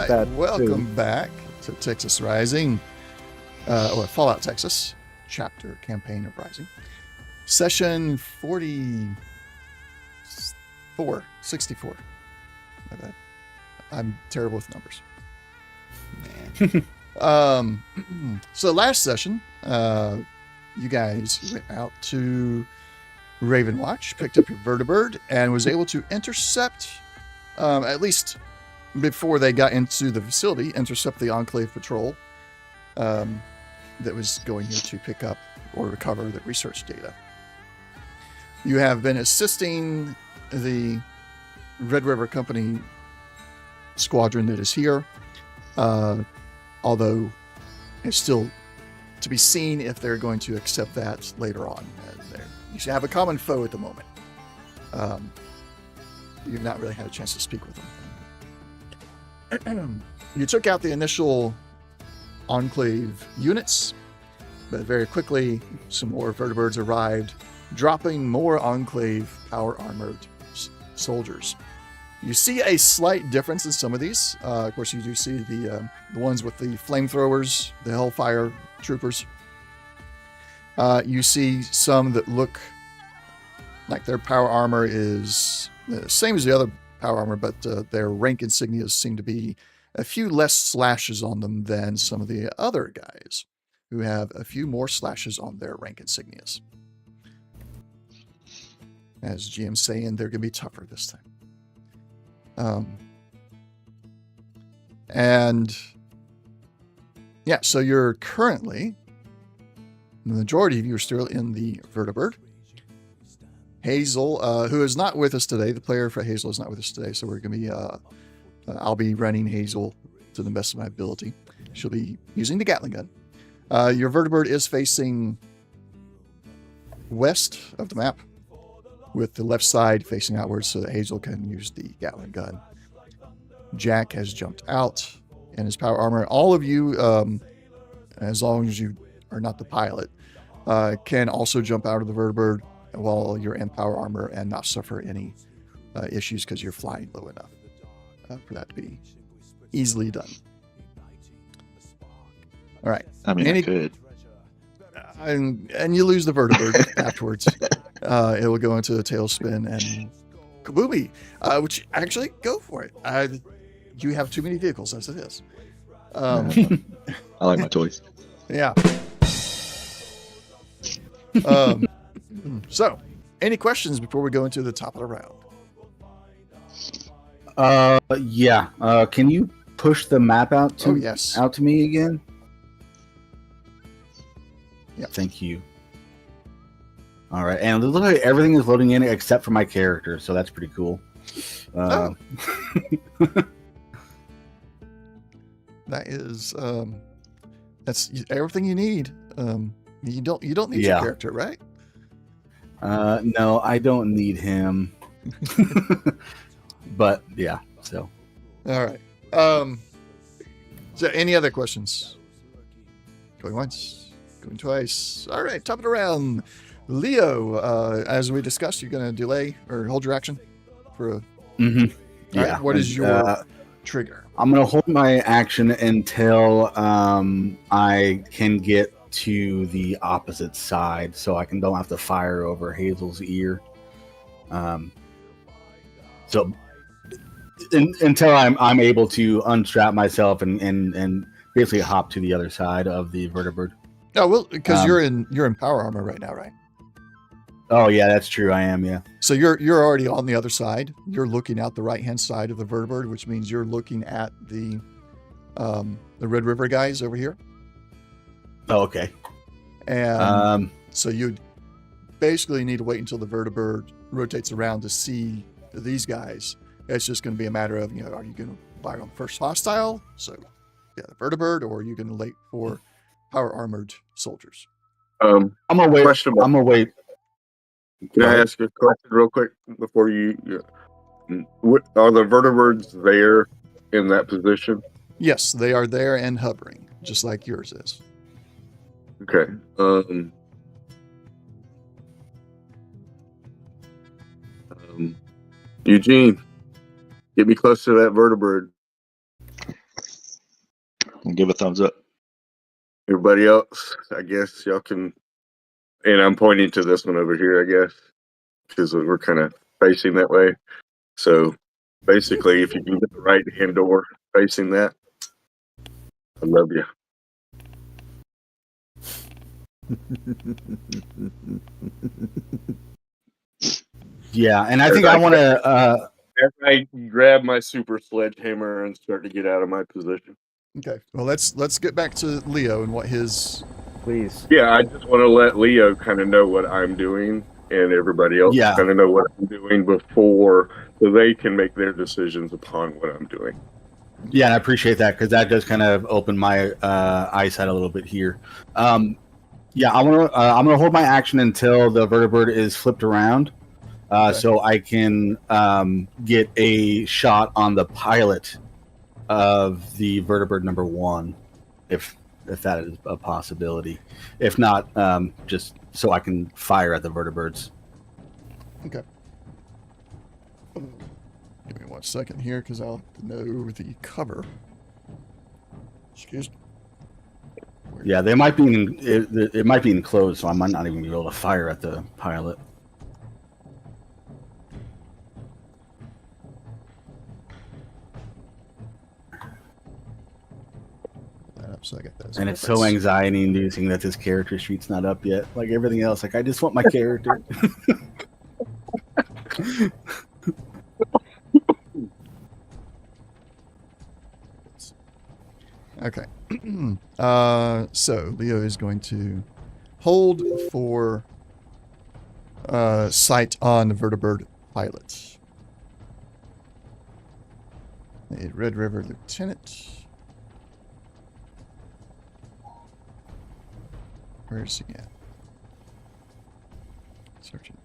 that. Welcome too. back to Texas Rising, or Fallout Texas, chapter campaign of Rising. Session 64. My bad. I'm terrible with numbers. Man. So last session, you guys went out to Ravenwatch, picked up your vertibird, and was able to intercept, at least before they got into the facility, intercept the Enclave patrol that was going here to pick up or recover the research data. You have been assisting the Red River Company squadron that is here, although it's still to be seen if they're going to accept that later on. You should have a common foe at the moment. You've not really had a chance to speak with them. You took out the initial Enclave units, but very quickly some more vertibirds arrived, dropping more Enclave power-armored soldiers. You see a slight difference in some of these. Of course, you do see the ones with the flamethrowers, the Hellfire troopers. You see some that look like their power armor is the same as the other power armor, but their rank insignias seem to be a few less slashes on them than some of the other guys who have a few more slashes on their rank insignias. As GM's saying, they're going to be tougher this time. And yeah, so you're currently, the majority of you are still in the vertibird. Hazel, who is not with us today, the player for Hazel is not with us today, so we're going to be, I'll be running Hazel to the best of my ability. She'll be using the Gatling gun. Your vertibird is facing west of the map, with the left side facing outwards so that Hazel can use the Gatling gun. Jack has jumped out in his power armor. All of you, as long as you are not the pilot, can also jump out of the vertibird while you're in power armor and not suffer any issues because you're flying low enough for that to be easily done. All right. I mean, I could. And you lose the vertibird afterwards. It will go into a tailspin and kaboomy, which actually go for it. You have too many vehicles as it is. I like my toys. Yeah. So, any questions before we go into the top of the round? Yeah. Can you push the map out to out to me again? Yeah. Thank you. All right, and it looks like everything is loading in except for my character, so that's pretty cool. That is that's everything you need. You don't need your character, right? No, I don't need him. But yeah, so. All right. So any other questions? Going once, going twice. All right, top of the round. Leo, as we discussed, you're going to delay or hold your action for a... Yeah. Right, what is your trigger? I'm going to hold my action until I can get to the opposite side, so I don't have to fire over Hazel's ear. So until I'm able to unstrap myself and basically hop to the other side of the vertibird. Oh well, because you're in power armor right now, right? Oh yeah, that's true. I am, yeah. So you're already on the other side. You're looking out the right hand side of the vertibird, which means you're looking at the Red River guys over here. Oh, okay. And so you basically need to wait until the vertibird rotates around to see these guys. It's just going to be a matter of, are you going to fire on first hostile? So yeah, the vertibird, or are you going to wait for power armored soldiers? I'm gonna wait. I'm gonna wait. Can I ask a question real quick before you? Are the vertibirds there in that position? Yes, they are there and hovering, just like yours is. Okay. Eugene, get me close to that vertibird. give a thumbs up. Everybody else, I guess y'all can. And I'm pointing to this one over here, I guess, because we're kind of facing that way. So basically, if you can get the right hand door facing that, I love you. Yeah, and I think I want to. As I grab my super sledgehammer and start to get out of my position. Okay. Well, let's get back to Leo and what his. Please. Yeah, I just want to let Leo kind of know what I'm doing, and everybody else Yeah. kind of know what I'm doing before, so they can make their decisions upon what I'm doing. Yeah, and I appreciate that because that does kind of open my eyesight a little bit here. Yeah, I'm gonna hold my action until the vertibird is flipped around, so I can get a shot on the pilot of the vertibird number 1, if that is a possibility. If not, just so I can fire at the vertibirds. Okay. Give me 1 second here because I'll know the cover. Excuse me. Yeah, they might be it might be enclosed, so I might not even be able to fire at the pilot. So I got those. And it's so anxiety-inducing that this character sheet's not up yet. Like everything else, like I just want my character. Okay. So Leo is going to hold for sight on the vertibird pilot. A Red River Lieutenant. Where is he at? Searching.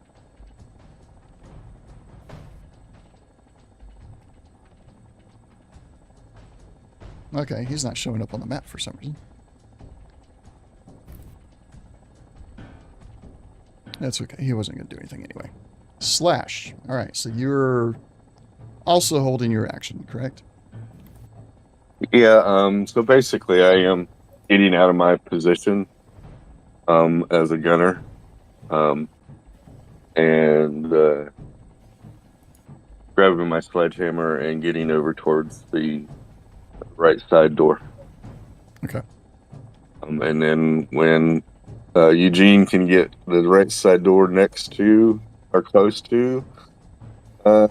Okay, he's not showing up on the map for some reason. That's okay. He wasn't going to do anything anyway. Slash. All right, so you're also holding your action, correct? Yeah. So basically, I am getting out of my position as a gunner, and grabbing my sledgehammer and getting over towards the right side door. Okay. And then when Eugene can get the right side door next to or close to, 10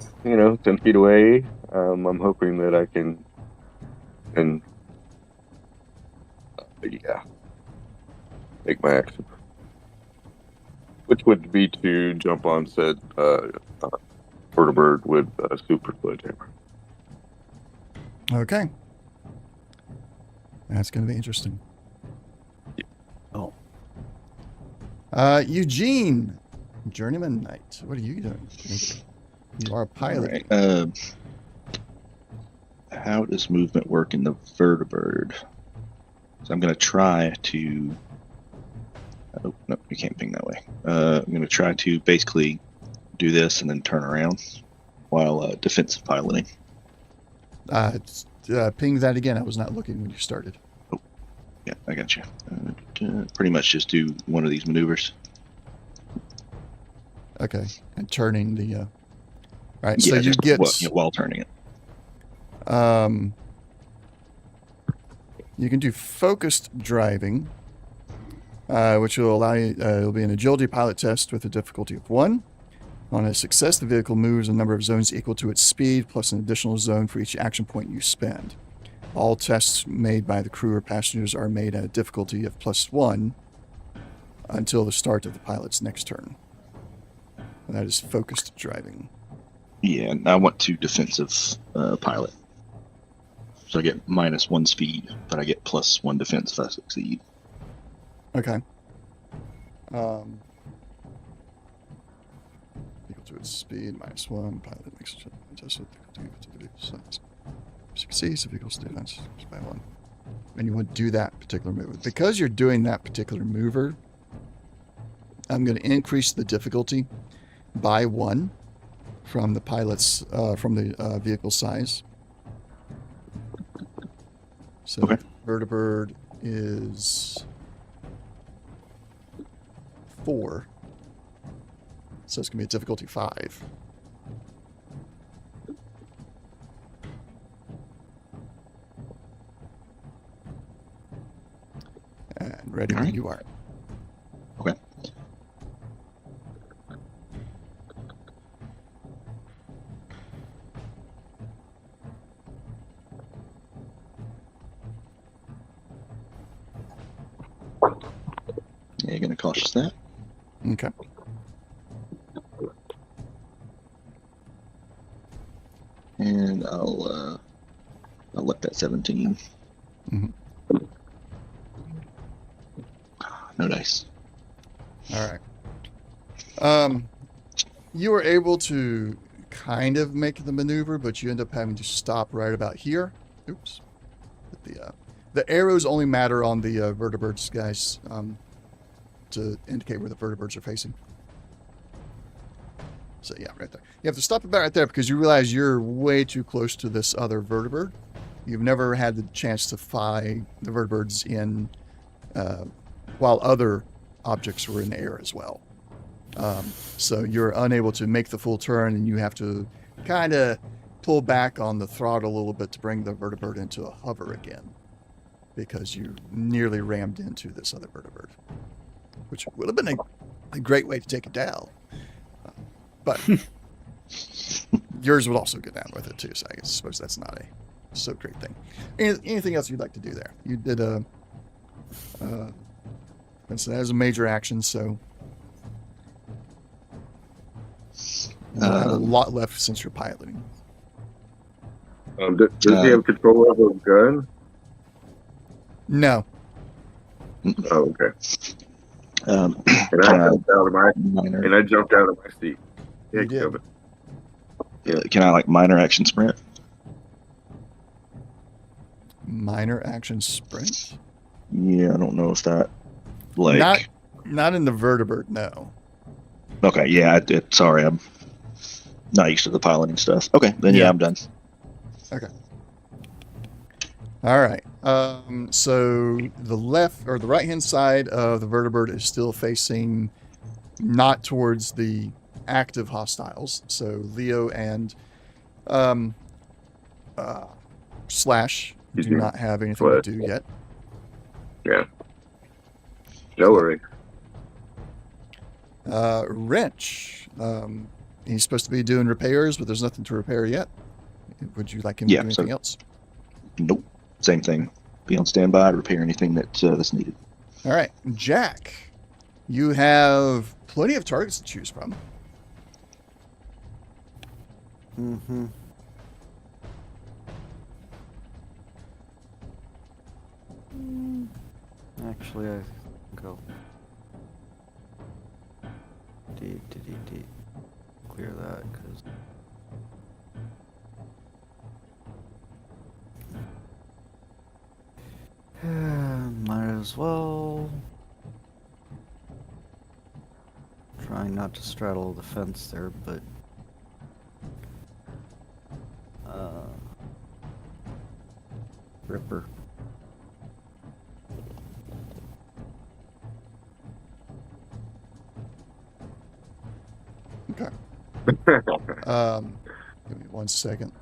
feet away, I'm hoping that I can, make my action. Which would be to jump on said vertibird with a super sledgehammer. Okay. That's going to be interesting. Oh. Eugene, Journeyman Knight, what are you doing? You are a pilot. All right. How does movement work in the vertibird? So I'm going to try to... Oh, no, you can't ping that way. I'm going to try to basically do this and then turn around while defensive piloting. Ping that again. I was not looking when you started. Oh, yeah, I got you. Pretty much just do one of these maneuvers. Okay, and turning the... All right, yeah, so you get... while turning it. You can do focused driving, which will allow you... it'll be an agility pilot test with a difficulty of 1. On a success, the vehicle moves a number of zones equal to its speed, plus an additional zone for each action point you spend. All tests made by the crew or passengers are made at a difficulty of +1 until the start of the pilot's next turn. And that is focused driving. Yeah, and I want to defensive pilot. So I get -1 speed, but I get +1 defense if I succeed. Okay. Equal to its speed, -1. Pilot makes a test with the vehicle size. Succeeds, the vehicle's defense by 1. And you want to do that particular maneuver. Because you're doing that particular maneuver, I'm going to increase the difficulty by 1 from the pilot's, from the vehicle size. So Okay. vertibird is 4. So it's going to be a difficulty 5. And ready when you are. Okay. Yeah, you're gonna cautious that. Okay. And I'll let that 17. Mhm. No dice. All right. You were able to kind of make the maneuver, but you end up having to stop right about here. Oops. But the arrows only matter on the vertibirds, guys, to indicate where the vertibirds are facing. So yeah, right there. You have to stop about right there because you realize you're way too close to this other vertibird. You've never had the chance to fly the vertibirds in while other objects were in the air as well. So you're unable to make the full turn, and you have to kind of pull back on the throttle a little bit to bring the vertibird into a hover again, because you nearly rammed into this other vertibird, which would have been a great way to take it down. But yours would also go down with it too, so I suppose that's not a so great thing. Anything else you'd like to do there? You did so that was a major action, so you have a lot left since you're piloting. Does he have control of a gun? No. Oh, okay. And And I jumped out of my seat. You did. Yeah, can I like minor action sprint? Minor action sprint? Yeah, I don't know if that like Not in the vertibird, no. Okay, yeah, sorry, I'm not used to the piloting stuff. Okay, then yeah, I'm done. Okay. All right. So the left or the right hand side of the vertibird is still facing not towards the active hostiles. So Leo and Slash do not have anything to do yet. Yeah. No worry. Wrench. He's supposed to be doing repairs, but there's nothing to repair yet. Would you like him to do anything else? Nope. Same thing. Be on standby, repair anything that's needed. All right. Jack, you have plenty of targets to choose from. Mm-hmm. Actually, I think I'll clear that because might as well. Trying not to straddle the fence there, but Ripper. Okay. Give me 1 second.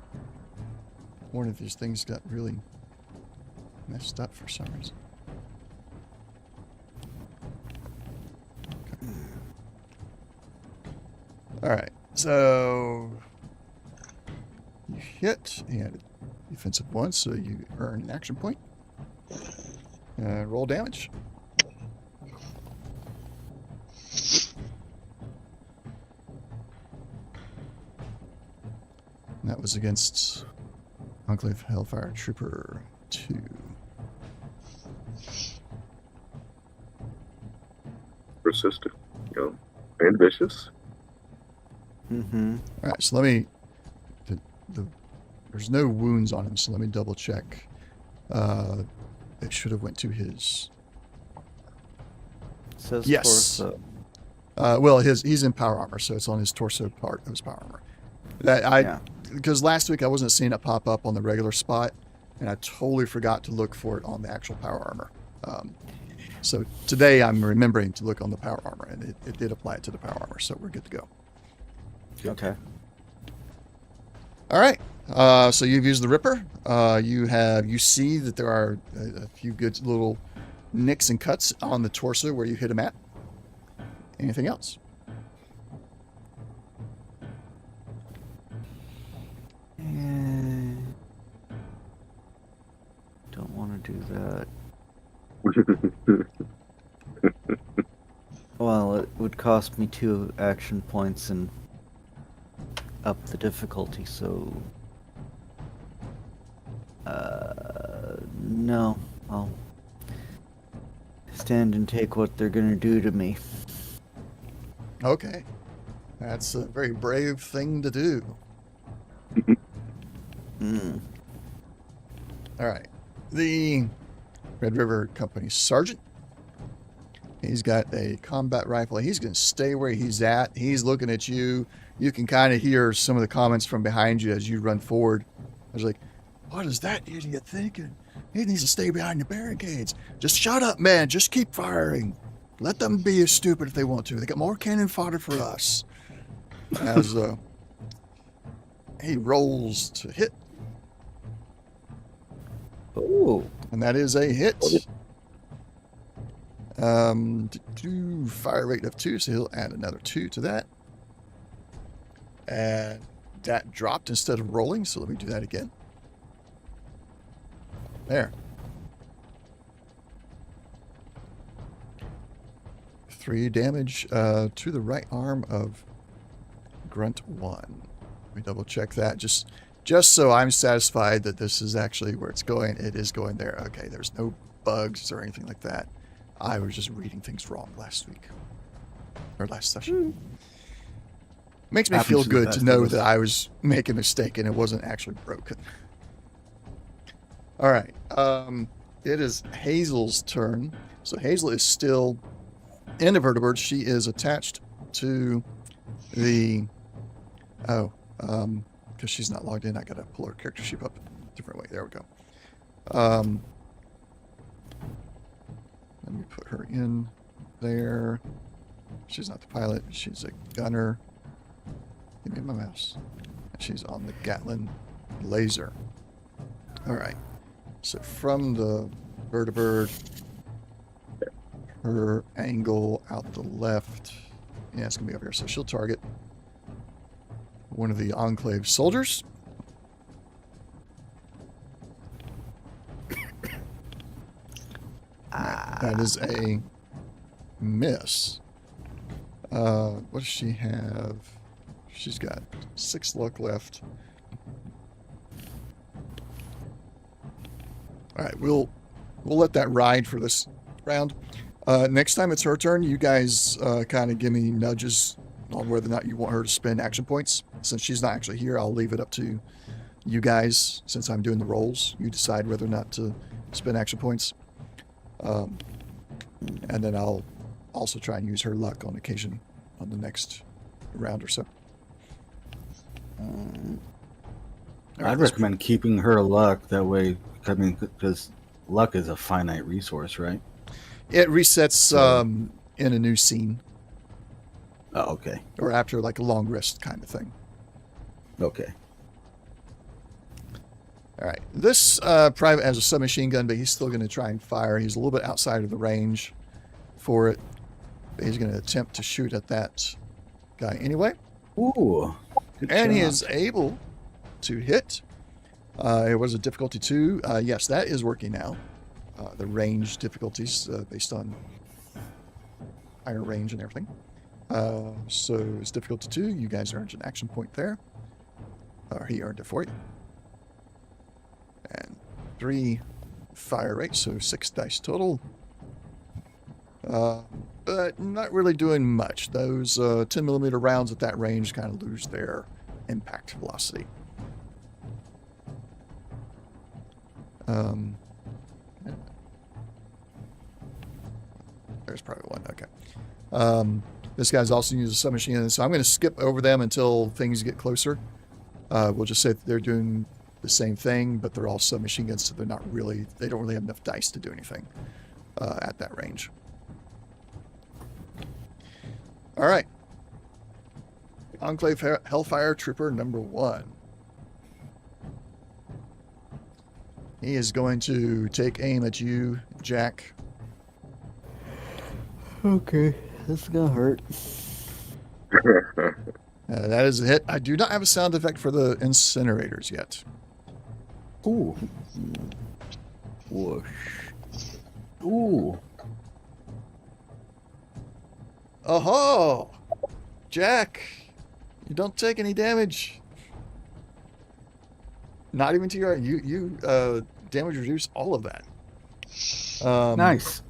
One of these things got really messed up for some reason. Okay. All right. So you hit and defensive 1, so you earn an action point. Roll damage. And that was against Enclave Hellfire Trooper 2. Persistent, and vicious. Mm-hmm. All right, so let me. There's no wounds on him, so let me double check. It should have went to his. It says Yes. torso. Well, he's in power armor, so it's on his torso part of his power armor. Yeah. Because last week I wasn't seeing it pop up on the regular spot, and I totally forgot to look for it on the actual power armor. So today I'm remembering to look on the power armor, and it did apply it to the power armor, so we're good to go. Okay. All right. So you've used the Ripper. You see that there are a few good little nicks and cuts on the torso where you hit him at. Anything else? Don't want to do that. Well, it would cost me 2 action points and up the difficulty, so... no. I'll stand and take what they're gonna do to me. Okay. That's a very brave thing to do. All right. The Red River Company Sergeant. He's got a combat rifle. He's going to stay where he's at. He's looking at you. You can kind of hear some of the comments from behind you as you run forward. I was like, what is that idiot thinking? He needs to stay behind the barricades. Just shut up, man. Just keep firing. Let them be as stupid if they want to. They got more cannon fodder for us. As he rolls to hit. Oh. And that is a hit. Fire rate of 2, so he'll add another 2 to that. And that dropped instead of rolling, so let me do that again. There. 3 damage to the right arm of Grunt 1. Let me double check that just so I'm satisfied that this is actually where it's going. It is going there. Okay, there's no bugs or anything like that. I was just reading things wrong last week. Or last session. Makes me feel good to know that I was making a mistake and it wasn't actually broken. All right. It is Hazel's turn. So Hazel is still in the vertibird. She is attached to the... because she's not logged in, I gotta pull her character sheet up a different way. There we go. Let me put her in there. She's not the pilot, she's a gunner. Give me my mouse. She's on the Gatlin laser. Alright. So from the vertibird, her angle out the left. Yeah, it's gonna be over here. So she'll target one of the Enclave soldiers. That is a miss. What does she have? She's got 6 luck left. All right, we'll let that ride for this round. Next time it's her turn, you guys kind of give me nudges on whether or not you want her to spend action points. Since she's not actually here, I'll leave it up to you guys. Since I'm doing the rolls, you decide whether or not to spend action points. And then I'll also try and use her luck on occasion on the next round or so. I'd recommend keeping her luck that way. I mean, because luck is a finite resource, right? It resets in a new scene. Oh, okay. Or after like a long rest kind of thing. Okay. All right. This private has a submachine gun, but he's still going to try and fire. He's a little bit outside of the range for it. But he's going to attempt to shoot at that guy anyway. Ooh. And he is able to hit. It was a difficulty 2. Yes, that is working now. The range difficulties based on higher range and everything. So it's difficulty 2. You guys earned an action point there. Or he earned it for you. And 3 fire rate, so 6 dice total. But not really doing much. Those 10mm rounds at that range kind of lose their impact velocity. There's probably one. Okay. This guy's also using a submachine gun, so I'm going to skip over them until things get closer. We'll just say that they're doing the same thing, but they're all submachine guns, so they don't really have enough dice to do anything at that range. All right. Enclave Hellfire Trooper number 1. He is going to take aim at you, Jack. Okay, this is gonna hurt. That is a hit. I do not have a sound effect for the incinerators yet. Ooh. Whoosh. Ooh. Oh, Jack, you don't take any damage. Not even to your you damage reduce all of that. Nice.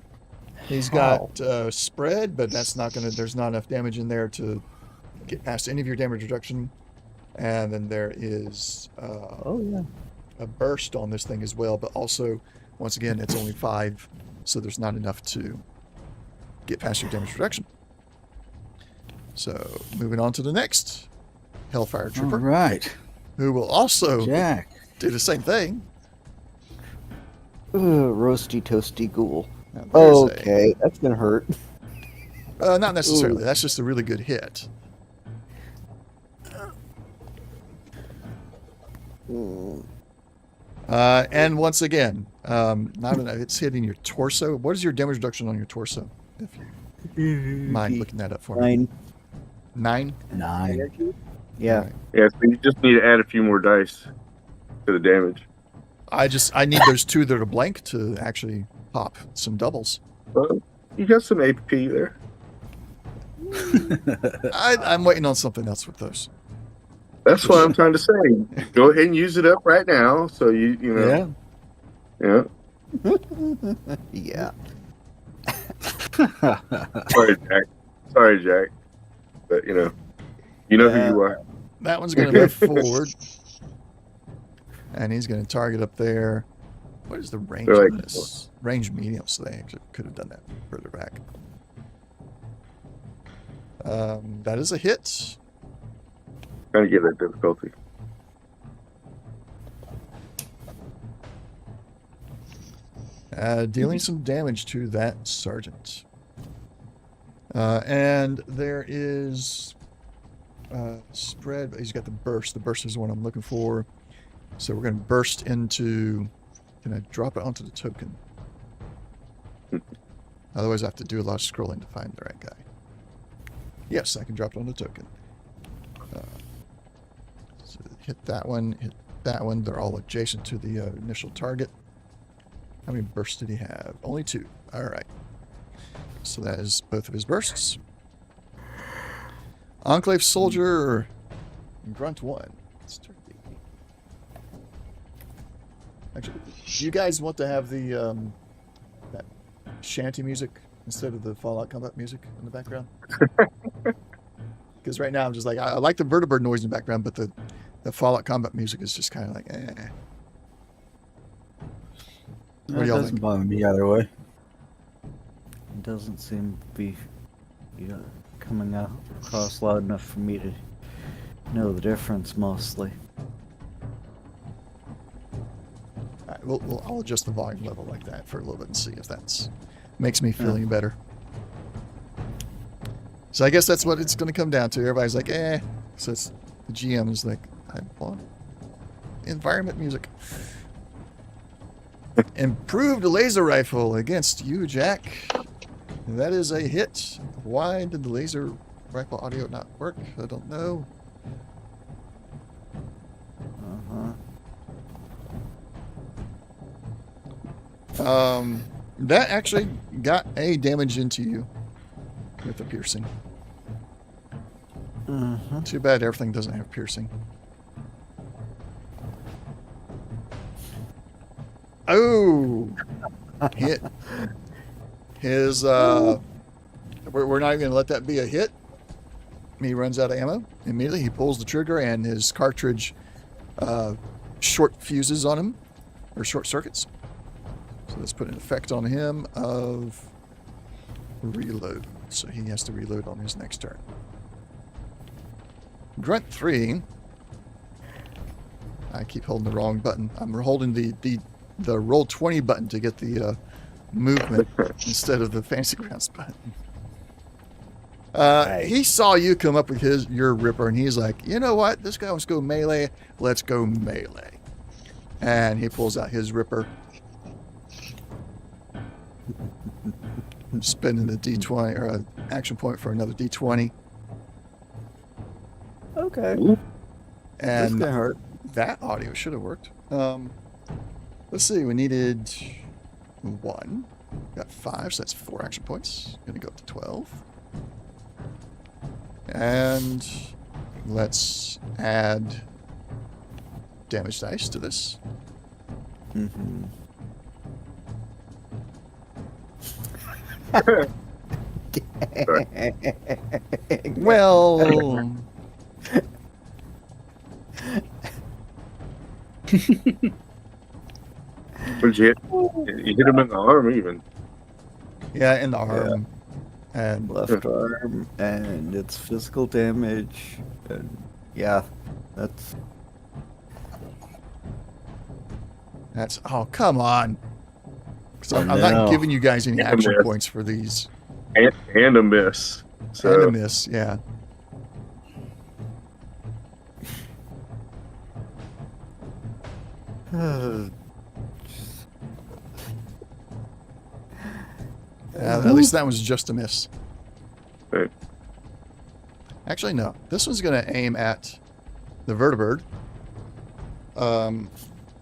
He's got spread, but that's not gonna. There's not enough damage in there to get past any of your damage reduction. And then there is a burst on this thing as well, but also, once again, it's only 5, so there's not enough to get past your damage reduction. So, moving on to the next Hellfire Trooper, All right. who will also Jack. do the same thing. Roasty toasty ghoul. Now, there's Okay, that's gonna hurt. not necessarily. That's just a really good hit. And once again, not enough. It's hitting your torso. What is your damage reduction on your torso? If you mind looking that up for me. 9. 9? Yeah. Right. Yeah, so you just need to add a few more dice to the damage. I need those 2 that are blank to actually pop some doubles. Well, you got some AP there. I'm waiting on something else with those. That's what I'm trying to say. Go ahead and use it up right now. So you know. Yeah. Yeah. Yeah. Sorry, Jack. But you know who you are. That one's going to move forward. And he's going to target up there. What is the range They're of this? Range medium, so they actually could have done that further back. That is a hit. Trying to get that difficulty. Dealing some damage to that sergeant. And there is spread. He's got the burst. The burst is the one I'm looking for. So we're going to burst into... Can I drop it onto the token? Otherwise I have to do a lot of scrolling to find the right guy. Yes, I can drop it on the token. So hit that one, hit that one. They're all adjacent to the initial target. How many bursts did he have? Only 2. All right. So that is both of his bursts. Enclave Soldier, Grunt 1. Let's turn the... Actually, do you guys want to have the that shanty music instead of the Fallout Combat music in the background? Because right now I'm just like, I like the vertibird noise in the background, but the Fallout Combat music is just kind of like, eh. What do That y'all doesn't think? bother me either way. It doesn't seem to be coming across loud enough for me to know the difference, mostly. All right, I'll adjust the volume level like that for a little bit and see if that makes me feel any better. So I guess that's what it's going to come down to. Everybody's like, eh. So it's, the GM is like, I want environment music. Improved laser rifle against you, Jack. That is a hit. Why did the laser rifle audio not work? I don't know. That actually got a damage into you with the piercing. Too bad everything doesn't have piercing. Oh, hit. His we're not even gonna let that be a hit. He runs out of ammo immediately. He pulls the trigger and his cartridge short fuses on him, or short circuits. So let's put an effect on him of reload. So he has to reload on his next turn. Grunt 3 I keep holding the wrong button. I'm holding the roll 20 button to get the movement instead of the fancy grounds button. He saw you come up with your Ripper, and he's like, you know what? This guy wants to go melee. Let's go melee. And he pulls out his Ripper, spending the D20 or an action point for another D20. Okay. And This can hurt. that audio should have worked. Let's see. We needed 1. Got 5, so that's 4 action points. Gonna go up to 12. And let's add damage dice to this. Mm-hmm. Well, What'd you hit? You hit him in the arm, even. yeah, in the arm. And Left arm, and it's physical damage, and yeah, that's oh, come on. 'Cause I'm Oh, not no. giving you guys any Yeah, action man. points for these. And a miss. And So a miss, yeah. At least that was just a miss. Right. Actually, no. This one's going to aim at the vertibird.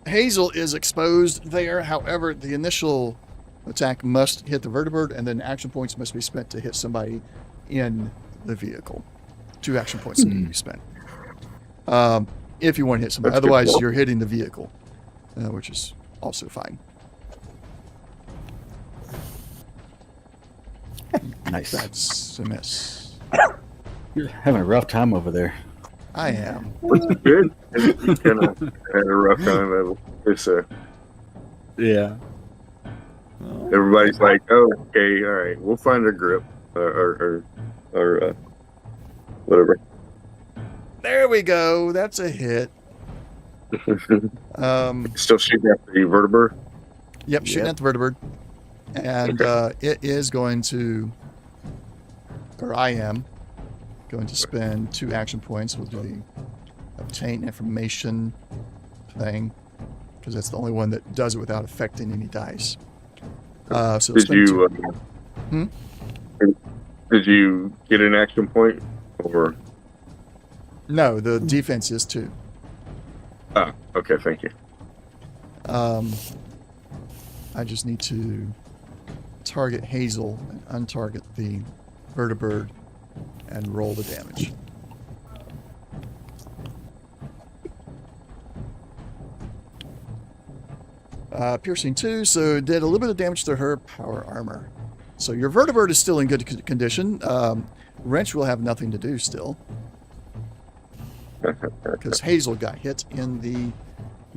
Hazel is exposed there. However, the initial attack must hit the vertibird, and then action points must be spent to hit somebody in the vehicle. 2 action points need to be spent. If you want to hit somebody. That's good. Otherwise, you're hitting the vehicle, which is also fine. Nice. That's a miss. You're having a rough time over there. I am. which is good. You kind of had a rough time of it. It's Yeah. well, everybody's like, oh, okay, all right, we'll find a grip or whatever. There we go. That's a hit. Still shooting at the vertebra. Yep, shooting Yep. at the vertibird. And it is going to, or I am, going to spend 2 action points. We'll do the obtain information thing, because that's the only one that does it without affecting any dice. So Did spend you? Hmm? Did you get an action point or? No, the defense is 2. Ah, okay, thank you. I just need to target Hazel and untarget the vertibird and roll the damage. Piercing 2, so it did a little bit of damage to her power armor. So your vertibird is still in good condition. Wrench will have nothing to do still, because Hazel got hit in the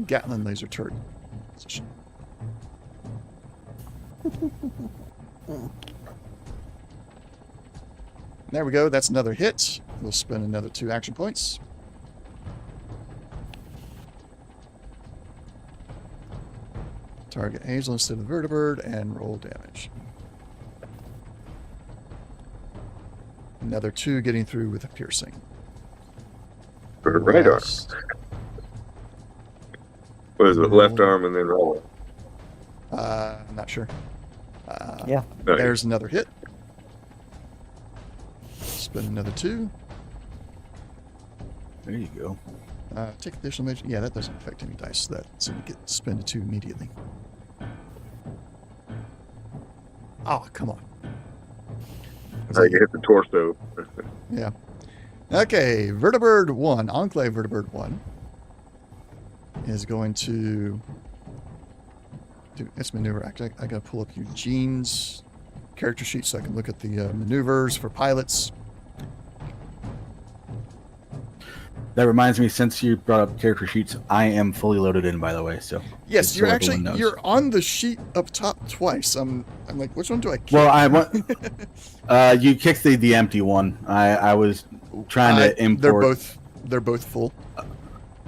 Gatling laser turret position. There we go. That's another hit. We'll spend another 2 action points. Target Hazel instead of the vertibird and roll damage. Another 2 getting through with a piercing. For right arm. Last- What is it? Left arm and then roll it. I'm not sure. yeah. No, There's another hit. Spend another 2. There you go. Take additional damage. Yeah, that doesn't affect any dice. So you get spend a 2 immediately. Oh, come on. I can hit the torso. Yeah. Okay, Vertibird 1, Enclave Vertibird 1 is going to do its maneuver. Actually, I gotta pull up Eugene's character sheet so I can look at the maneuvers for pilots. That reminds me, since you brought up character sheets, I am fully loaded in, by the way. So Yes, just you're so actually everyone knows. you're on the sheet up top twice. I'm like, which one do I keep? Well, I want you kicked the empty one. I was trying to import. They're both full.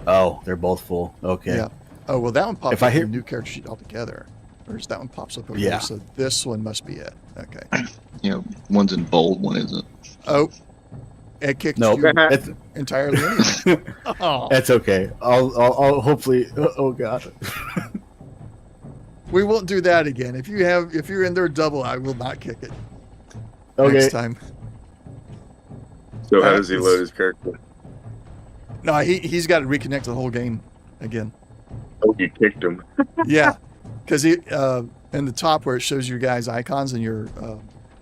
Oh, they're both full. Okay. Yeah. Oh, well, that one pops If I up hear- in the new character sheet altogether. Or is that one pops up over Yeah. there? So this one must be it. Okay. You know, one's in bold, one isn't. Oh, it kicked No, you it's entirely anyway. Oh, it's okay. I'll hopefully. Oh God. we won't do that again. If you're in there double, I will not kick it Okay. next time. So how does he load his character? No, he's got to reconnect the whole game again. Oh, you kicked him. Yeah, because he in the top where it shows your guys' icons and your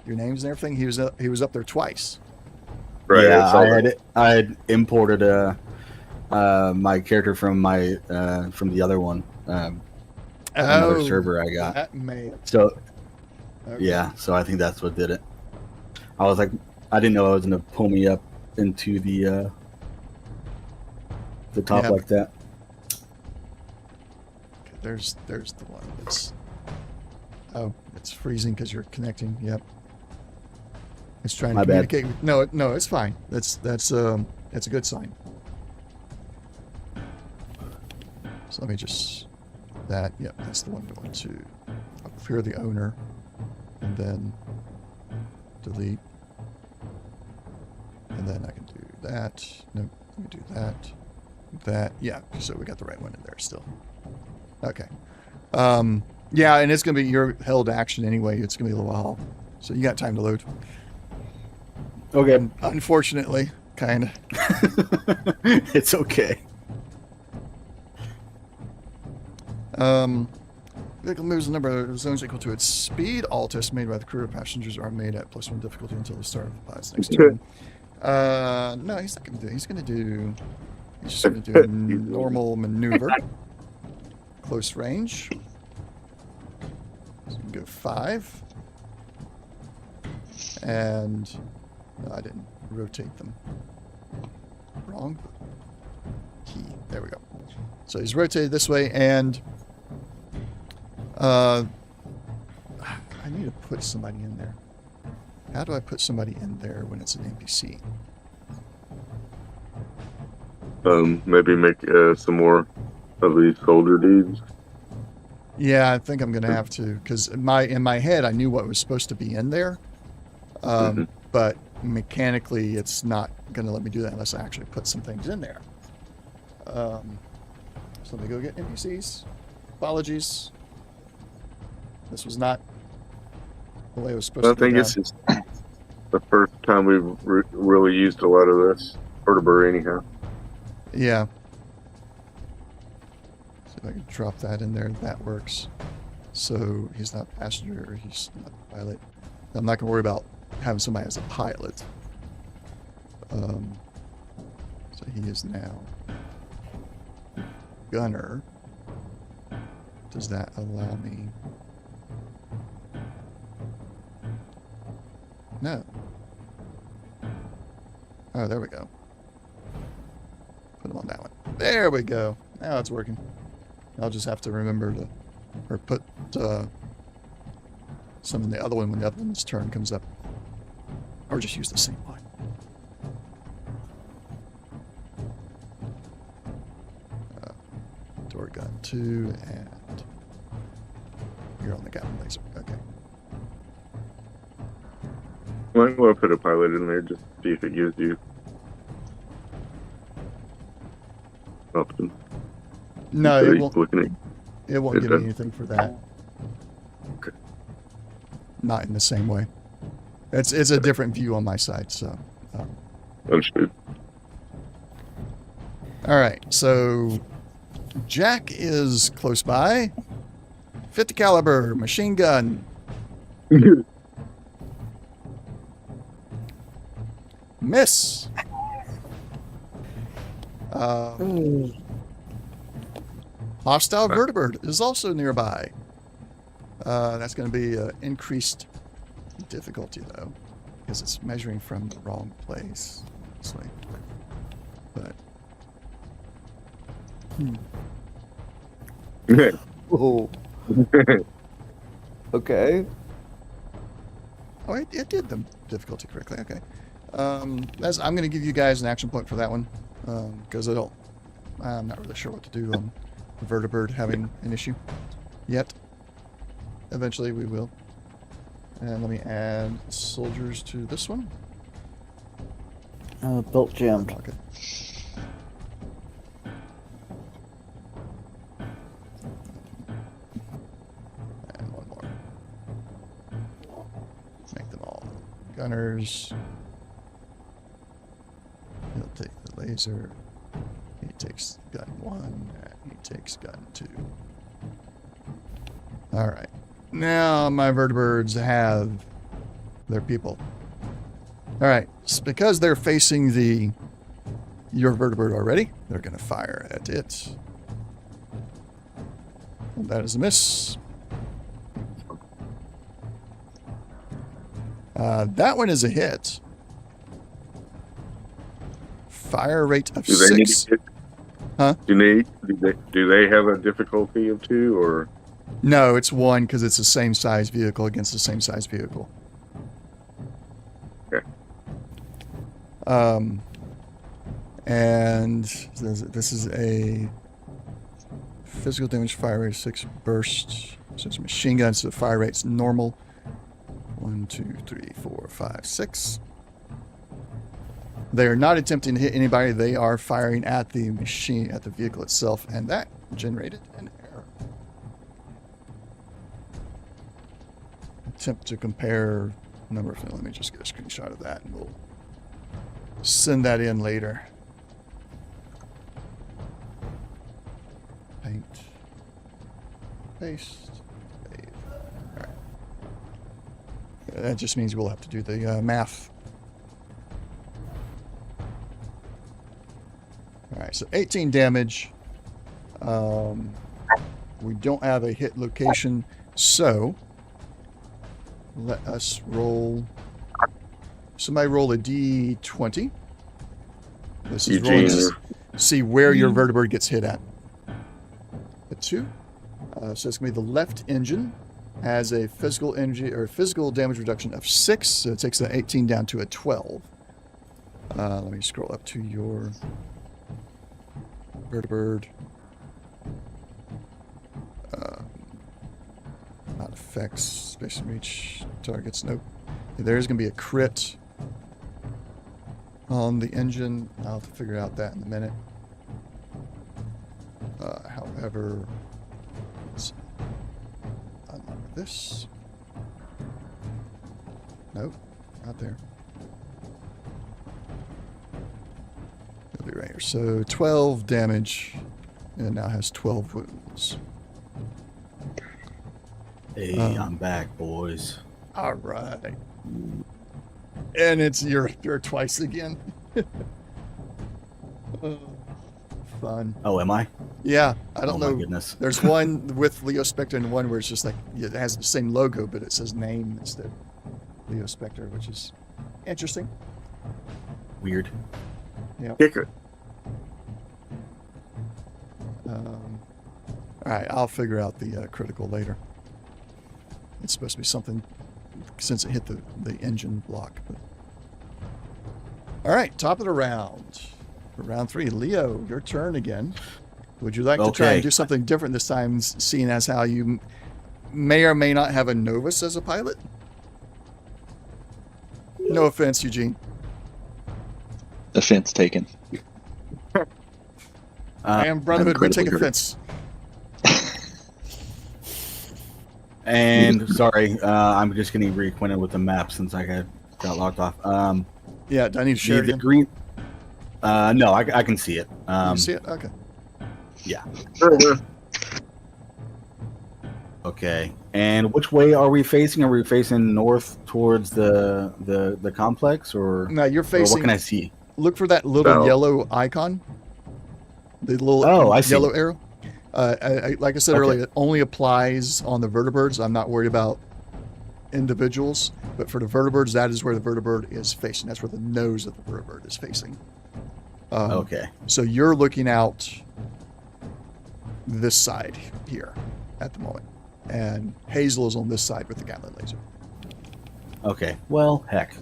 names and everything, he was up there twice. Right. Yeah, I saw that. I had imported my character from the other one, another server I got. That may. So Okay. yeah, so I think that's what did it. I was like, I didn't know it was gonna pull me up into the top Yeah. like that. Okay, there's the one that's. Oh, it's freezing because you're connecting. Yep. It's trying to My bad. communicate. No, it's fine. That's a good sign. So let me just that. Yep, that's the one going to clear the owner, and then delete, and then I can do that. No, let me do that. That. Yeah. So we got the right one in there still. Okay. Yeah, and it's gonna be your held action anyway. It's gonna be a little while, so you got time to load. Okay. Unfortunately, kind of. It's okay. Vehicle moves the number of zones equal to its speed. All tests made by the crew or passengers are made at +1 difficulty until the start of the pilot's next turn. No, he's not gonna do. He's just gonna do a normal maneuver, close range. So you can go 5, and no, I didn't rotate them. Wrong key. There we go. So he's rotated this way, and I need to put somebody in there. How do I put somebody in there when it's an NPC? Maybe make some more of these soldier dudes. Yeah, I think I'm gonna have to, because in my head I knew what was supposed to be in there, but mechanically it's not gonna let me do that unless I actually put some things in there. So let me go get NPCs. Apologies. This was not the way it was supposed I to be think done. it's just the first time we've really used a lot of this vertebra anyhow. Yeah. See if I can drop that in there. That works. So he's not passenger. He's not pilot. I'm not going to worry about having somebody as a pilot. So he is now gunner. Does that allow me? No. Oh, there we go. Put him on that one. There we go. Now it's working. I'll just have to remember to, or put some in the other one when the other one's turn comes up. Or just use the same one. Door gun 2, and you're on the Gatling laser. Okay. Might want to put a pilot in there just to see if it gives you option. No, So it he's won't. looking at It won't it give me does. anything for that. Okay. Not in the same way. It's a different view on my side. So, Understood. all right. So, Jack is close by. 50 caliber machine gun. Miss. Hostile vertibird is also nearby. That's going to be increased difficulty, though, because it's measuring from the wrong place. Obviously. But Oh. Okay. oh, it did the difficulty correctly. Okay. I'm going to give you guys an action point for that one, because I I'm not really sure what to do on the vertibird having an issue yet. Eventually we will. And let me add soldiers to this one. Belt jammed. Okay. And one more. Make them all gunners. He'll take the laser. He takes gun 1, and he takes gun 2. Alright. Now my vertibirds have their people. Alright, because they're facing your vertibird already, they're going to fire at it. And that is a miss. That one is a hit. Fire rate of Do they need 6. to Huh? do they have a difficulty of 2 or? No, it's 1 because it's the same size vehicle against the same size vehicle. Okay. And this is a physical damage fire rate 6 burst. So it's machine gun, so the fire rate's normal. 1, 2, 3, 4, 5, 6. They are not attempting to hit anybody. They are firing at the machine, at the vehicle itself, and that generated an error. Attempt to compare number of. Let me just get a screenshot of that, and we'll send that in later. Paint, paste, save. All right. That just means we'll have to do the math. Alright, so 18 damage. We don't have a hit location, so let us roll. Somebody roll a d20. This is rolling to see where your vertibird gets hit at. A 2. So it's going to be the left engine. Has a physical energy or physical damage reduction of 6, so it takes that 18 down to a 12. Let me scroll up to your vertibird. Not effects, space reach, targets. Nope. There's going to be a crit on the engine. I'll have to figure out that in a minute. However, let's unlock this. Nope, not there. It'll be right here. So 12 damage, and now has 12 wounds. Hey, I'm back, boys. All right. And it's you're twice again. Fun. Oh, am I? Yeah, I don't Oh, know. my goodness. There's one with Leo Spectre and one where it's just like it has the same logo, but it says name instead of Leo Spectre, which is interesting. Weird. Kick it. All right, I'll figure out the critical later. It's supposed to be something since it hit the engine block. But... All right, top of the round. For round 3, Leo, your turn again. Would you like to try and do something different this time, seeing as how you may or may not have a Novus as a pilot? No offense, Eugene. Offense taken. I am Brotherhood, we take incredibly offense. And sorry, I'm just getting reacquainted with the map since I got locked off. Yeah, do I need to share The again? green. No, I can see it. You see it? Okay. Yeah. Uh-huh. Okay. And which way are we facing? Are we facing north towards the complex, or, Now you're or facing. what can I see? Look for that little No. yellow icon. The little Oh, I see. yellow arrow. Like I said Okay. earlier, it only applies on the vertibirds. I'm not worried about individuals, but for the vertibirds, that is where the vertibird is facing. That's where the nose of the vertibird is facing. Okay. So you're looking out this side here at the moment, and Hazel is on this side with the Gatling laser. Okay. Well, heck.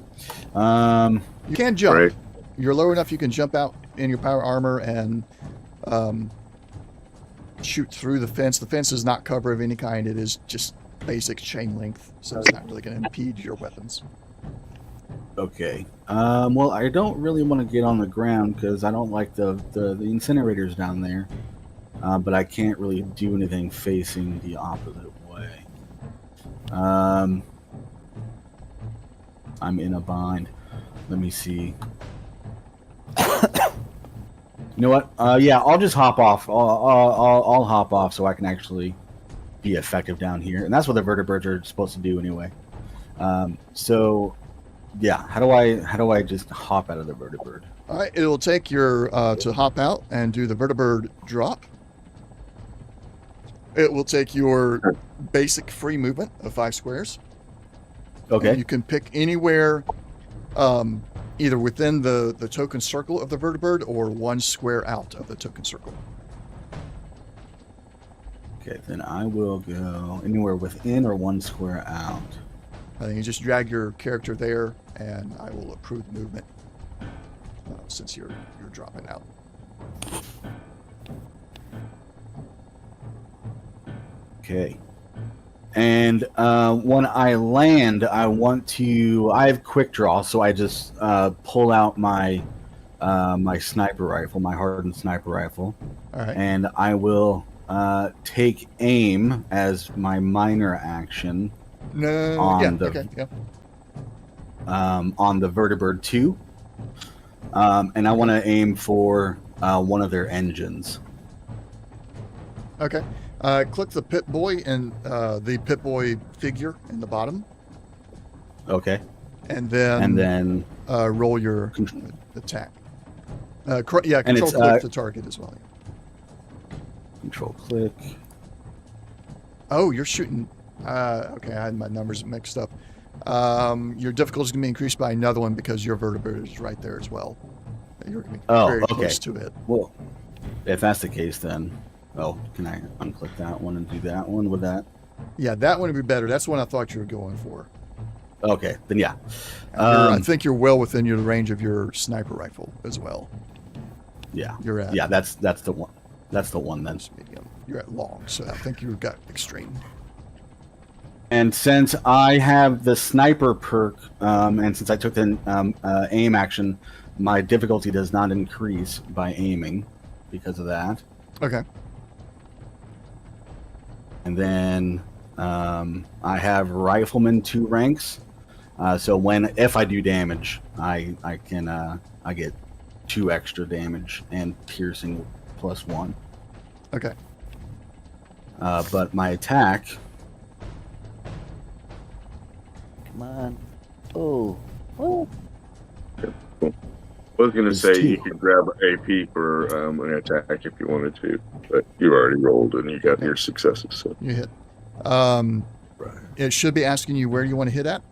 You can jump. Right. You're low enough you can jump out in your power armor and shoot through the fence. The fence is not cover of any kind. It is just basic chain length, so it's not really going to impede your weapons. Okay. Well, I don't really want to get on the ground because I don't like the incinerators down there. But I can't really do anything facing the opposite way. I'm in a bind. Let me see. You know what? Yeah, I'll just hop off. I'll hop off so I can actually be effective down here, and that's what the vertebrates are supposed to do anyway. So, yeah, how do I just hop out of the vertebrate? All right, it will take your to hop out and do the vertibird drop. It will take your basic free movement of 5 squares. Okay. And you can pick anywhere, either within the token circle of the vertibird or 1 square out of the token circle. Okay, then I will go anywhere within or 1 square out. I think you just drag your character there, and I will approve the movement since you're dropping out. Okay. And when I land, I have quick draw, so I just pull out my my sniper rifle, my hardened sniper rifle. All right. And I will take aim as my minor action on the vertibird 2. And I want to aim for one of their engines. Okay. Click the Pit Boy and the Pit Boy figure in the bottom. Okay. And then roll your attack. Control click the target as well. Control click. Oh, you're shooting. Okay, I had my numbers mixed up. Your difficulty is going to be increased by another one because your vertebrate is right there as well. You're going to be very close to it. Well, if that's the case, then can I unclick that one and do that one with that? Yeah, that one would be better. That's the one I thought you were going for. Okay, then yeah. I think you're well within your range of your sniper rifle as well. Yeah. You're at. Yeah, that's the one. That's the one then. Medium. You're at long, so I think you've got extreme. And since I have the sniper perk, and since I took the aim action, my difficulty does not increase by aiming because of that. Okay. And then I have rifleman 2 ranks. So if I do damage, I get 2 extra damage and piercing +1. Okay. But my attack. Come on. Oh. I was going to say 2. you could grab AP for an attack if you wanted to, but you already rolled and you got your successes. So. You hit. It should be asking you where you want to hit at.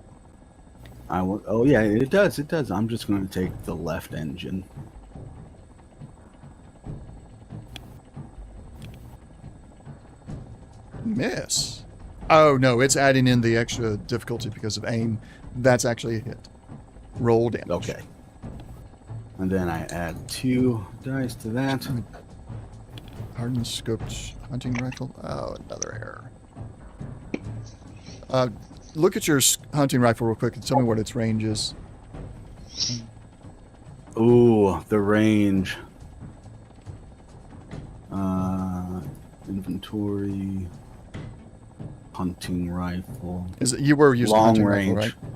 I will. Oh yeah, it does. It does. I'm just going to take the left engine. Miss. Oh no, it's adding in the extra difficulty because of aim. That's actually a hit. Roll damage. Okay. And then I add 2 dice to that. Hardened scoped hunting rifle. Oh, another error. Look at your hunting rifle real quick and tell me what its range is. Ooh, the range. Inventory. Hunting rifle. Is it you were using long hunting range? rifle, right?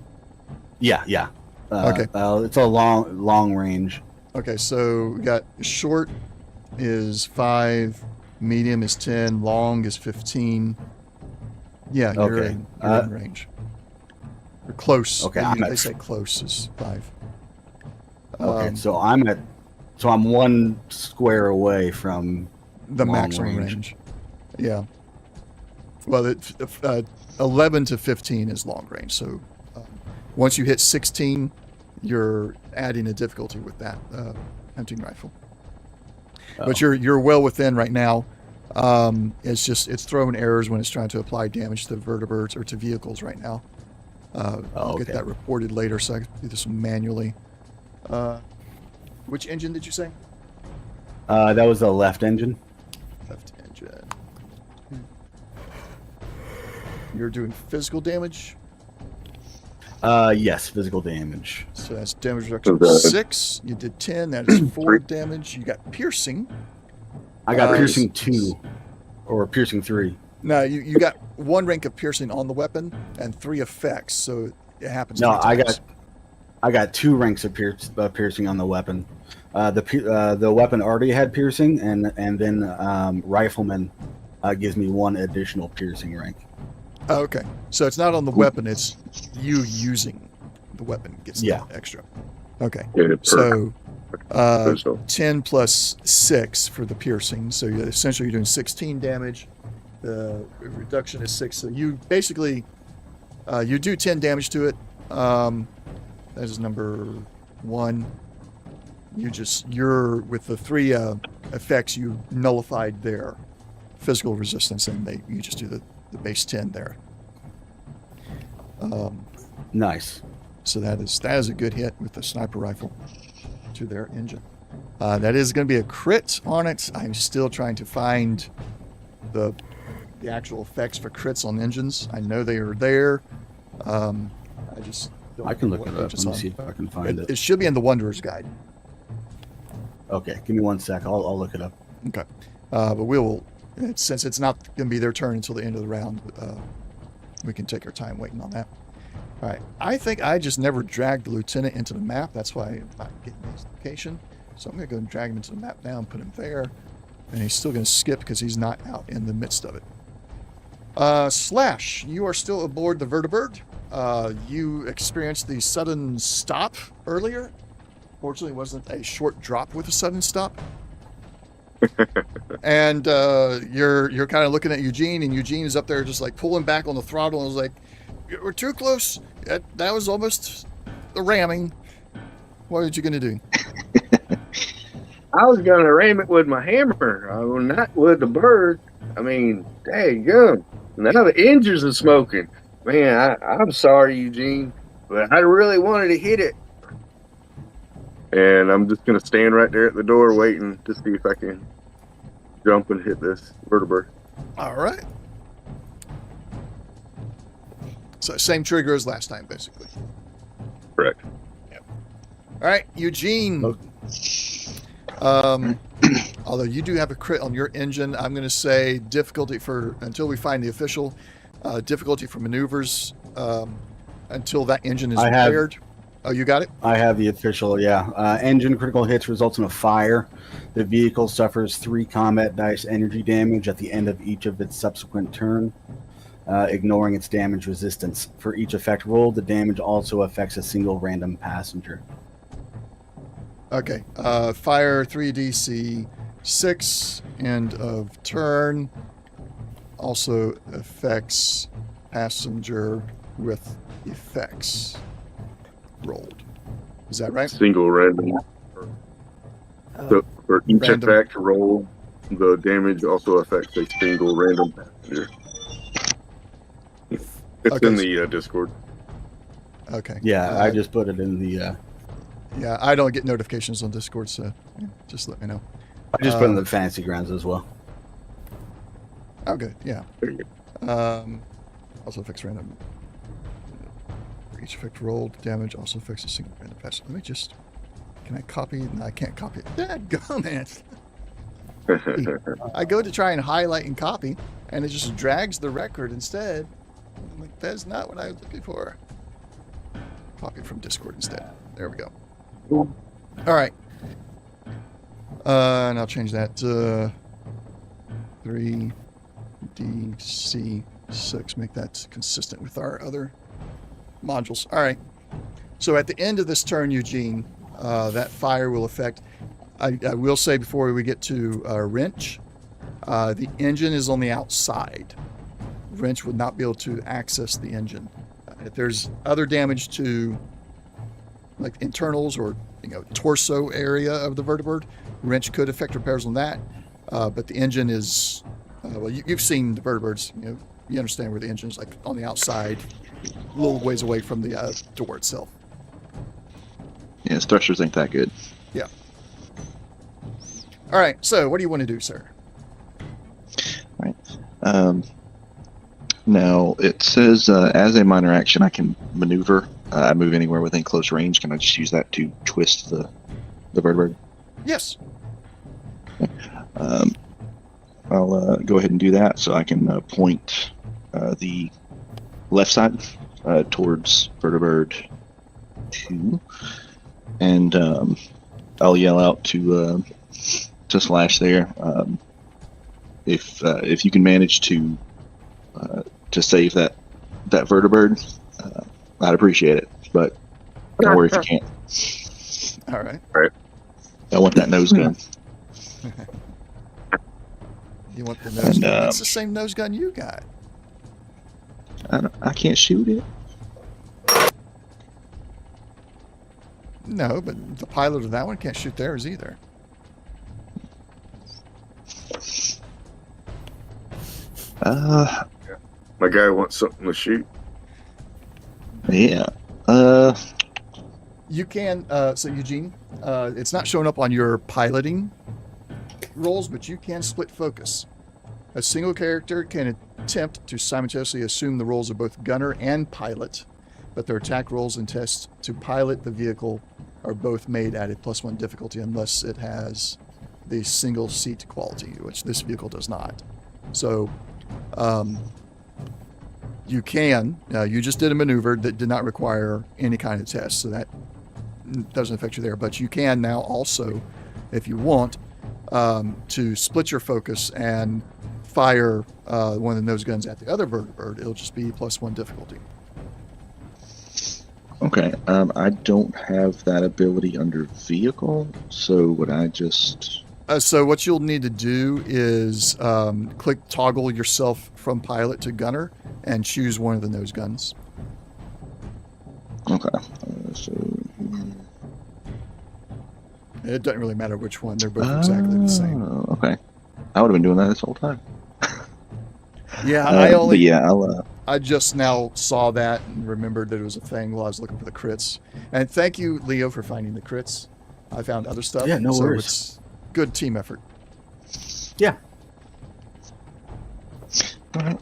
Yeah. Okay. It's a long range. Okay, so we got short is 5, medium is 10, long is 15. Yeah, you're in range. Or close. Okay, they say close is 5. Okay, so I'm 1 square away from the maximum range. Yeah. Well, 11 to 15 is long range. So once you hit 16, you're adding a difficulty with that hunting rifle. But you're well within right now. It's throwing errors when it's trying to apply damage to vertebrates or to vehicles right now. I'll get that reported later, so I can do this manually. Which engine did you say? That was the left engine. Left engine. You're doing physical damage. Yes, physical damage. So that's damage reduction So 6. You did 10. That is 4 damage. You got piercing. I got Uh, piercing 2, or piercing 3. No, you got 1 rank of piercing on the weapon and 3 effects. So it happens. No, 3 times. I got 2 ranks of piercing on the weapon. The weapon already had piercing, and then rifleman gives me 1 additional piercing rank. Oh, okay. So it's not on the weapon, it's you using the weapon gets Yeah. that extra. Okay. Yeah, the perk. So So 10 plus 6 for the piercing. So essentially you're doing 16 damage. The reduction is 6. So you basically you do 10 damage to it. That is number 1. You're with the 3 effects you nullified their physical resistance, and you just do the base 10 there. Nice. So that is a good hit with the sniper rifle to their engine. That is going to be a crit on it. I'm still trying to find the actual effects for crits on engines. I know they are there. I just don't I can know look what it up. page it's Let me on. see if I can find it. It should be in the Wanderer's Guide. Okay, give me 1 sec. I'll look it up. Okay. But since it's not going to be their turn until the end of the round, we can take our time waiting on that. All right. I think I just never dragged the lieutenant into the map. That's why I'm not getting his location. So I'm going to go and drag him into the map now and put him there. And he's still going to skip because he's not out in the midst of it. Slash, you are still aboard the Vertibird. You experienced the sudden stop earlier. Fortunately, it wasn't a short drop with a sudden stop. And you're kind of looking at Eugene, and Eugene is up there just like pulling back on the throttle and was like, "We're too close. That was almost the ramming. What are you going to do?" I was gonna ram it with my hammer, not with the bird. I mean, daggum. Now the engines are smoking. Man, I'm sorry, Eugene, but I really wanted to hit it. And I'm just gonna stand right there at the door waiting to see if I can jump and hit this vertebrate. All right. So same trigger as last time, basically. Correct. All right, Eugene. Although you do have a crit on your engine, I'm going to say difficulty until we find the official difficulty for maneuvers until that engine is repaired. Oh, you got it? I have the official, yeah. Engine critical hits results in a fire. The vehicle suffers 3 combat dice energy damage at the end of each of its subsequent turn, ignoring its damage resistance. For each effect rolled, the damage also affects a single random passenger. Okay. Fire 3DC 6, end of turn. Also affects passenger with effects rolled. Is that right? Single random. So for each Random. effect roll, the damage also affects a single random passenger. It's Okay. in the Discord. Okay. Yeah, I just put it in the... Yeah, I don't get notifications on Discord, so yeah, just let me know. I just put it in the fantasy grounds as well. Oh, good. Yeah. There you go. Also affects random. For each effect rolled, damage also affects a single random pass. Let me just. Can I copy? No, I can't copy it. Dadgummit. I go to try and highlight and copy, and it just drags the record instead. I'm like, that's not what I was looking for. Copy from Discord instead. There we go. All right. And I'll change that to 3DC6. Make that consistent with our other modules. All right. So at the end of this turn, Eugene, that fire will affect. I will say before we get to wrench, the engine is on the outside. Wrench would not be able to access the engine. If there's other damage to like internals or torso area of the vertibird, wrench could affect repairs on that. But the engine is well, you've seen the vertibirds. You understand where the engine is, like on the outside, a little ways away from the door itself. Yeah, thrusters ain't that good. Yeah. All right. So, what do you want to do, sir? Now it says as a minor action, I can maneuver. I move anywhere within close range. Can I just use that to twist the vertibird? Yes. I'll go ahead and do that. So I can point the left side towards vertibird 2, and I'll yell out to Slash there. If you can manage to save that vertibird, I'd appreciate it. But don't worry if you can't. All right. I want that nose gun. You want the nose gun? And, That's the same nose gun you got. I can't shoot it. No, but the pilot of that one can't shoot theirs either. My guy wants something to shoot. Yeah. You can, so Eugene, it's not showing up on your piloting rolls, but you can split focus. A single character can attempt to simultaneously assume the roles of both gunner and pilot, but their attack rolls and tests to pilot the vehicle are both made at a +1 difficulty unless it has the single seat quality, which this vehicle does not. So, you can, you just did a maneuver that did not require any kind of test, so that doesn't affect you there. But you can now also, if you want, to split your focus and fire one of those guns at the other vertibird. It'll just be +1 difficulty. Okay. I don't have that ability under vehicle, so would I just... So what you'll need to do is click toggle yourself from pilot to gunner and choose one of the nose guns. Okay. It doesn't really matter which one. They're both exactly the same. Okay. I would have been doing that this whole time. Yeah, but yeah, I just now saw that and remembered that it was a thing while I was looking for the crits. And thank you, Leo, for finding the crits. I found other stuff. Yeah, no worries. It's good team effort. Yeah. All right.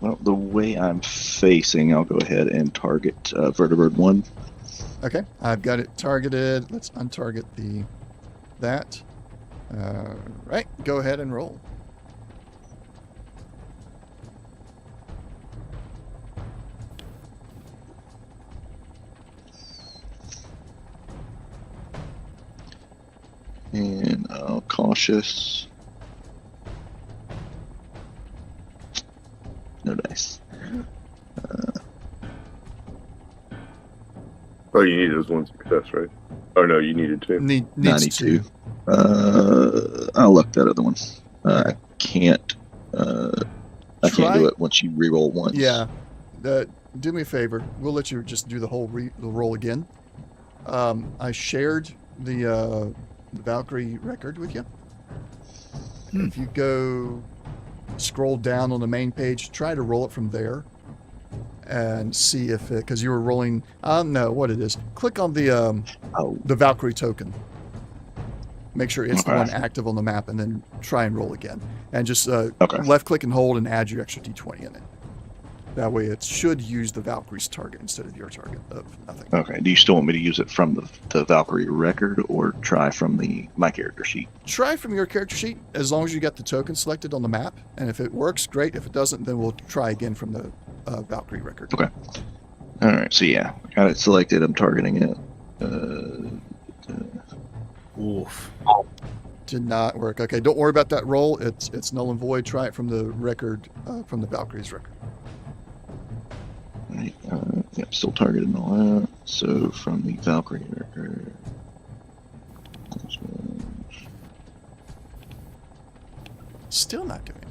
Well, the way I'm facing, I'll go ahead and target vertibird 1. Okay, I've got it targeted. Let's untarget that. Right, go ahead and roll. And I'll cautious. No dice. Oh, you needed was one success, right? Oh no, you needed 2. Needs 92. 2. I'll luck that other one. I can't. I can't do it once you reroll once. Yeah. Do me a favor. We'll let you just do the whole the roll again. I shared the Valkyrie record with you. If you go scroll down on the main page, try to roll it from there and see if it, because you were rolling, no, what it is. Click on the Valkyrie token. Make sure it's the one active on the map, and then try and roll again. And just left click and hold and add your extra d20 in it. That way it should use the Valkyrie's target instead of your target of nothing. Okay. Do you still want me to use it from the Valkyrie record or try from my character sheet? Try from your character sheet as long as you got the token selected on the map. And if it works, great. If it doesn't, then we'll try again from the Valkyrie record. Okay. All right. So yeah, I got it selected. I'm targeting it. Oof. Did not work. Okay, don't worry about that roll. It's null and void. Try it from the record, from the Valkyrie's record. Right. Yep, still targeted and all that. So from the Valkyrie record. Still not doing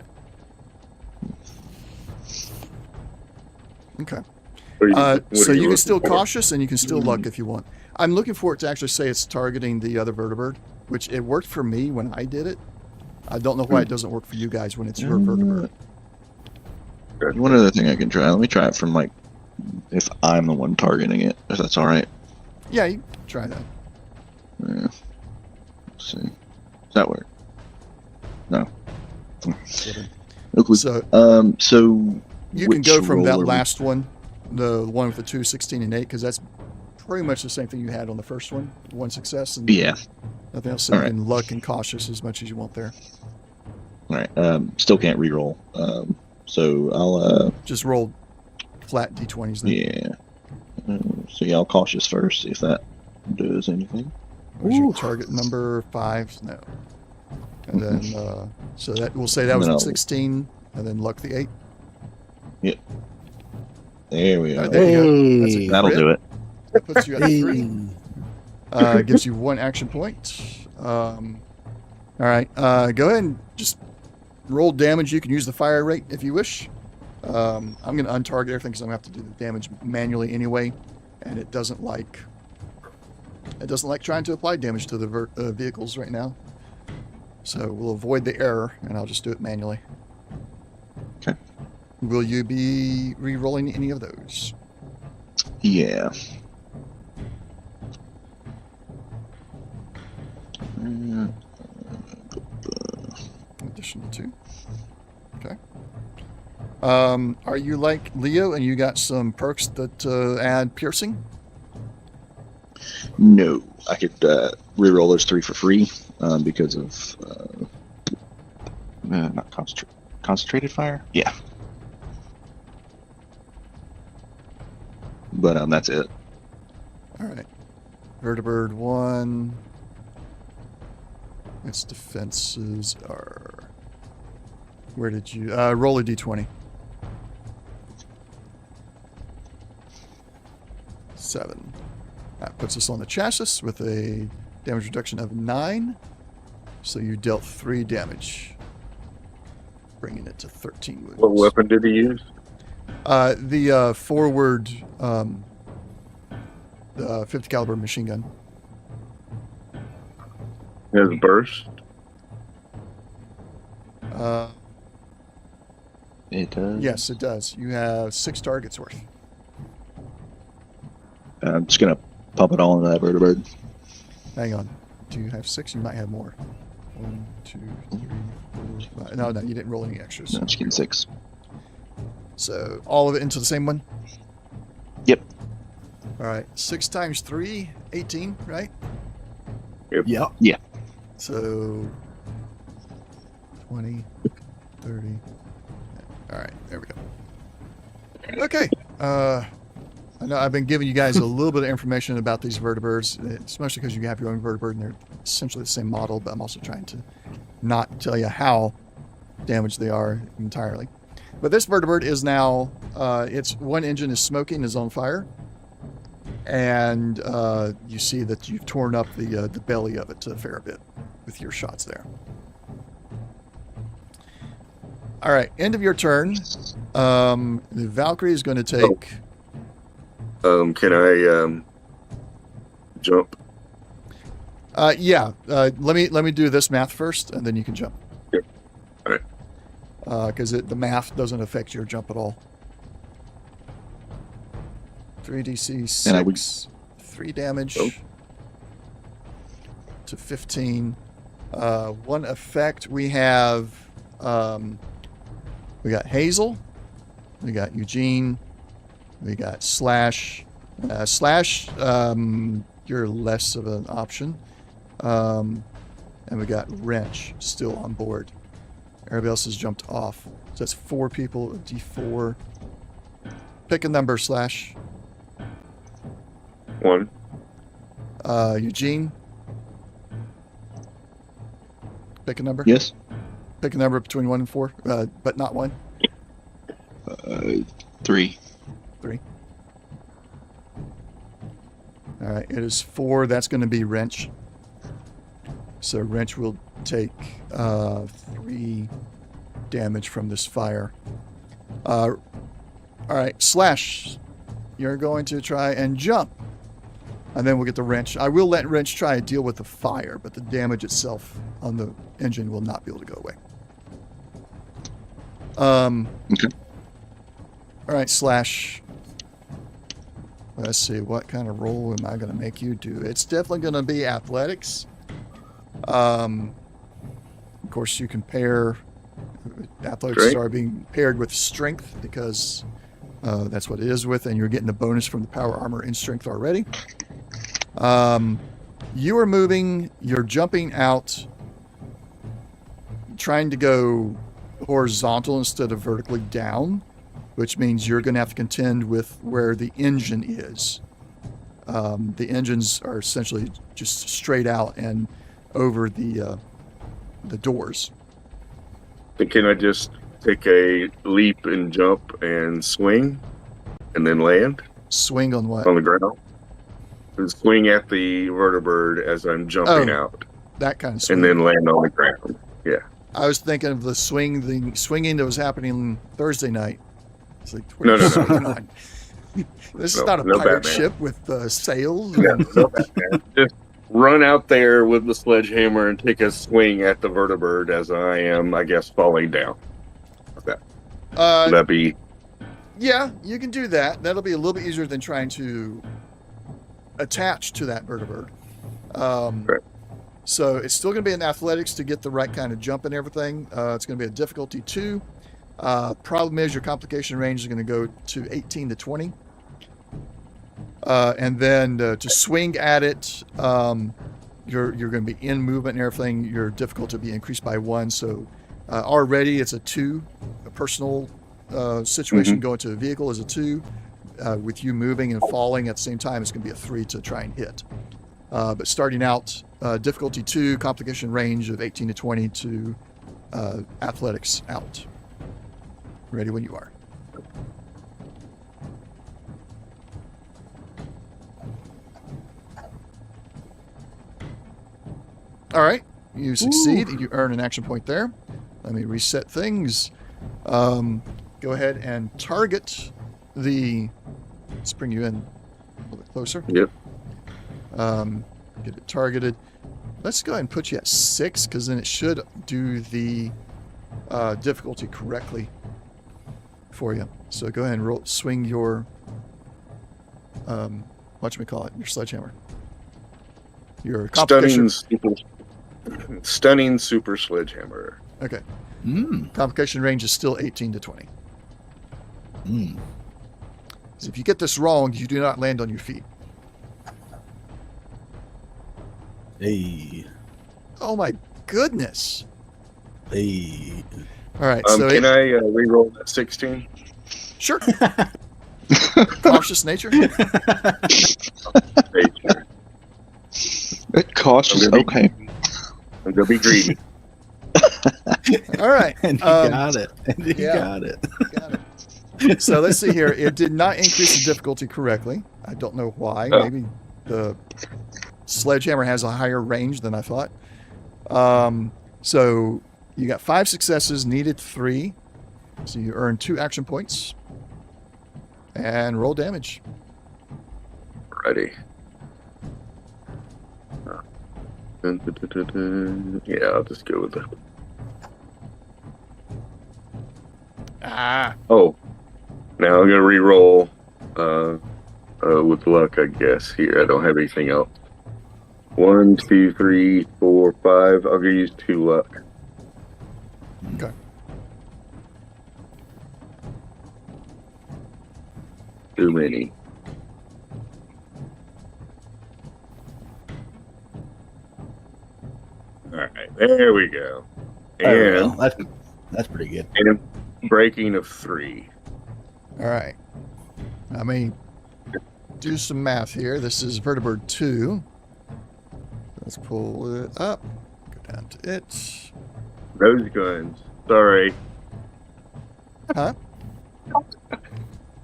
it. Okay. So you can still cautious and you can still luck if you want. I'm looking for it to actually say it's targeting the other vertibird, which it worked for me when I did it. I don't know why it doesn't work for you guys when it's your vertibird. One other thing I can try. Let me try it from if I'm the one targeting it, if that's all right. Yeah, you try that. Yeah. Let's see. Does that work? So So you can go which from that roll are we- last one, the one with the 2, 16, and 8, because that's pretty much the same thing you had on the first one. One success and Yeah. nothing else. So you All right. can luck and cautious as much as you want there. All right. Still can't reroll. So I'll Just roll flat d20s then. yeah. So yeah, I'll cautious first. See if that does anything. What's your target number? 5? No. And then, so that we'll say that And was then a I'll- 16, and then luck the 8. There we All go. right, there you go. That's a That'll crit. do it. That puts you at 3. Hey. Gives you 1 action point. All right. Go ahead and just roll damage. You can use the fire rate if you wish. I'm going to untarget everything because I'm going to have to do the damage manually anyway, and it doesn't like trying to apply damage to the vehicles right now. So we'll avoid the error, and I'll just do it manually. Okay. Will you be re-rolling any of those? Yeah. Additional 2. Okay. Are you like Leo and you got some perks that add piercing? No, I could reroll those 3 for free because of not concentrated fire. Yeah. But that's it. All right. Vertibird 1. Its defenses are... Where did you... roll a d20. 7. That puts us on the chassis with a damage reduction of 9. So you dealt 3 damage. Bringing it to 13 wounds. What weapon did he use? The forward... the 50 caliber machine gun. His burst. It does. Yes, it does. You have 6 targets worth. I'm just gonna pump it all into that vertibird. Hang on. Do you have 6? You might have more. 1, 2, 3, 4, 5. No, you didn't roll any extras. No, just getting 6. So all of it into the same one? Yep. All right. 6 times 3, 18, right? Yep. So 20, 30. All right. There we go. Okay. I know I've been giving you guys a little bit of information about these vertibirds, especially because you have your own vertibird and they're essentially the same model, but I'm also trying to not tell you how damaged they are entirely. But this vertibird is now, its one engine is smoking, is on fire. And you see that you've torn up the belly of it a fair bit with your shots there. All right, end of your turn. The Valkyrie is going to take... Can I jump? Yeah. Let me do this math first, and then you can jump. Yep. All right. Because the math doesn't affect your jump at all. 3d6, And I would- 3 damage Oh. to 15. One effect we have. We got Hazel. We got Eugene. We got Slash. Slash, you're less of an option. And we got Wrench still on board. Everybody else has jumped off. So that's 4 people, a D4. Pick a number, Slash. 1. Eugene. Pick a number. Yes. Pick a number between 1 and 4, but not 1. 3. 3. All right, it is 4. That's going to be Wrench. So Wrench will take 3 damage from this fire. All right, Slash, you're going to try and jump. And then we'll get the Wrench. I will let Wrench try and deal with the fire, but the damage itself on the engine will not be able to go away. Okay. All right, Slash. Let's see, what kind of roll am I going to make you do? It's definitely going to be athletics. Of course, you can pair Athletics Great. are being paired with strength because that's what it is with, and you're getting a bonus from the power armor in strength already. You are moving, you're jumping out, trying to go horizontal instead of vertically down, which means you're going to have to contend with where the engine is. The engines are essentially just straight out and over the doors. Then can I just take a leap and jump and swing, and then land Swing on what? on the ground? And swing at the vertibird as I'm jumping Oh. out, That kind of swing. and then land on the ground. Yeah. I was thinking of the swinging that was happening Thursday night. It's like, what No, are you no, no. swinging on? This is No, not a no pirate Batman. ship with sails. Yeah, no, Batman. Just run out there with the sledgehammer and take a swing at the vertibird as I am, I guess, falling down. Would that be? Yeah, you can do that. That'll be a little bit easier than trying to attach to that vertibird. Right. So it's still going to be in athletics to get the right kind of jump and everything. It's going to be a difficulty 2. Problem is your complication range is going to go to 18 to 20. And then to swing at it, you're going to be in movement and everything. Your difficulty will be increased by 1. So already it's a 2. A personal situation going to a vehicle is a 2. With you moving and falling at the same time, it's going to be a 3 to try and hit. But starting out, difficulty 2, complication range of 18 to 20 to athletics out. Ready when you are. All right, you succeed. You earn an action point there. Let me reset things. Go ahead and target the. Let's bring you in a little bit closer. Yep. Get it targeted. Let's go ahead and put you at 6, because then it should do the difficulty correctly for you. So go ahead and swing your your sledgehammer. Your complication. Stunning super sledgehammer. Okay. Complication range is still 18 to 20. So if you get this wrong, you do not land on your feet. Hey. Oh my goodness. Hey. All right. Can I re-roll that 16? Sure. Cautious nature. Cautious. Okay. I'm gonna be greedy. All right. And you got it. And you yeah. got it. Got it. So let's see here. It did not increase the difficulty correctly. I don't know why. Oh. Maybe the sledgehammer has a higher range than I thought. So you got 5 successes, needed 3. So you earn 2 action points. And roll damage. Ready. Yeah, I'll just go with it. Oh, now I'm gonna re-roll with luck, I guess. Here, I don't have anything else. 1, 2, 3, 4, 5. I'll use 2 luck. Okay. Too many. All right, there we go. There we And, go. That's pretty good. and a breaking of 3. All right. Let me do some math here. This is vertibird 2. Let's pull it up. Go down to it. Nose guns. Sorry. Huh?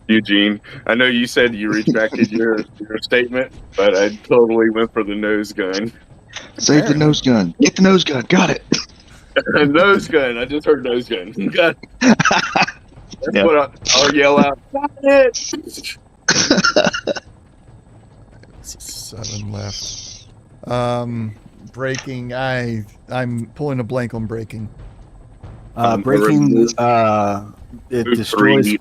Eugene, I know you said you retracted your statement, but I totally went for the nose gun. Save the nose gun. Get the nose gun. Got it. Nose gun. I just heard nose gun. Got it. That's Yeah. what I'll yell out. Got it. It's 7 left. Breaking. I'm pulling a blank on breaking. Breaking. It destroys. 3.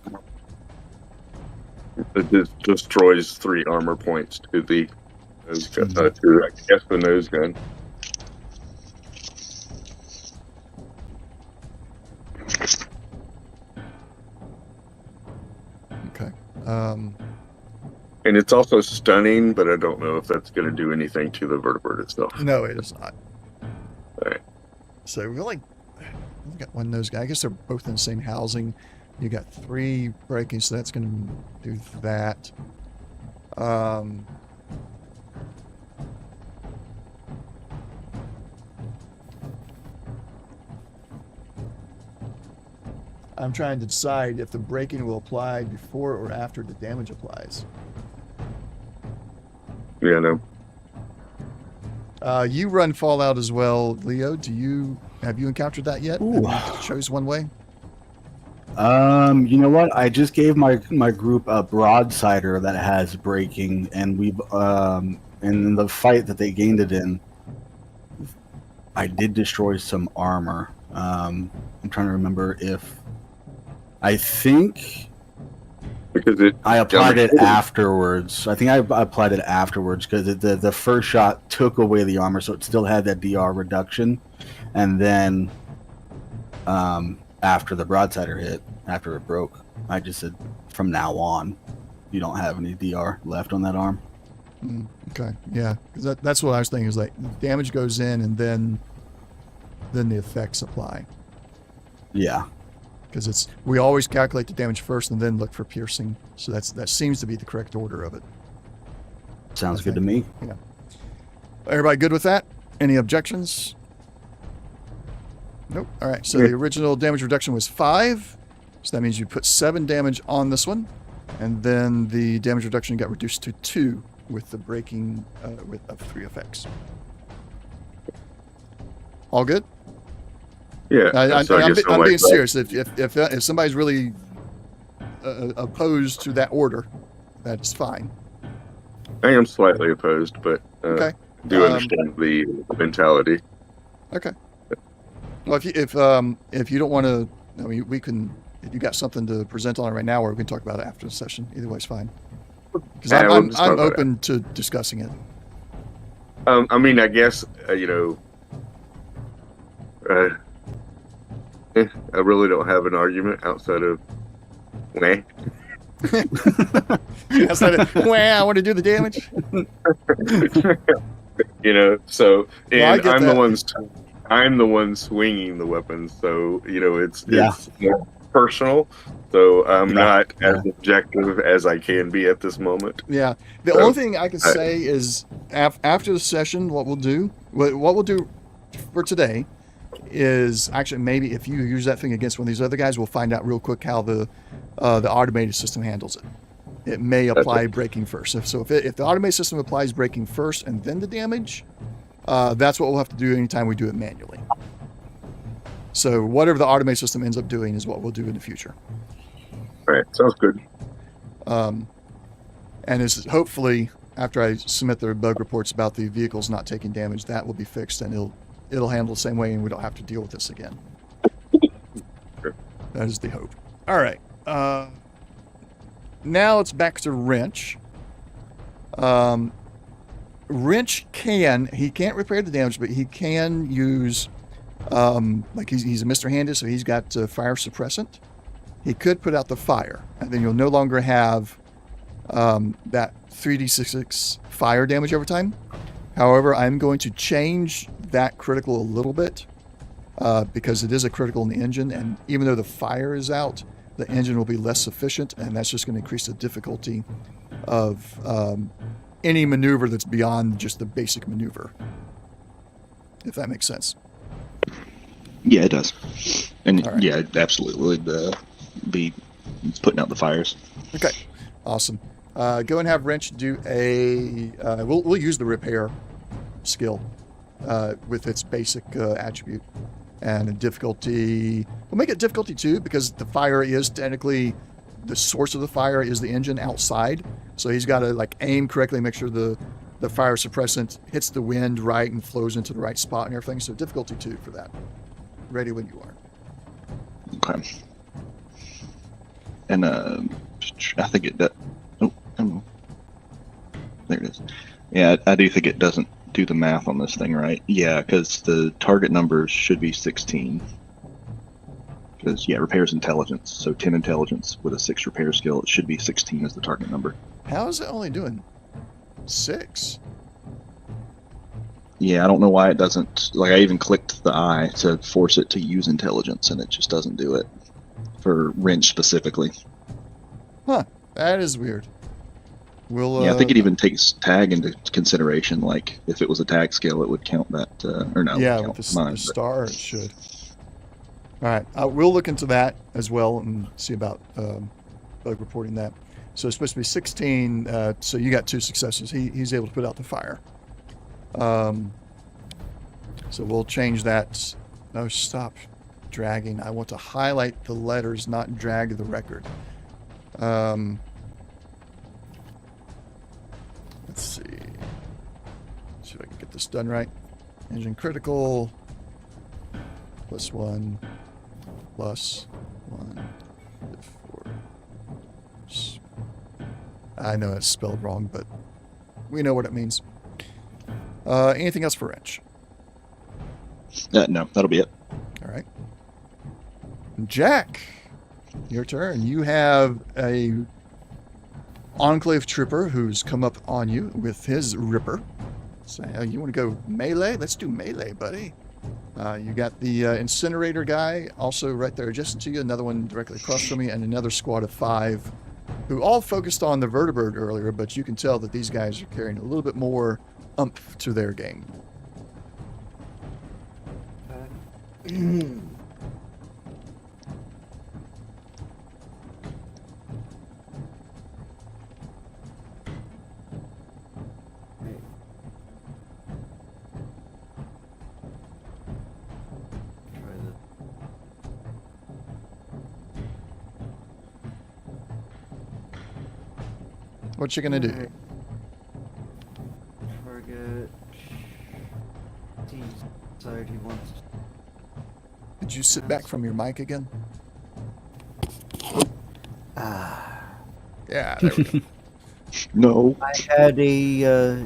It destroys 3 armor points to the nose gun. To, I guess, the nose gun. And it's also stunning, but I don't know if that's going to do anything to the vertibird itself. No, it is not. All right. So we've got one of those guys. I guess they're both in the same housing. You got 3 breaking, so that's going to do that. I'm trying to decide if the breaking will apply before or after the damage applies. Yeah, no. You run Fallout as well, Leo. Have you encountered that yet? Ooh. Have you chose one way? You know what? I just gave my group a broadsider that has breaking, and we've in the fight that they gained it in, I did destroy some armor. I'm trying to remember if I think Because I applied it afterwards. I think I applied it afterwards because the first shot took away the armor, so it still had that DR reduction, and then after the broadsider hit, after it broke, I just said from now on, you don't have any DR left on that arm. Okay, yeah, because that's what I was thinking. Is like damage goes in, and then the effects apply. Yeah. Because we always calculate the damage first, and then look for piercing. So that seems to be the correct order of it. Sounds good to me. Yeah. Everybody good with that? Any objections? Nope. All right. So the original damage reduction was 5. So that means you put 7 damage on this one, and then the damage reduction got reduced to 2 with the breaking of 3 effects. All good? Yeah, I'm being serious. If somebody's really opposed to that order, that's fine. I am slightly opposed, but Okay. do understand the mentality. Okay. Well, if you don't want to, I mean, we can. If you got something to present on it right now, or we can talk about it after the session. Either way is fine. Because I'm open to discussing it. I mean, I guess I really don't have an argument outside of meh. Outside of, well, I want to do the damage. So and I get I'm the one swinging the weapons, so it's more personal. So I'm not as objective as I can be at this moment. Yeah. The only thing I can say is after the session, what we'll do for today is actually maybe if you use that thing against one of these other guys, we'll find out real quick how the automated system handles it. It may apply breaking first. If the automated system applies breaking first and then the damage, that's what we'll have to do anytime we do it manually. So whatever the automated system ends up doing is what we'll do in the future. All right, sounds good. And it's hopefully after I submit the bug reports about the vehicles not taking damage, that will be fixed and it'll handle the same way and we don't have to deal with this again. Sure. That is the hope. All right. Now it's back to Wrench. Wrench he can't repair the damage, but he can use, like he's a Mr. Handy, so he's got fire suppressant. He could put out the fire, and then you'll no longer have that 3d6 fire damage over time. However, I'm going to change that critical a little bit because it is a critical in the engine, and even though the fire is out, the engine will be less sufficient, and that's just going to increase the difficulty of any maneuver that's beyond just the basic maneuver, if that makes sense. Yeah, it does. And All right. yeah, it absolutely would be putting out the fires. Okay, awesome. Go and have Wrench do we'll use the repair skill with its basic attribute. And a difficulty, we'll make it difficulty 2 because the fire is technically, the source of the fire is the engine outside. So he's got to aim correctly, make sure the fire suppressant hits the wind right and flows into the right spot and everything. So difficulty 2 for that. Ready when you are. Okay. And I think it does. Oh, I don't know. There it is. Yeah, I do think it doesn't do the math on this thing right. Yeah, because the target numbers should be 16. Because, yeah, repair's intelligence. So 10 intelligence with a 6 repair skill. It should be 16 as the target number. How is it only doing 6? Yeah, I don't know why it doesn't. Like, I even clicked the eye to force it to use intelligence, and it just doesn't do it for wrench specifically. Huh. That is weird. We'll, Yeah, I think it even takes tag into consideration. Like, if it was a tag skill, it would count that, or no, yeah, it would with count the, mine. the star, it should. All right. We'll look into that as well and see about bug reporting that. So it's supposed to be 16. So you got 2 successes. He's able to put out the fire. So we'll change that. No, stop dragging. I want to highlight the letters, not drag the record. Let's see. See if I can get this done right. Engine critical. +1. +1. 4. I know it's spelled wrong, but we know what it means. Anything else for wrench? No, that'll be it. All right. Jack, your turn. You have a Enclave trooper who's come up on you with his ripper. So you want to go melee? Let's do melee, buddy. You got the incinerator guy also right there adjacent to you, another one directly across from you, and another squad of 5 who all focused on the vertibird earlier, but you can tell that these guys are carrying a little bit more oomph to their game. What you gonna do? Target. Decide he wants. Did you sit back from your mic again? Ah. Yeah, there we go. No. I had a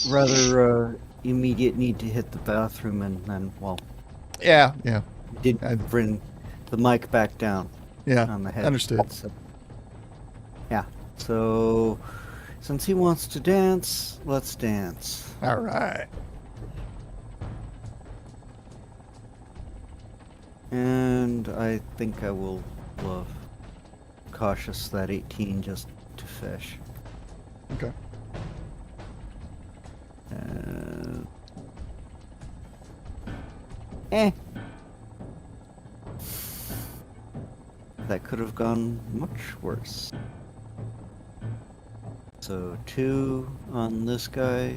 rather immediate need to hit the bathroom, and then, well, Yeah. did I- bring the mic back down Yeah, on the head. understood. So, yeah. So, since he wants to dance, let's dance. All right. And I think I will cautious that 18 just to fish. Okay. That could have gone much worse. So 2 on this guy.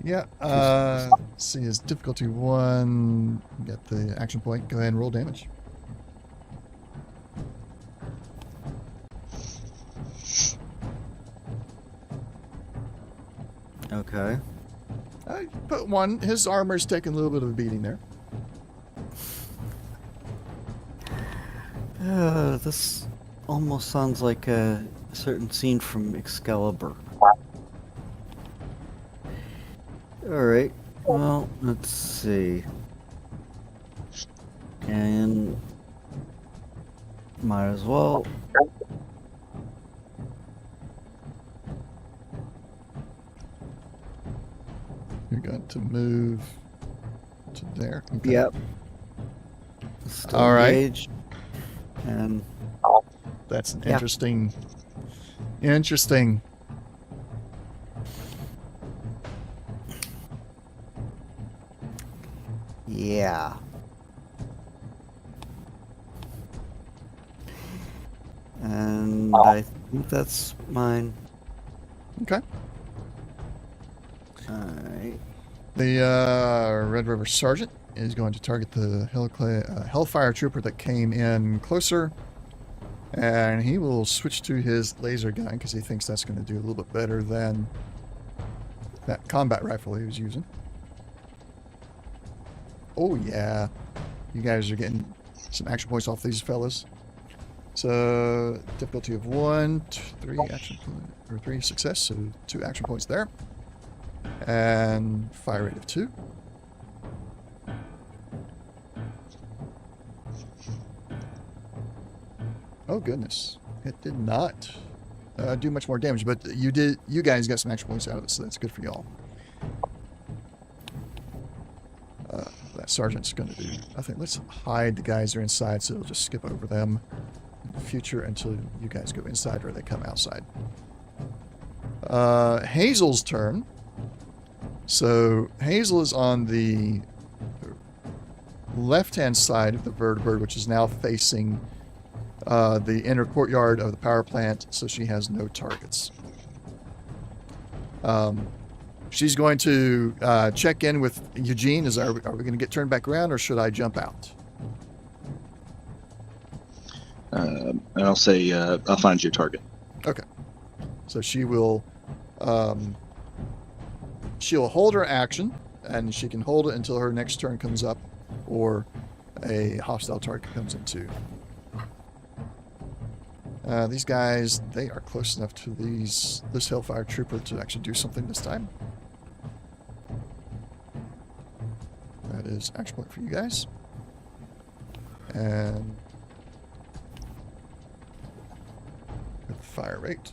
Yeah. Let's see, his difficulty 1. Get the action point. Go ahead and roll damage. Okay. I put 1. His armor's taking a little bit of a beating there. This almost sounds like a certain scene from Excalibur. Alright, well, let's see. And might as well. You're going to move to there. Okay. Yep. Still All right. engaged. And That's an Yeah. interesting. yeah. And I think that's mine. Okay. Alright. The Red River Sergeant is going to target the Hellfire Trooper that came in closer. And he will switch to his laser gun because he thinks that's going to do a little bit better than that combat rifle he was using. Oh, yeah. You guys are getting some action points off these fellas. So, difficulty of 1, 3 action point, or 3 success, so 2 action points there. And fire rate of 2. Oh goodness, it did not do much more damage, but you guys got some action points out of it, so that's good for y'all. That sergeant's going to do. I think let's hide the guys that are inside, so it'll just skip over them in the future until you guys go inside or they come outside. Hazel's turn. So Hazel is on the left-hand side of the vertibird, which is now facing the inner courtyard of the power plant, so she has no targets. She's going to check in with Eugene. Are we going to get turned back around, or should I jump out? And I'll say, I'll find your target. Okay. So she will she'll hold her action, and she can hold it until her next turn comes up, or a hostile target comes into. These guys, they are close enough to this Hellfire Trooper to actually do something this time. That is action point for you guys. And with fire rate.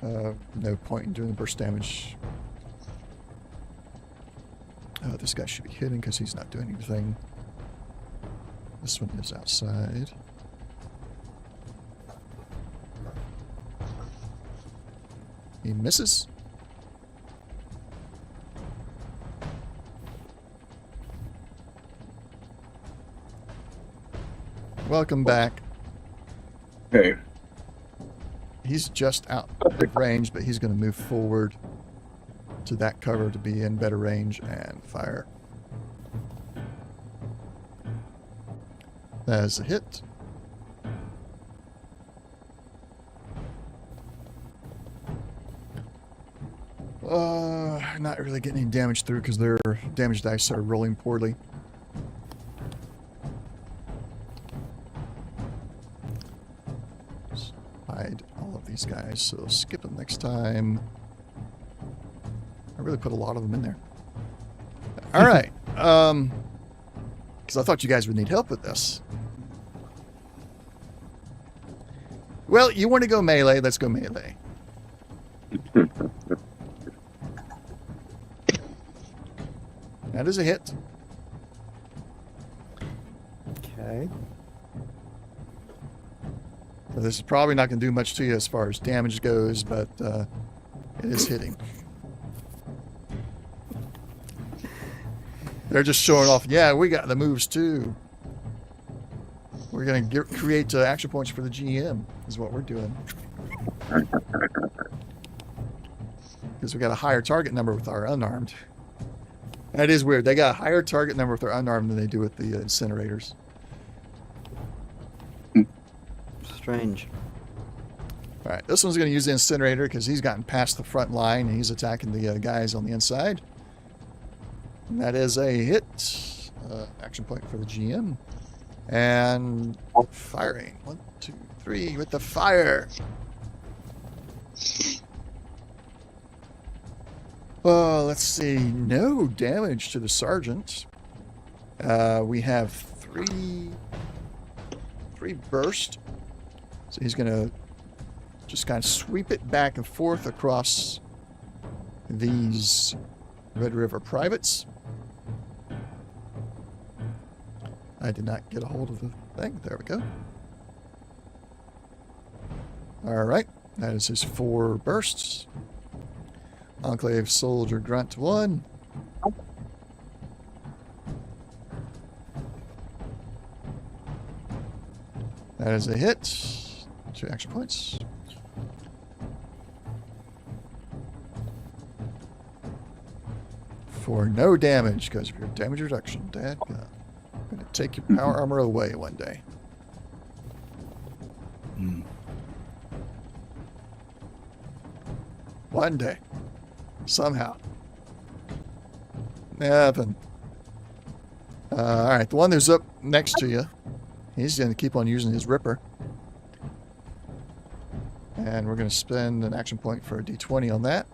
No point in doing the burst damage. This guy should be hitting because he's not doing anything. This one is outside. He misses. Welcome back. Hey. He's just out of range, but he's going to move forward to that cover to be in better range and fire. That is a hit. Not really getting any damage through because their damage dice are rolling poorly. Just hide all of these guys, so skip them next time. I really put a lot of them in there. All right. Because I thought you guys would need help with this. Well, you want to go melee, let's go melee. That is a hit. Okay. So this is probably not going to do much to you as far as damage goes, but it is hitting. They're just showing off, yeah, we got the moves too. We're going to create action points for the GM, is what we're doing. Because we got a higher target number with our unarmed. That is weird. They got a higher target number with their unarmed than they do with the incinerators. Strange. All right, this one's going to use the incinerator because he's gotten past the front line and he's attacking the guys on the inside. And that is a hit. Action point for the GM. And firing. 1, 2, 3 with the fire. Let's see. No damage to the sergeant. We have three burst. So he's going to just kind of sweep it back and forth across these Red River privates. I did not get a hold of the thing. There we go. All right. That is his 4 bursts. Enclave Soldier Grunt 1. That is a hit. 2 action points. For no damage because of your damage reduction. Dadgum. I'm going to take your power armor away one day. One day. Somehow. Nothing. Alright, the one who's up next to you, he's going to keep on using his Ripper. And we're going to spend an action point for a D20 on that.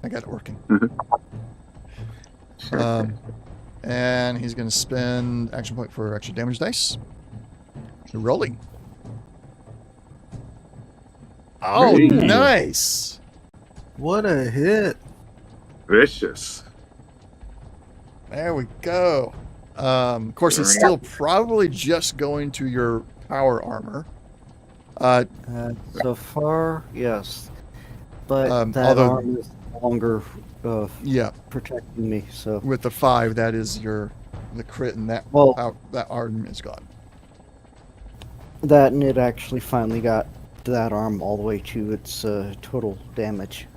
I got it working. Sure. And he's going to spend action point for extra damage dice. Rolling. Oh, Hey. nice. What a hit! Vicious. There we go. Of course, it's still probably just going to your power armor. So far, yes. But that although- arm is no longer Yeah, protecting me, so... with the 5, that is the crit, and that Well, that arm is gone. that and it actually finally got that arm all the way to its total damage.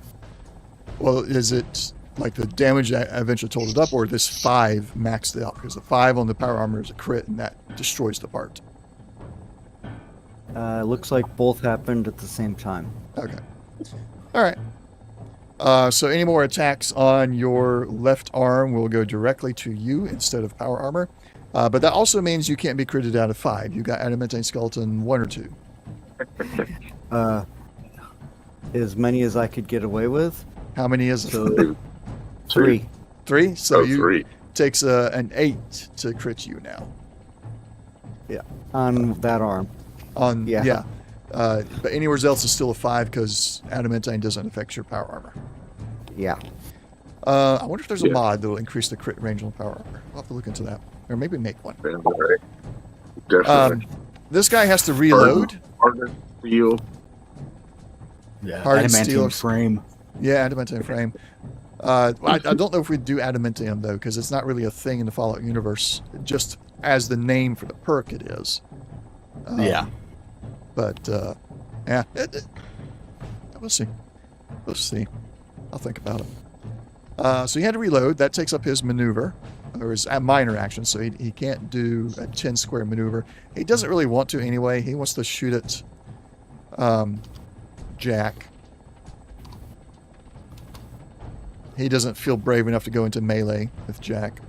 Well, is it like the damage that eventually totaled up, or this 5 maxed out? Because the 5 on the power armor is a crit, and that destroys the part. Looks like both happened at the same time. Okay. All right. So any more attacks on your left arm will go directly to you instead of power armor. But that also means you can't be critted out of 5. You got adamantine skeleton 1 or 2. As many as I could get away with. How many is it? So 3. 3? So you 3. takes an 8 to crit you now. On that arm. Yeah. But anywhere else is still a 5 because adamantine doesn't affect your power armor. Yeah. I wonder if there's a Yeah. mod that will increase the crit range on power armor. I'll have to look into that. Or maybe make one. Definitely. This guy has to reload. Hardened steel. Yeah, Hardened adamantine steel. frame. Yeah, adamantine frame. I don't know if we do adamantium though, because it's not really a thing in the Fallout universe. Just as the name for the perk, it is. Yeah. But yeah, we'll see. We'll see. I'll think about it. So he had to reload. That takes up his maneuver, or his minor action. So he can't do a 10 square maneuver. He doesn't really want to anyway. He wants to shoot at Jack. He doesn't feel brave enough to go into melee with Jack.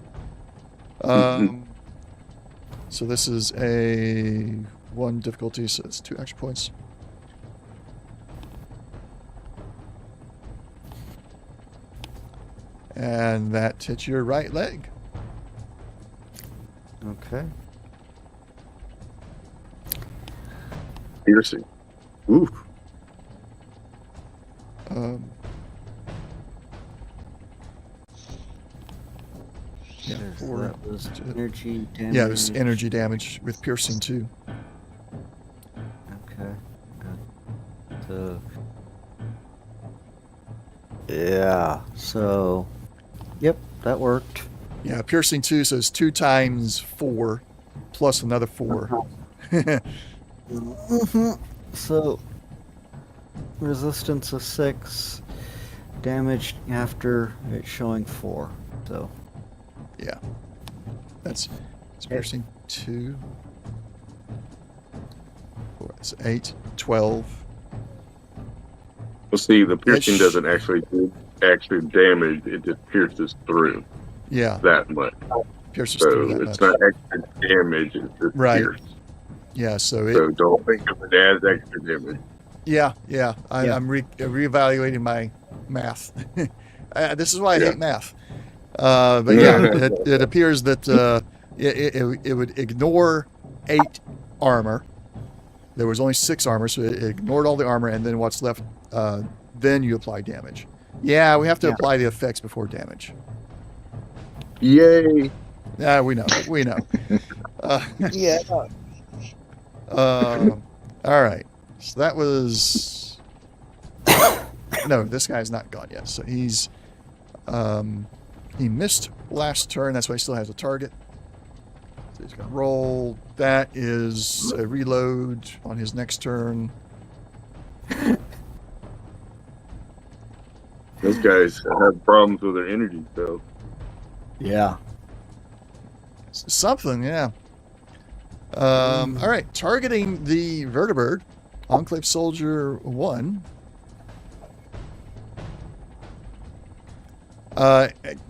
So this is a 1 difficulty, so it's 2 action points. And that hits your right leg. Okay. Piercing. Ooh. Yeah, So 4. that was energy damage. Yeah, it was energy damage with piercing too. Okay. So... Yeah, so... Yep, that worked. Yeah, piercing 2, so it's 2 times 4 plus another 4. So... Resistance of 6, damage after it showing 4. So... Yeah. It's piercing 2. 4, it's 8, 12. Well, see, the piercing Ish. doesn't actually do extra damage. It just pierces through Yeah, that much. pierces So through that it's much. not extra damage. It's just Right. pierce. Yeah, so it. So don't think of it as extra damage. Yeah. Yeah. I'm reevaluating my math. This is why I hate math. But yeah, it appears that it would ignore 8 armor. There was only 6 armor, so it ignored all the armor, and then what's left, then you apply damage. Yeah, we have to apply the effects before damage. Yay! Yeah, we know. Yeah. All right. So that was... No, this guy's not gone yet. So he's... He missed last turn. That's why he still has a target. So he's going to roll. That is a reload on his next turn. Those guys have problems with their energy, though. Yeah. Something, yeah. All right. Targeting the vertibird. Enclave Soldier 1.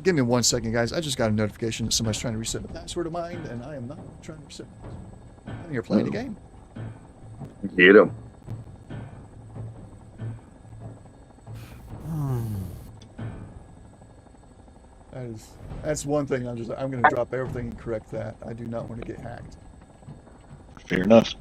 Give me 1 second, guys. I just got a notification that somebody's trying to reset the password of mine, and I am not trying to reset. I think you're playing a game. Get them. That's one thing. I'm going to drop everything and correct that. I do not want to get hacked. Fair enough.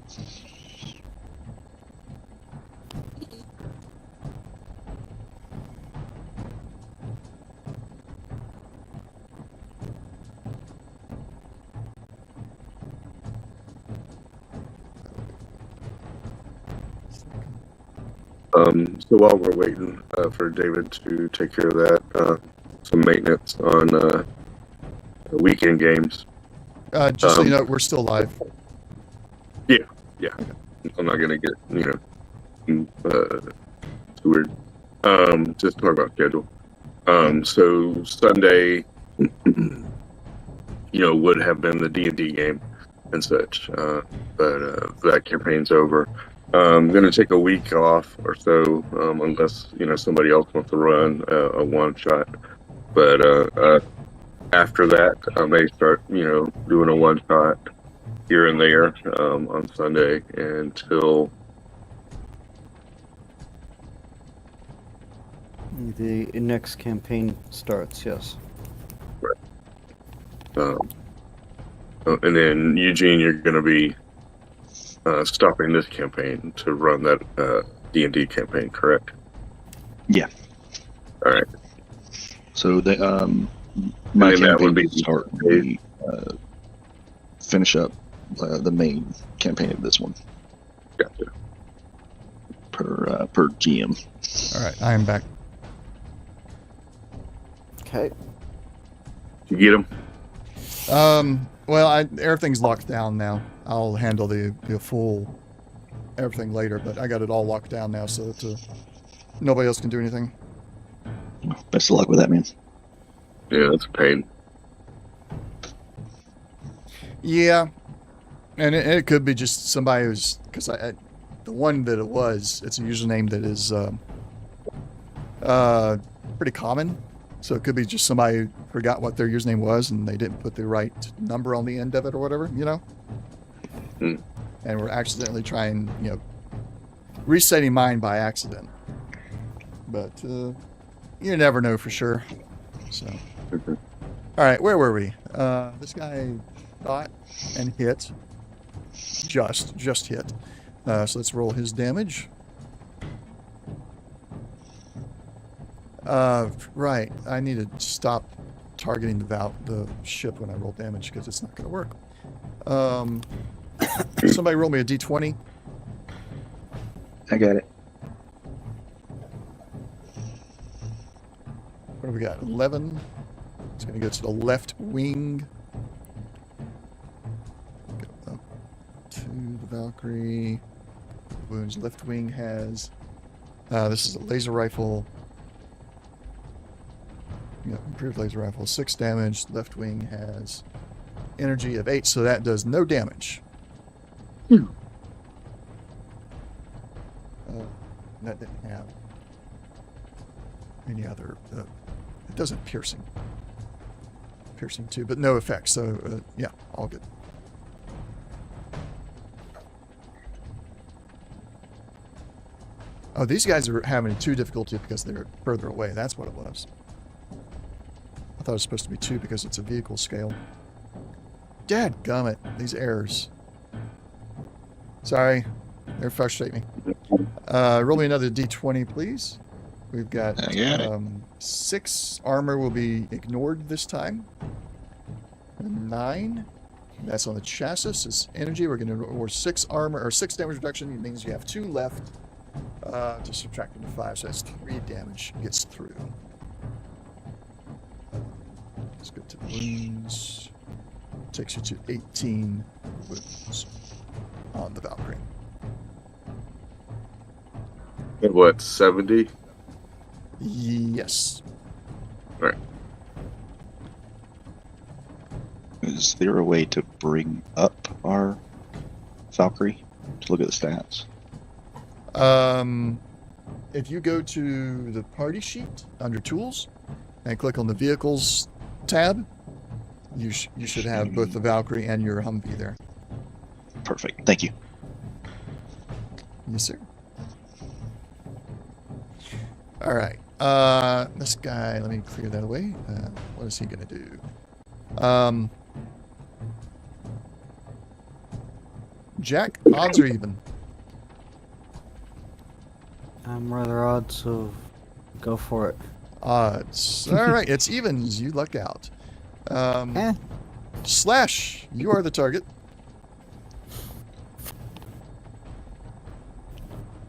So while we're waiting for David to take care of that, some maintenance on weekend games. Just so you know, we're still live. Yeah. I'm not gonna get it's weird. Just talk about schedule. So Sunday, would have been the D&D game and such, but that campaign's over. I'm gonna take a week off or so, unless somebody else wants to run a one shot. But after that, I may start doing a one shot here and there on Sunday until The next campaign starts, yes. and then Eugene, you're gonna be stopping this campaign to run that D&D campaign, correct? Yeah. All right. So my And then that would campaign be would start when we finish up the main campaign of this one Gotcha. per GM. All right, I am back. Okay. You get them? Well, everything's locked down now. I'll handle the full everything later, but I got it all locked down now, so that nobody else can do anything. Best of luck with that, man. Yeah, that's a pain. Yeah, and it could be just somebody who's because the one that it was, it's a username that is pretty common. So it could be just somebody who forgot what their username was and they didn't put the right number on the end of it or whatever, Hmm. And we're accidentally trying, resetting mine by accident. But you never know for sure. So, Mhm. all right, where were we? This guy shot and hit. Just hit. So let's roll his damage. Right. I need to stop targeting the ship when I roll damage because it's not going to work. Somebody roll me a d20. I got it. What do we got? 11. It's going to go to the left wing. Go up to the Valkyrie. Wounds left wing has. This is a laser rifle. Yeah, improved laser rifle, 6 damage. Left wing has energy of 8, so that does no damage. That didn't have any other. It doesn't piercing. Piercing too, but no effect. So yeah, all good. Oh, these guys are having 2 difficulty because they're further away. That's what it was. I thought it was supposed to be 2 because it's a vehicle scale. Dadgummit, these errors. Sorry, they frustrate me. Roll me another d20, please. We've got I got it. 6 armor will be ignored this time. 9. That's on the chassis. It's energy. We're going to reward 6 armor or 6 damage reduction. It means you have 2 left to subtract into 5. So that's 3 damage gets through. Let's go to the wounds. Takes you to 18 wounds on the Valkyrie. At what, 70? Yes. Right. Is there a way to bring up our Valkyrie to look at the stats? If you go to the party sheet under tools and click on the vehicles tab, you should have both the Valkyrie and your Humvee there. Perfect. Thank you. Yes, sir. All right. This guy, let me clear that away. What is he going to do? Jack, odds are even. I'm rather odd, so go for it. Odds. All right, it's evens. You luck out. Slash, you are the target.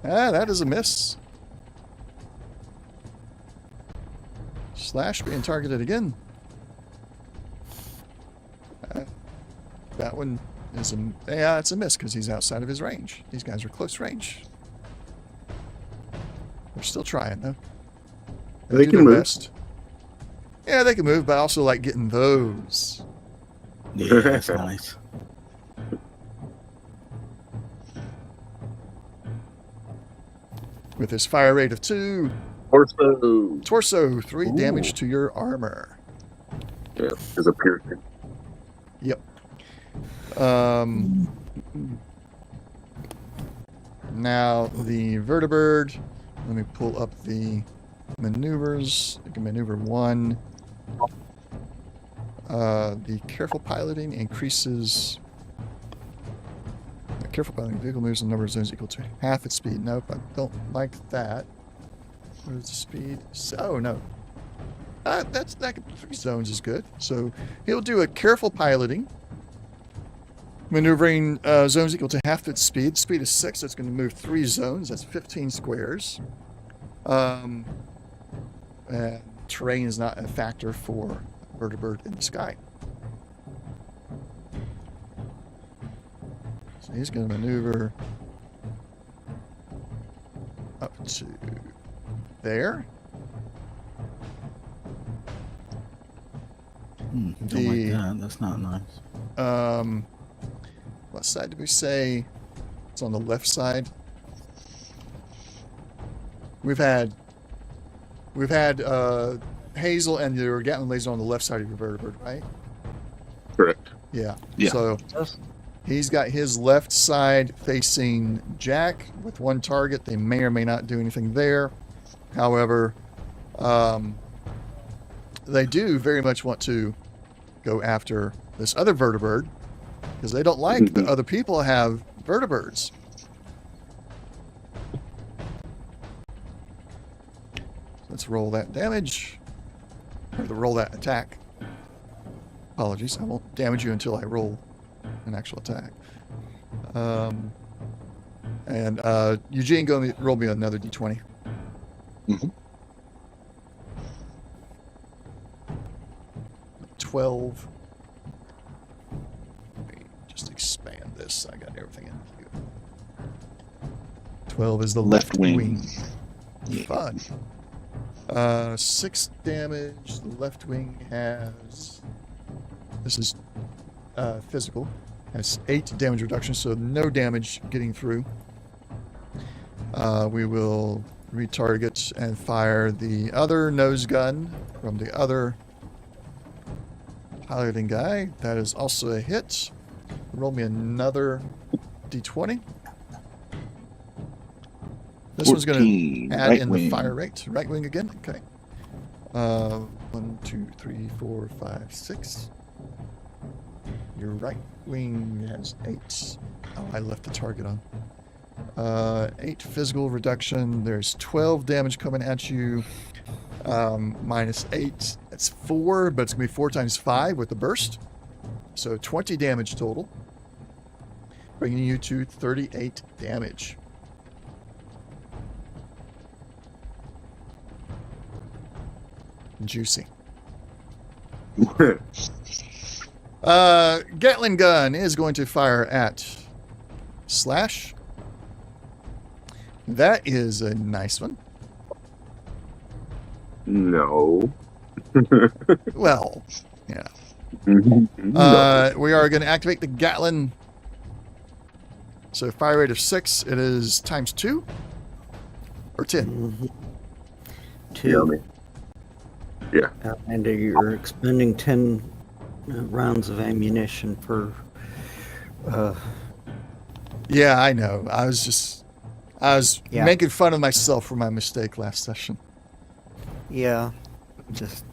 That is a miss. Slash being targeted again. That one is it's a miss because he's outside of his range. These guys are close range. They're still trying though. They do can their move. best. Yeah, they can move, but I also like getting those. Yeah, that's nice. With his fire rate of 2, Torso. torso 3 Ooh. damage to your armor. Yeah, is a piercing. Yep. Now the vertibird. Let me pull up the maneuvers. You can maneuver 1. The careful piloting increases. The careful piloting vehicle moves the number of zones equal to half its speed. Nope, I don't like that. What is the speed? Oh no. That 3 zones is good. So he'll do a careful piloting. Maneuvering zones equal to half its speed. Speed is 6, so it's going to move 3 zones. That's 15 squares. And terrain is not a factor for vertibird in the sky. So he's going to maneuver up to there. Don't like that. That's not nice. What side did we say? It's on the left side. We've had Hazel and your Gatling laser on the left side of your vertibird, right? Correct. Yeah. Yeah. So he's got his left side facing Jack with 1 target. They may or may not do anything there. However, they do very much want to go after this other vertibird because they don't like that other people have vertibirds. Let's roll that damage, or roll that attack. Apologies, I won't damage you until I roll an actual attack. Eugene, go roll me another d20. Mm-hmm. 12. Let me just expand this. I got everything in here. 12 is the left wing. Yeah. Fun. 6 damage. The left wing has. This is physical. Has 8 damage reduction, so no damage getting through. We will retarget and fire the other nose gun from the other piloting guy. That is also a hit. Roll me another d20. This one's going to add right in wing. the fire rate. Right wing again? Okay. 1, 2, 3, 4, 5, 6. Your right wing has 8. Oh, I left the target on. 8 physical reduction. There's 12 damage coming at you. Minus 8. That's 4, but it's going to be 4 times 5 with the burst. So 20 damage total. Bringing you to 38 damage. Juicy. Gatling gun is going to fire at Slash. That is a nice one. No. Well, yeah. No. We are going to activate the Gatling. So fire rate of 6. It is times 2 or 10. Mm-hmm. 2. Yummy. Yeah. And you're expending 10 rounds of ammunition per. Yeah, I know. I was Yeah. making fun of myself for my mistake last session. Yeah. Just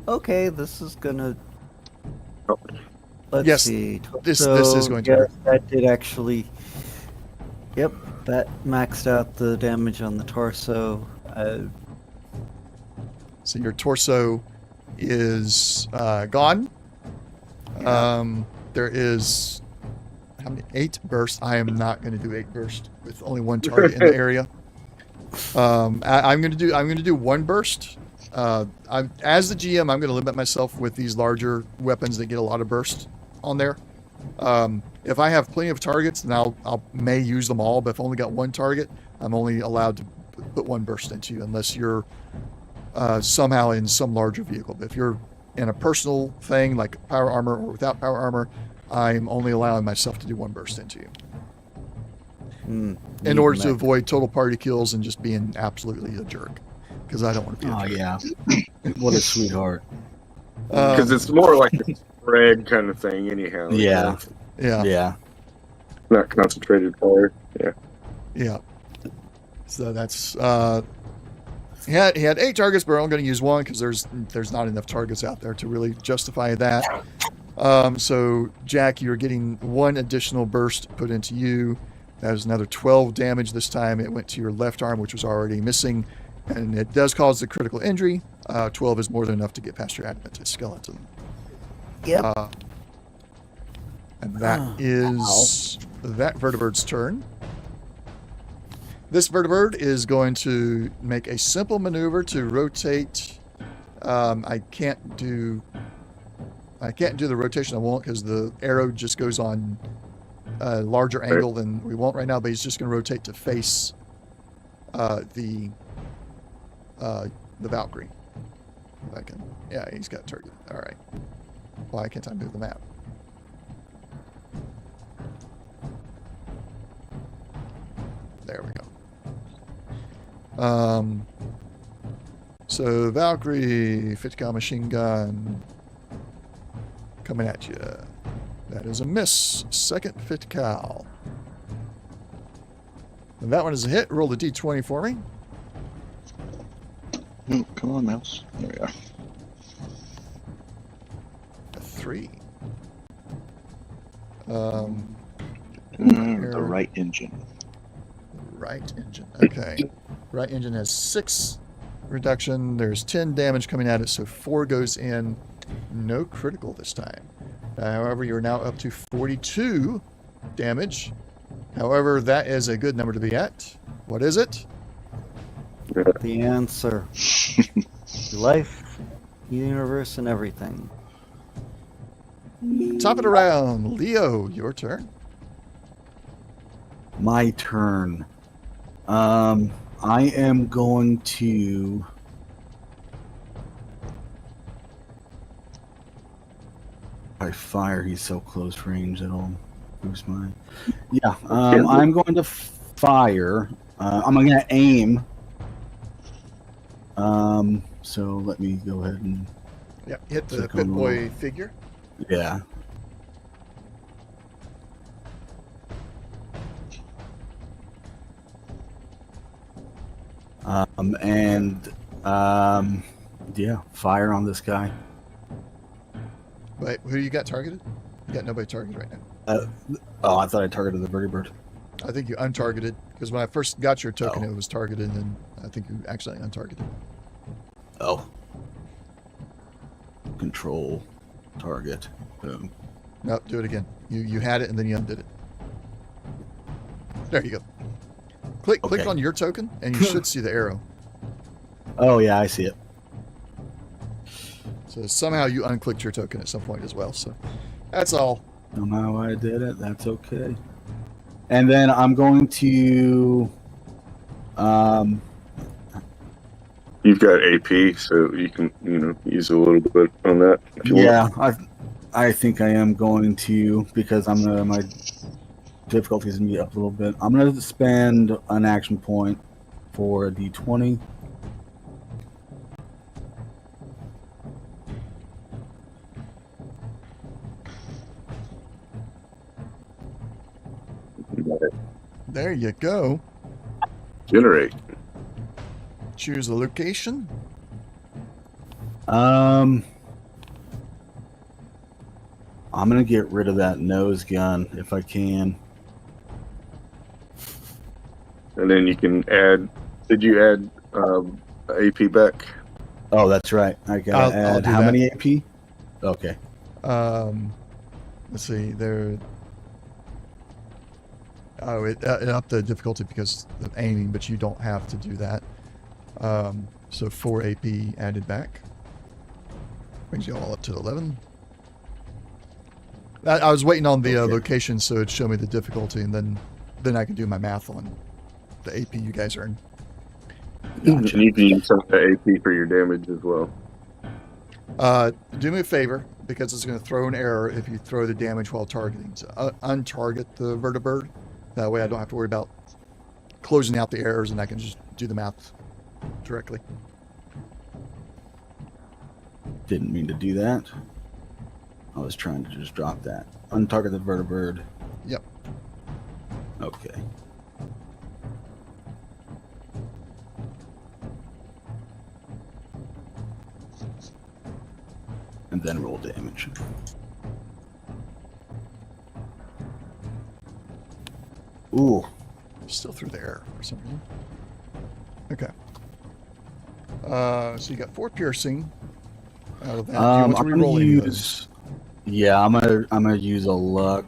okay. This is gonna. Oh. Let's Yes, see. this is going to yes, hurt. that did actually. Yep, that maxed out the damage on the torso. So your torso is gone. There is how many? 8 bursts. I am not going to do 8 bursts with only one target in the area. I'm going to do 1 burst. As the GM, I'm going to limit myself with these larger weapons that get a lot of burst on there. If I have plenty of targets, then I'll may use them all. But if I only got 1 target, I'm only allowed to put 1 burst into you, unless you're somehow in some larger vehicle. But if you're in a personal thing like power armor or without power armor, I'm only allowing myself to do 1 burst into you. In order to avoid total party kills and just being absolutely a jerk. Because I don't want to be a jerk. Yeah. What a sweetheart. Because it's more like a spread kind of thing, anyhow. Yeah. Yeah. Yeah. Not concentrated fire. Yeah. Yeah. So that's he had 8 targets, but I'm going to use 1 because there's not enough targets out there to really justify that. So Jack, you're getting 1 additional burst put into you. That was another 12 damage this time. It went to your left arm, which was already missing, and it does cause a critical injury. 12 is more than enough to get past your adamant skeleton. Yep. And that is that vertebrate's turn. This vertebrate is going to make a simple maneuver to rotate. I can't do the rotation I want because the arrow just goes on a larger angle than we want right now. But he's just going to rotate to face the Valkyrie. If I can, yeah, he's got target. All right. Why can't I move the map? There we go. So Valkyrie, 50 cal machine gun coming at you. That is a miss. Second 50 cal. And that one is a hit. Roll the d20 for me. Oh, come on, mouse. There we are. A 3. The right engine. Right engine. Okay. Right engine has 6 reduction. There's 10 damage coming at it, so 4 goes in. No critical this time. However, you're now up to 42 damage. However, that is a good number to be at. What is it? The answer. Life, universe, and everything. Top it around. Leo, your turn. My turn. I am going to. By fire, he's so close range that'll boost my. Yeah, I'm going to fire. I'm going to aim. So let me go ahead and. Yeah, hit the Click Pit on Boy figure. Yeah. Yeah, fire on this guy. Wait, who you got targeted? You got nobody targeted right now. Oh, I thought I targeted the vertibird. I think you untargeted, because when I first got your token, it was targeted, and then I think you actually untargeted. Oh. Control target. Boom. No, do it again. You had it, and then you undid it. There you go. Click Okay. on your token, and you should see the arrow. Oh, yeah, I see it. So somehow you unclicked your token at some point as well. So that's all. Don't know how I did it. That's okay. And then I'm going to. You've got AP, so you can, use a little bit on that. If you want. I think I am going to, because my difficulty is going to be up a little bit. I'm going to spend an action point for a D20. There you go. Generate. Choose a location. I'm gonna get rid of that nose gun if I can. And then you can add. Did you add AP back? Oh, that's right. I gotta I'll add do how that. many AP? Okay. Let's see. There. Oh, it upped the difficulty because of aiming, but you don't have to do that. So 4 AP added back. Brings you all up to 11. I was waiting on the Okay. location so it'd show me the difficulty, and then I can do my math on the AP you guys earn. And you can use some of the AP for your damage as well. Do me a favor, because it's going to throw an error if you throw the damage while targeting. So untarget the vertibird. That way I don't have to worry about closing out the errors, and I can just do the math directly. Didn't mean to do that. I was trying to just drop that. Untarget the vertibird. Yep. Okay. And then roll damage. Ooh. Still through the error for some reason. Okay. So you got 4 piercing out of that. Do you want to I'm gonna re-roll any of those? use. Yeah, I'm gonna use a luck.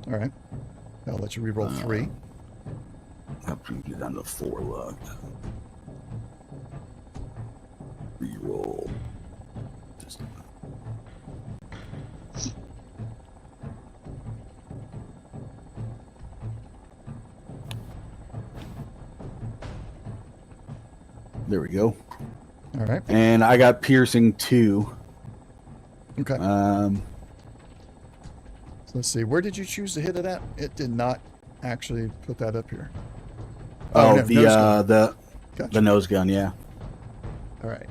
All right. I'll let you re-roll 3. I'll bring you down to 4 luck. Reroll. Just- There we go. All right. And I got piercing 2. Okay. Um, So let's see. Where did you choose to hit it at? It did not actually put that up here. oh, no, the nose gun. the Gotcha. nose gun, yeah. All right.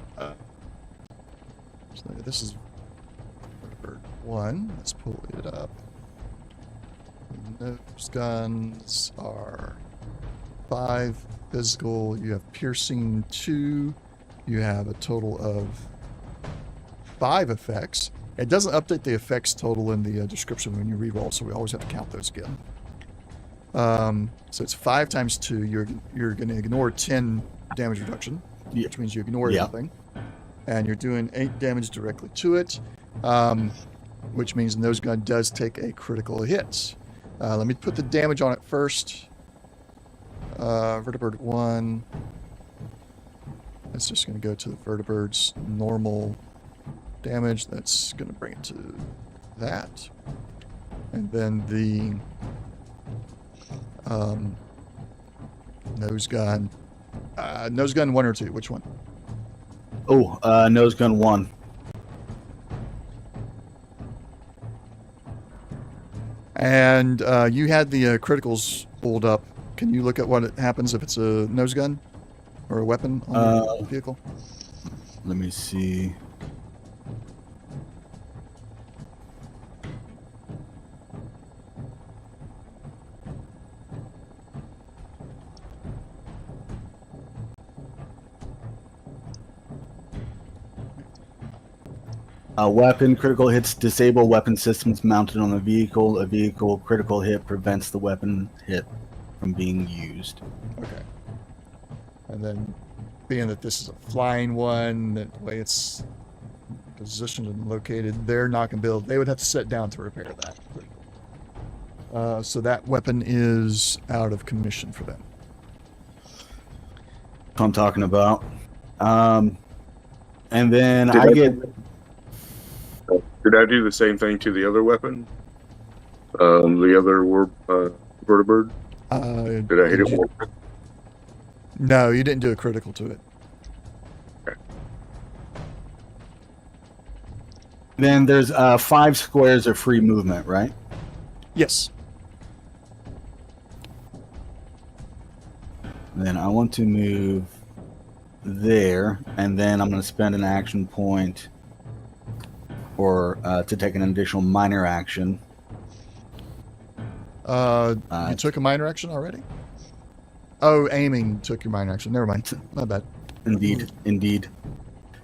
So this is bird 1. Let's pull it up. Nose guns are 5 physical. You have piercing 2. You have a total of 5 effects. It doesn't update the effects total in the description when you reroll, so we always have to count those again. So it's 5 times 2. You're going to ignore 10 damage reduction, Yeah. which means you ignore Yeah. everything. And you're doing 8 damage directly to it, which means nose gun does take a critical hit. Let me put the damage on it first. Vertibird 1. That's just going to go to the vertibird's normal damage. That's going to bring it to that. And then the nose gun. Nose gun 1 or 2? Which one? Oh, nose gun 1. And you had the criticals pulled up. Can you look at what happens if it's a nose gun or a weapon on the vehicle? Let me see. A weapon critical hits disable weapon systems mounted on the vehicle. A vehicle critical hit prevents the weapon hit from being used. Okay. And then, being that this is a flying one, the way it's positioned and located, they're not going to build. They would have to sit down to repair that. So that weapon is out of commission for them. What I'm talking about. And then Did I get. Did I do the same thing to the other weapon? The other vertibird? Did I hit it more? No, you didn't do a critical to it. Then there's 5 squares of free movement, right? Yes. Then I want to move there, and then I'm going to spend an action point or to take an additional minor action. You took a minor action already? Oh, aiming took your minor action. Never mind. My bad. Indeed.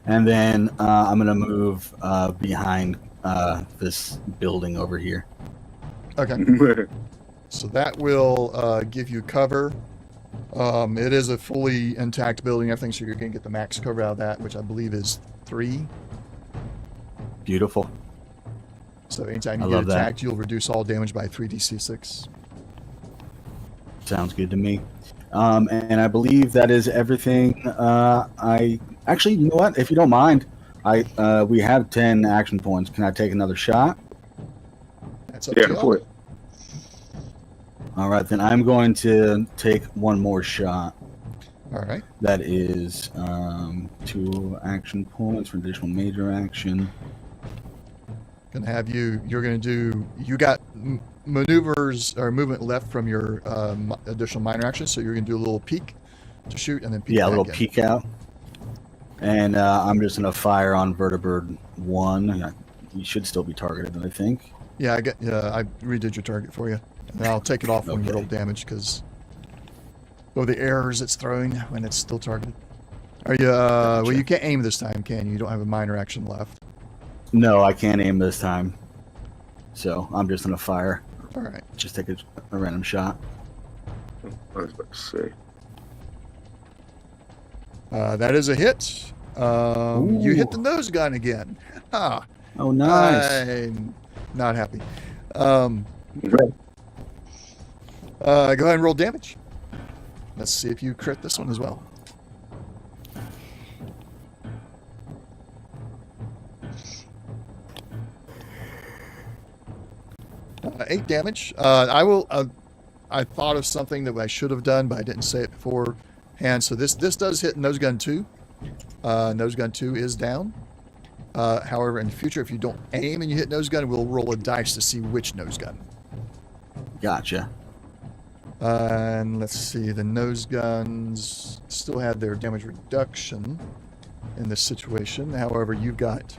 And then I'm gonna move behind this building over here. Okay. So that will give you cover. It is a fully intact building, I think, so you're going to get the max cover out of that, which I believe is 3. Beautiful. So anytime I you get love that. attacked, you'll reduce all damage by 3d6. Sounds good to me. And I believe that is everything. I actually, you know what? If you don't mind, we have 10 action points. Can I take another shot? That's up Yeah, to you. for it. All right, then I'm going to take one more shot. All right. That is 2 action points for additional major action. Gonna have you. You're gonna do. You got maneuvers or movement left from your additional minor action, so you're gonna do a little peek to shoot, and then peek. Yeah, a back little in. peek out. And I'm just going to fire on Vertibird 1. He should still be targeted, I think. Yeah, I redid your target for you, and I'll take it off when you roll damage because of the errors it's throwing when it's still targeted. Are you? Well, you can't aim this time, can you? You don't have a minor action left. No, I can't aim this time. So I'm just going to fire. All right. Just take a random shot. I was about to say. That is a hit. You hit the nose gun again. Ah, Oh, nice. I'm not happy. Go ahead and roll damage. Let's see if you crit this one as well. Eight damage. I thought of something that I should have done, but I didn't say it beforehand. So this does hit nose gun 2. Nose gun 2 is down. However, in the future, if you don't aim and you hit nose gun, we'll roll a dice to see which nose gun. Gotcha. And let's see, the nose guns still have their damage reduction in this situation. However, you've got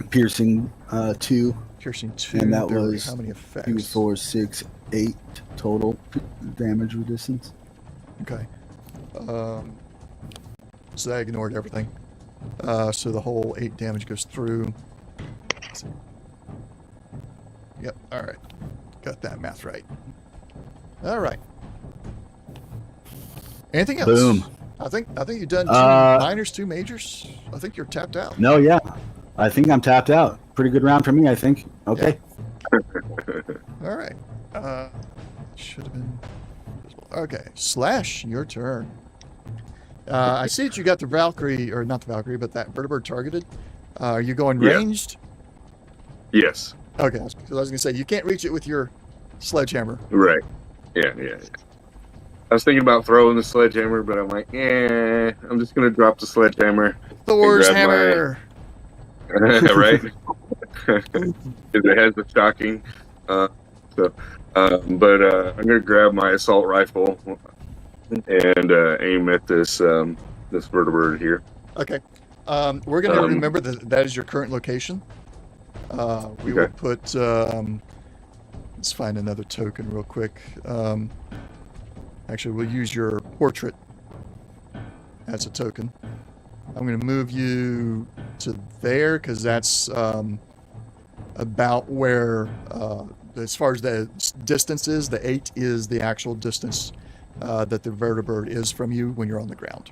Piercing 2. piercing 2. And that There were was how many effects? 2, 4, 6, 8 total damage resistance. Okay. So that ignored everything. So the whole 8 damage goes through. Let's see. Yep. All right. Got that math right. All right. Anything else? Boom. I think you've done 2 minors, 2 majors. I think you're tapped out. No, yeah. I think I'm tapped out. Pretty good round for me, I think. Okay. All right. Should have been. Okay. Slash, your turn. I see that you got the Valkyrie, or not the Valkyrie, but that Vertibird targeted. Are you going Yeah. ranged? Yes. Okay. Because I was going to say, you can't reach it with your sledgehammer. Right. Yeah. I was thinking about throwing the sledgehammer, but I'm like, I'm just gonna drop the sledgehammer. Thor's grab my- hammer. Right? Because it has the shocking. But I'm gonna grab my assault rifle and aim at this this vertibird here. Okay. We're going to remember that is your current location. We will put. Let's find another token real quick. Actually, we'll use your portrait as a token. I'm going to move you to there because that's about where, as far as the distance is, the 8 is the actual distance that the vertibird is from you when you're on the ground.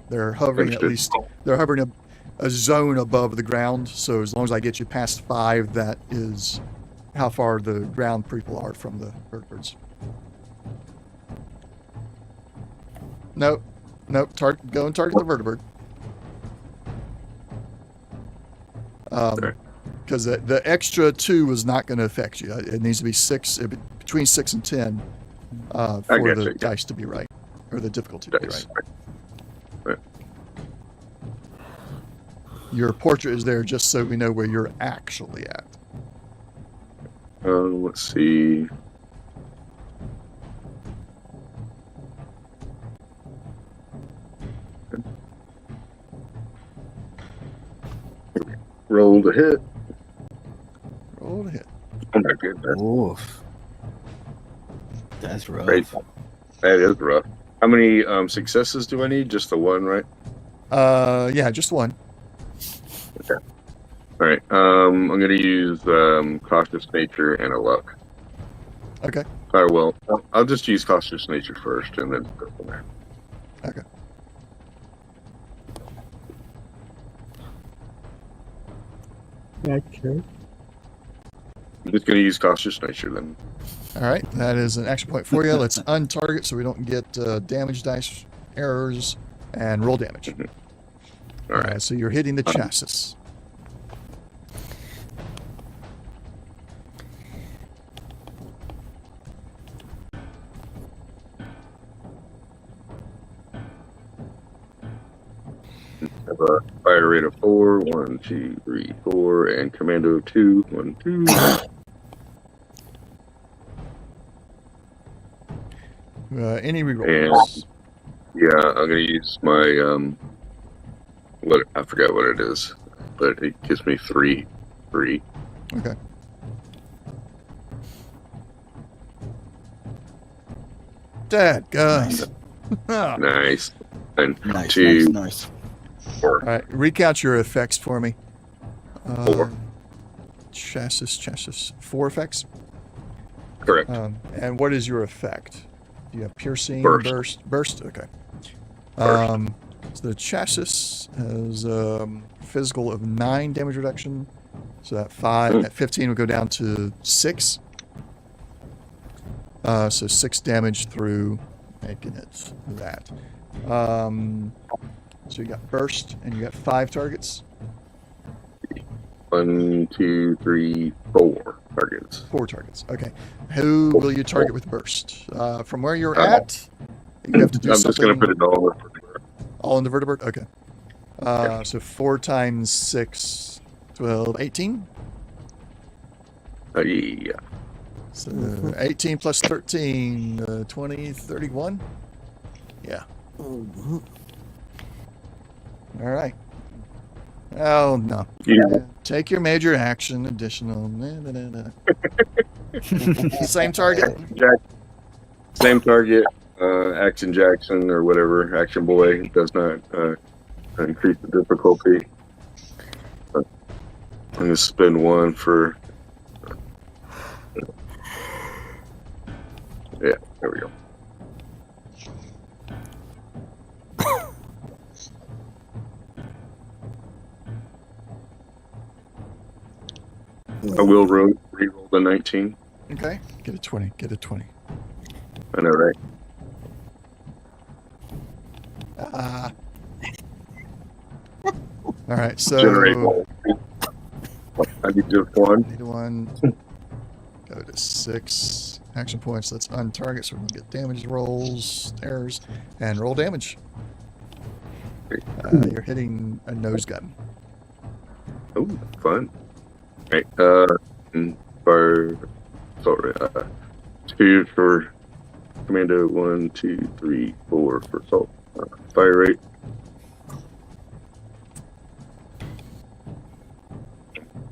They're hovering at least, they're hovering a zone above the ground. So as long as I get you past 5, that is how far the ground people are from the vertibirds. Nope. Go and target the vertibird. Because the extra 2 is not going to affect you. It needs to be 6, between 6 and 10 for the dice to be right, or the difficulty to be right. Right. Your portrait is there just so we know where you're actually at. Let's see. Roll the hit. Roll to hit. Oh my goodness. Oof. That's rough. Great. That is rough. How many successes do I need? Just the one, right? Yeah, just one. All right. I'm gonna use cautious nature and a luck. Okay. Or well, I'll just use cautious nature first, and then go from there. Okay. Okay. I'm just gonna use cautious nature then. All right. That is an action point for you. Let's untarget so we don't get damage dice errors and roll damage. All right. So you're hitting the chassis. Have a fire rate of 4. 1, 2, 3, 4, and commando 2. 1, 2. Any rerolls? Yeah, I'm gonna use my what I forgot what it is, but it gives me 3. Okay. Dad, guys. All Nice. And Nice, 2, nice. 4. right. Recount your effects for me. 4. Chassis. 4 effects. Correct. And what is your effect? Do you have piercing, Burst. Okay. Burst. So the chassis has physical of 9 damage reduction. So that 5 at 15 would go down to 6. So 6 damage through making it that. So you got burst, and you got 5 targets. 1, 2, 3, 4 targets. 4 targets. Okay. Who will you target with burst? From where you're at, you have to do I'm something. just gonna put it all in the vertebrate? Okay. So 4 times 6, 12, 18? Yeah. So 18 plus 13, 20, 31? Yeah. Mhm. All right. Oh, no. Yeah. Take your major action, additional. Same target? Same target. Action Jackson or whatever. Action Boy does not increase the difficulty. I'm gonna spend 1 for. Yeah, there we go. I will re-roll the 19. Okay. Get a 20. I know, right? All right, so Generate roll. I need just 1. need 1. Go to 6 action points. Let's untarget so we don't get damage rolls, errors, and roll damage. You're hitting a nose gun. Oh, fun. Right. For sorry. 2 for commando. 1, 2, 3, 4 for assault. Fire rate.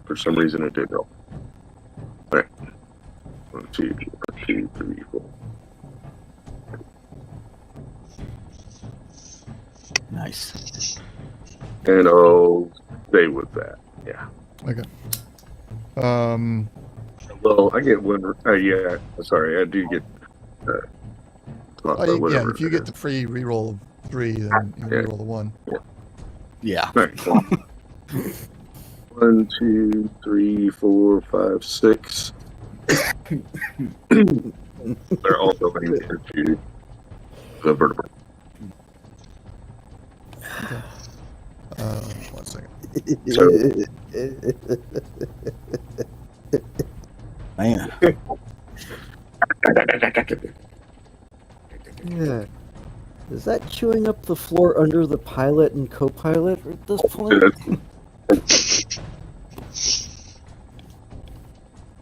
For some reason it did roll. Alright. 1, 2, 2, 3, 4. Nice. And I'll stay with that. Yeah. Okay. Well, I get 1. Yeah. Sorry, I do get. Yeah, Whatever. if you get the free reroll of 3, then you reroll the 1. Yeah. Alright. 1, 2, 3, 4, 5, 6. They're also going to the vertebrae. 1 second. So, Man. Yeah. Is that chewing up the floor under the pilot and co-pilot at this point?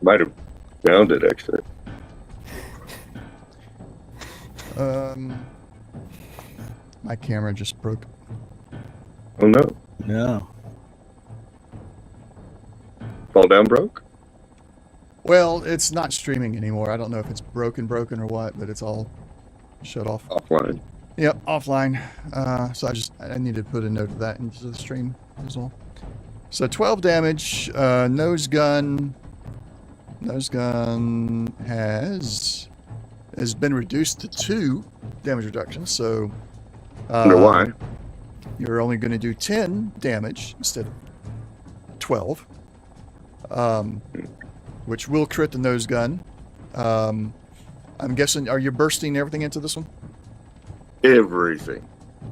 might have found it actually. My camera just broke. Oh no! No. Fall down broke. Well, it's not streaming anymore. I don't know if it's broken or what, but it's all shut off. Offline. Yep, offline. So I need to put a note of that into the stream as well. So 12 damage. Nose gun. Nose gun has been reduced to 2 damage reduction. So Wonder why? you're only going to do 10 damage instead of 12, which will crit the nose gun. I'm guessing, are you bursting everything into this one? Everything.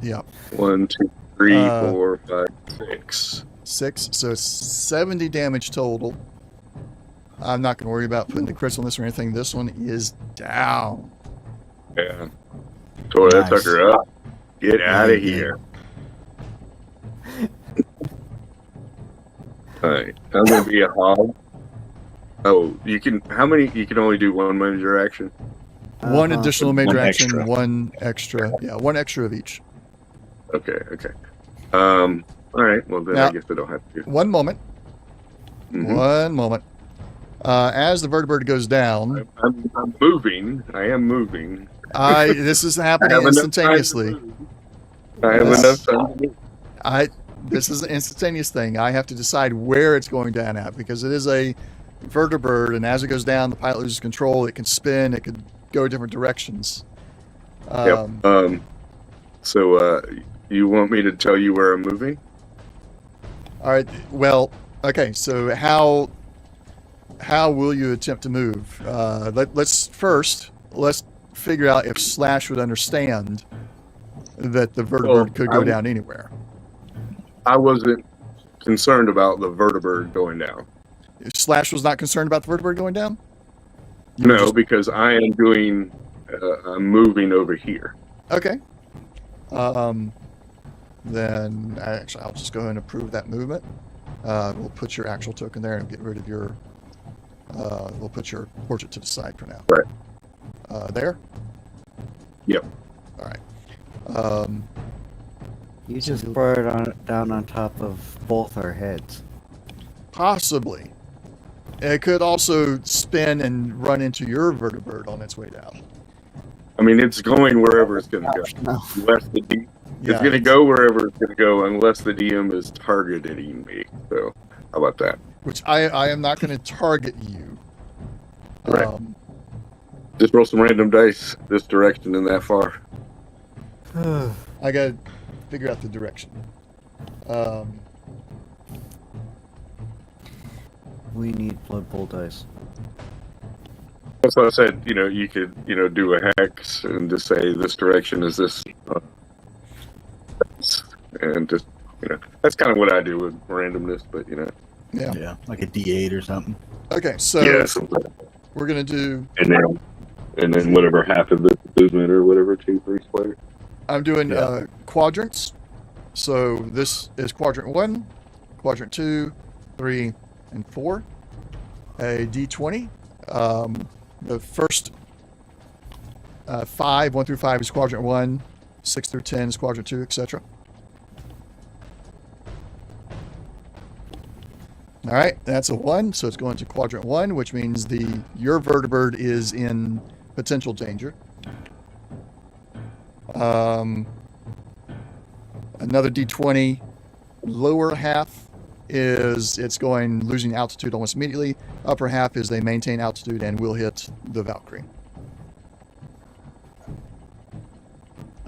Yeah. 1, 2, 3, 4, 5, 6. 6. So 70 damage total. I'm not going to worry about putting the crits on this or anything. This one is down. Yeah. Tore that Nice. sucker up. Get out of here. Alright. I'm gonna be a hog. Oh, you can. How many? You can only do one major action. One additional major One action, extra. one extra. Yeah, one extra of each. Okay. Okay. All right. Well, then Now- I guess I don't have to. One moment. Mhm. One moment. As the vertibird goes down, I'm moving. I am moving. this is I happening have enough time to instantaneously. move. I have Yes. enough time to move. This is an instantaneous thing. I have to decide where it's going down at because it is a vertibird, and as it goes down, the pilot loses control. It can spin. It could go different directions. Yep. So, you want me to tell you where I'm moving? All right. Well, okay. So how will you attempt to move? Let's figure out if Slash would understand that the vertibird Well, could go down anywhere. I wasn't concerned about the vertibird going down. If Slash was not concerned about the vertibird going down? You would No, just- because I am doing. I'm moving over here. Okay. Then actually, I'll just go ahead and approve that movement. We'll put your actual token there and get rid of your. We'll put your portrait to the side for now. Right. There. Yep. All right. You just brought it down on top of both our heads. Possibly. It could also spin and run into your vertibird on its way down. I mean, it's going wherever it's going to go. No. Unless the D- Yeah, it's going to go wherever it's going to go, unless the DM is targeting me. So, how about that? which I am not going to target you. Right. Just roll some random dice this direction and that far. I got to figure out the direction. We need Blood Bowl dice. That's what I said. You could, do a hex and just say this direction is this, and just, that's kind of what I do with randomness. But Yeah. Yeah, like a D8 or something. Okay, so yeah, something. we're going to do... And then whatever half of the movement or whatever 2, 3 square. I'm doing Yeah. quadrants. So this is quadrant 1, quadrant 2, 3, and 4. A D20. The first 5, 1 through 5 is quadrant 1, 6 through 10 is quadrant 2, etc. All right, that's a 1, so it's going to quadrant 1, which means your vertibird is in potential danger. Another D20, lower half is losing altitude almost immediately. Upper half is they maintain altitude and will hit the Valkyrie.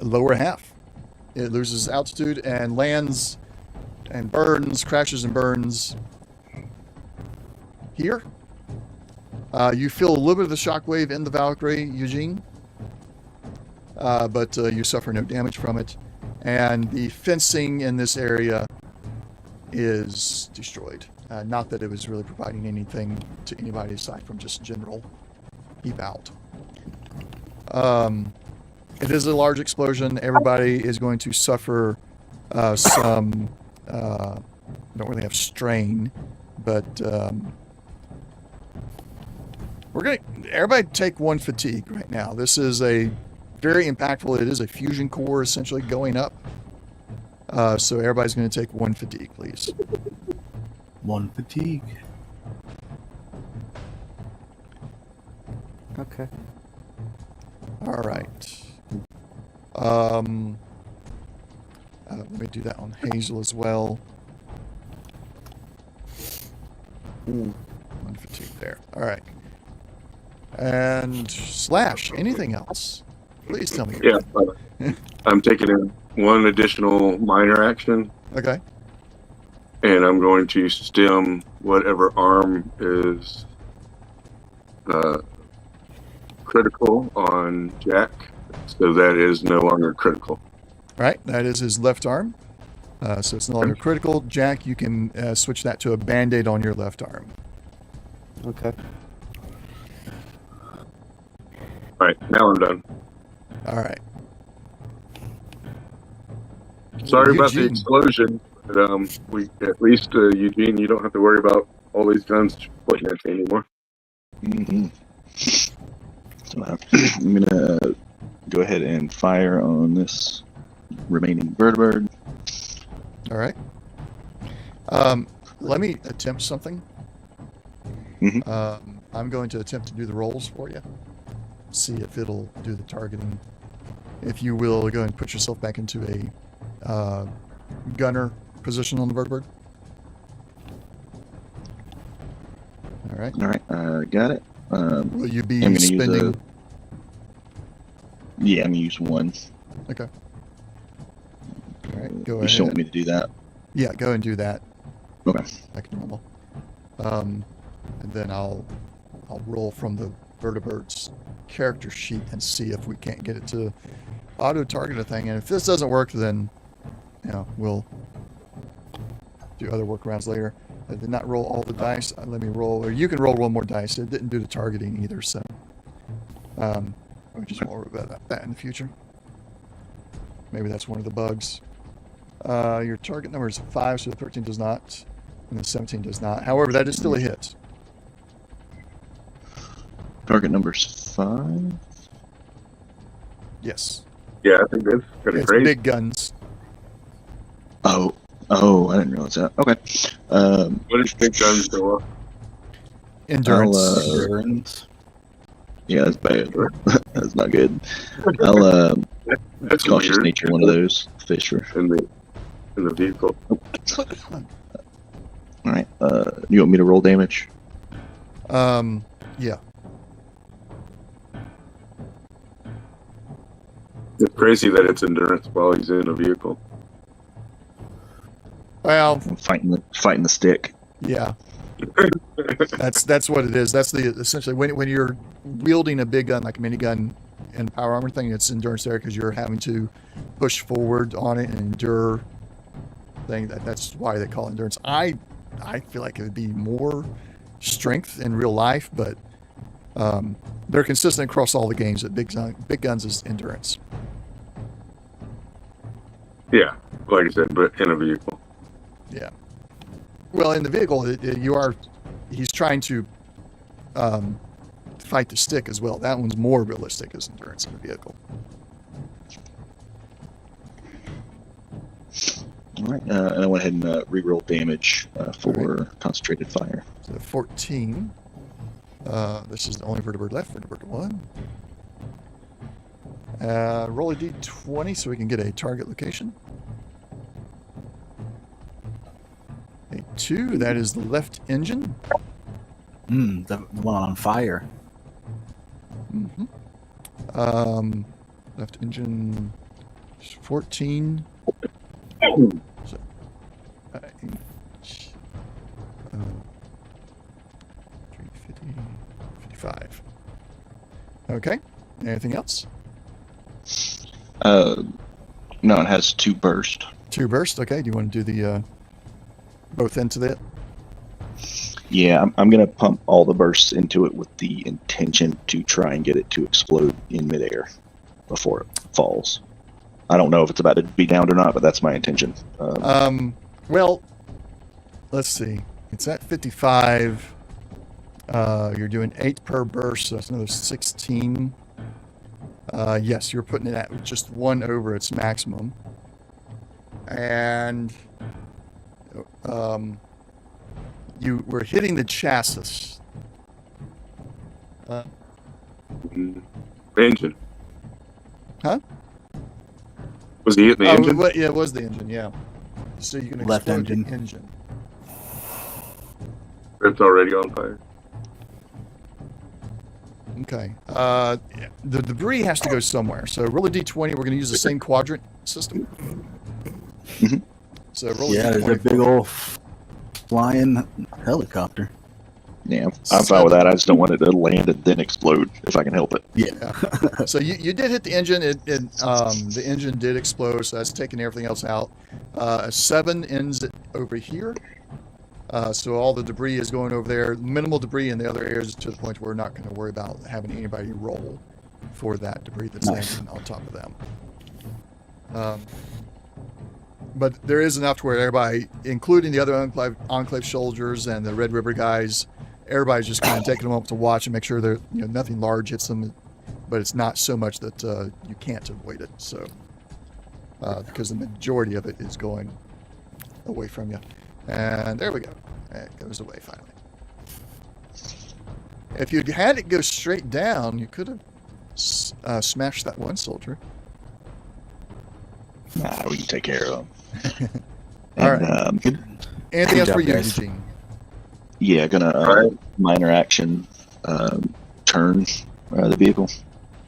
Lower half, it loses altitude and lands and burns, crashes and burns here. You feel a little bit of the shockwave in the Valkyrie, Eugene, but you suffer no damage from it. And the fencing in this area is destroyed. Not that it was really providing anything to anybody aside from just general keep out. It is a large explosion. Everybody is going to suffer some, don't really have strain, but everybody take 1 fatigue right now. This is a very impactful. It is a fusion core essentially going up. So everybody's going to take 1 fatigue, please. 1 fatigue. Okay. All right. Let me do that on Hazel as well. 1 fatigue there. All right. And Slash, anything else? Please tell me. Yeah, I'm taking in one additional minor action, Okay. and I'm going to stem whatever arm is critical on Jack, so that is no longer critical. All right. That is his left arm. So it's no longer critical. Jack, you can switch that to a Band-Aid on your left arm. Okay. All right, now I'm done. All right. Sorry about the Eugene. explosion, but we at least Eugene, you don't have to worry about all these guns pointing at you anymore. Mm-hmm. So I'm gonna go ahead and fire on this remaining vertibird. All right. Let me attempt something. Mhm. I'm going to attempt to do the rolls for you. See if it'll do the targeting. If you will, go and put yourself back into a gunner position on the vertibird. All right. All right, got it. Will you be I'm gonna spending? Yeah, I'm gonna use one. Okay. All right. Go You still want ahead. me to do that? Yeah, go and do that Okay. like normal. And then I'll roll from the vertibird's character sheet and see if we can't get it to auto target a thing. And if this doesn't work, then we'll do other workarounds later. I did not roll all the dice. Let me roll, or you can roll one more dice. It didn't do the targeting either, so we just worry about that in the future. Maybe that's one of the bugs. Your target number is 5, so the 13 does not, and the 17 does not. However, that is still a hit. Target number's 5. Yes. Yeah, I think that's kind of It's crazy. big guns. Oh, I didn't realize that. Okay. What is big guns go up? Endurance. Endurance. Yeah, that's bad. That's not good. I'll That's cautious weird. nature one of those fish for. in the vehicle. All right. You want me to roll damage? Yeah. It's crazy that it's endurance while he's in a vehicle. Well, I'm fighting the stick. yeah. That's what it is. That's the essentially when you're wielding a big gun like a minigun and power armor thing, it's endurance there because you're having to push forward on it and endure thing. That's why they call it endurance. I feel like it would be more strength in real life, but they're consistent across all the games that big guns is endurance. Yeah, like I said, but in a vehicle. Yeah. Well, in the vehicle, he's trying to fight the stick as well. That one's more realistic as endurance in the vehicle. All right. And I went ahead and reroll damage for concentrated fire. So 14. This is the only vertibird left. Vertibird 1. Roll a d20 so we can get a target location. A 2. That is the left engine. The one on fire. Mm-hmm. Left engine 14. So, 55. Okay. Anything else? No, it has 2 burst. 2 burst. Okay. Do you want to do the both ends of it? Yeah, I'm going to pump all the bursts into it with the intention to try and get it to explode in midair before it falls. I don't know if it's about to be downed or not, but that's my intention. Well, let's see. It's at 55. You're doing 8 per burst, so that's another 16. Yes, you're putting it at just 1 over its maximum. And you were hitting the chassis. Engine. Huh? Was he hitting the engine? Yeah, it was the engine. Yeah. So you can Left explode engine. the engine. It's already on fire. Okay. The debris has to go somewhere. So roll a d20. We're going to use the same quadrant system. Mhm. So roll Yeah, a there's d20. a big old flying helicopter. Yeah, I'm fine with that. I just don't want it to land and then explode if I can help it. Yeah. So you did hit the engine. The engine did explode, so that's taking everything else out. A 7 ends it over here. So all the debris is going over there. Minimal debris in the other areas to the point where we're not going to worry about having anybody roll for that debris that's Nice. landing on top of them. But there is enough to where everybody, including the other Enclave soldiers and the Red River guys, everybody's just kind of taking a moment to watch and make sure that nothing large hits them, but it's not so much that you can't avoid it. So because the majority of it is going away from you. And there we go. It goes away finally. If you had it go straight down, you could have smashed that one soldier. Nah, we can take care of them. All And, right. Anything Good else job, for you, guys. Eugene? yeah, gonna Alright. minor action turn the vehicle,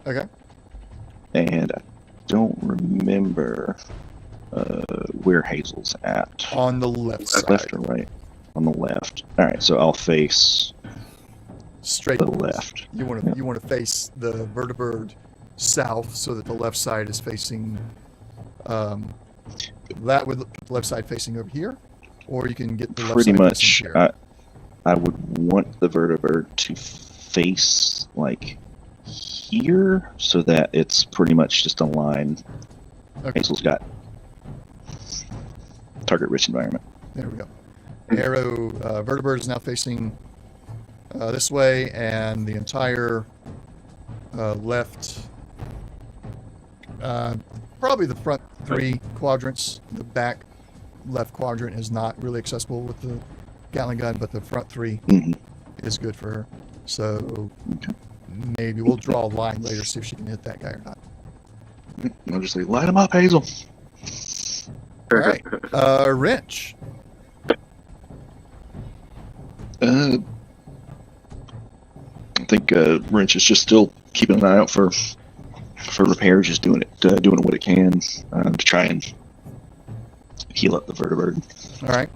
Okay. and I don't remember where Hazel's at. On the left side. Left or right? On the left. All right, so I'll face Straight the left. You want to face the vertibird south, so that the left side is facing. That with the left side facing over here, or you can get the left Pretty side much, facing here. I would want the vertibird to face like here, so that it's pretty much just a line. Okay. Hazel's got target-rich environment. There we go. Arrow vertibird is now facing this way, and the entire left, probably the front 3 quadrants. The back left quadrant is not really accessible with the Gatling gun, but the front 3 Mhm. is good for her. So maybe we'll draw a line later, see if she can hit that guy or not. I'll just say, light him up, Hazel. All right, wrench. I think Wrench is just still keeping an eye out for repairs, just doing what it can to try and heal up the vertibird. All right.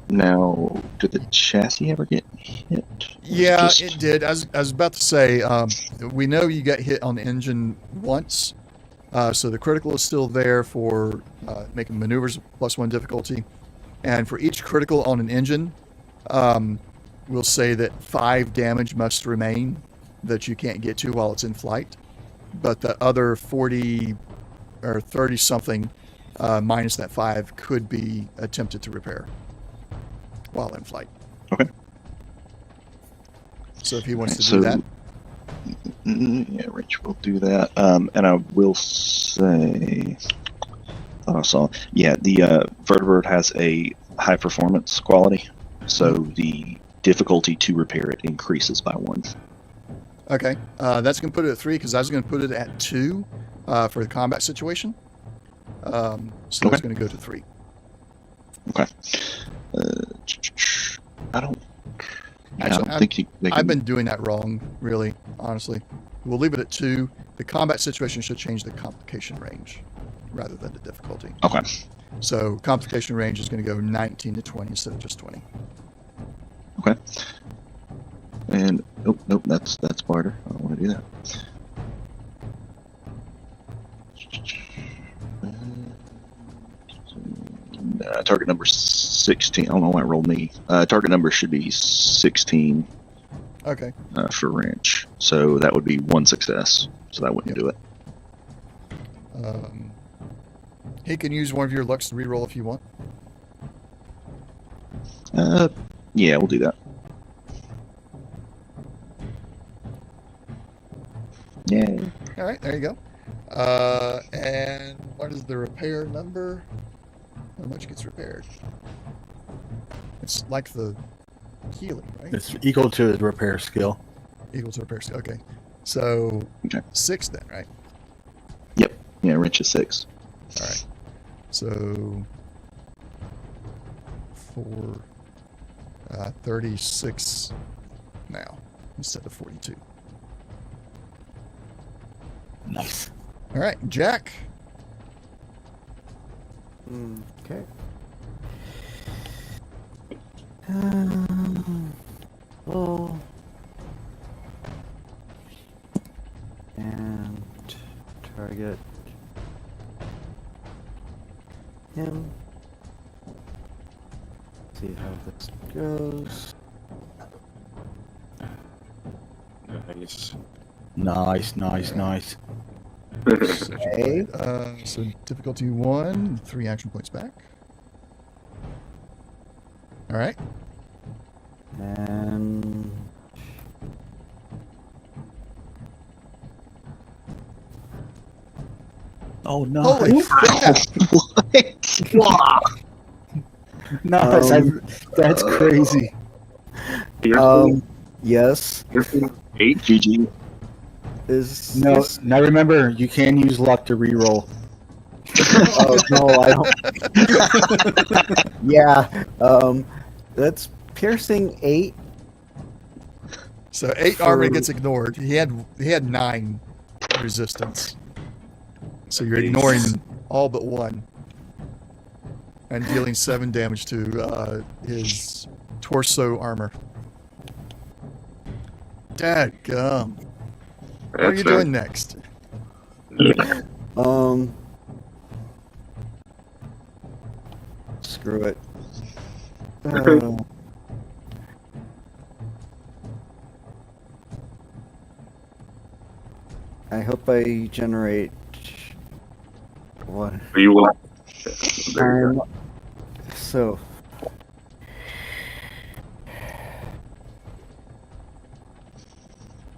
Now, did the chassis ever get hit? Yeah, Just- it did. I was about to say, we know you got hit on the engine once, so the critical is still there for making maneuvers +1 difficulty, and for each critical on an engine, we'll say that 5 damage must remain that you can't get to while it's in flight, but the other 40 or 30 something minus that 5 could be attempted to repair while in flight. Okay. So if he wants to So- do that. Yeah, Rich will do that. And I will say, thought I saw. Yeah, the vertibird has a high performance quality, so the difficulty to repair it increases by 1. Okay, that's going to put it at 3 because I was going to put it at 2 for the combat situation. So Okay. it's going to go to 3. Okay. I don't. Yeah, Actually, I don't think they can. I've been doing that wrong, really, honestly. We'll leave it at 2. The combat situation should change the complication range rather than the difficulty. Okay. So complication range is going to go 19 to 20 instead of just 20. Okay. And nope, that's barter. I don't want to do that. Target number 16. I don't know why it rolled me. Target number should be 16 Okay. for wrench. So that would be 1 success. So that wouldn't do it. He can use one of your lucks to reroll if you want. Yeah, we'll do that. Yeah. All right, there you go. And what is the repair number? How much gets repaired? It's like the healing, right? It's equal to the repair skill. Equal to repair skill. Okay. So Okay. 6 then, right? Yep. Yeah, wrench is 6. All right. So 36 now instead of 42. Nice. All right, Jack. Okay. Well, and target him. See how this goes. Nice. Nice. Okay. So difficulty 1, 3 action points back. All right. And Oh no! Holy crap! Nice. That's crazy. yes. Eight GG. Is No, this- now remember, you can use luck to reroll. Oh no, I don't. Yeah. That's piercing 8. So 8 armor gets ignored. He had 9 resistance. So you're ignoring all but 1. And dealing 7 damage to his torso armor. Dadgum. What are you doing next? Screw it. I hope I generate what? You want? There you go. So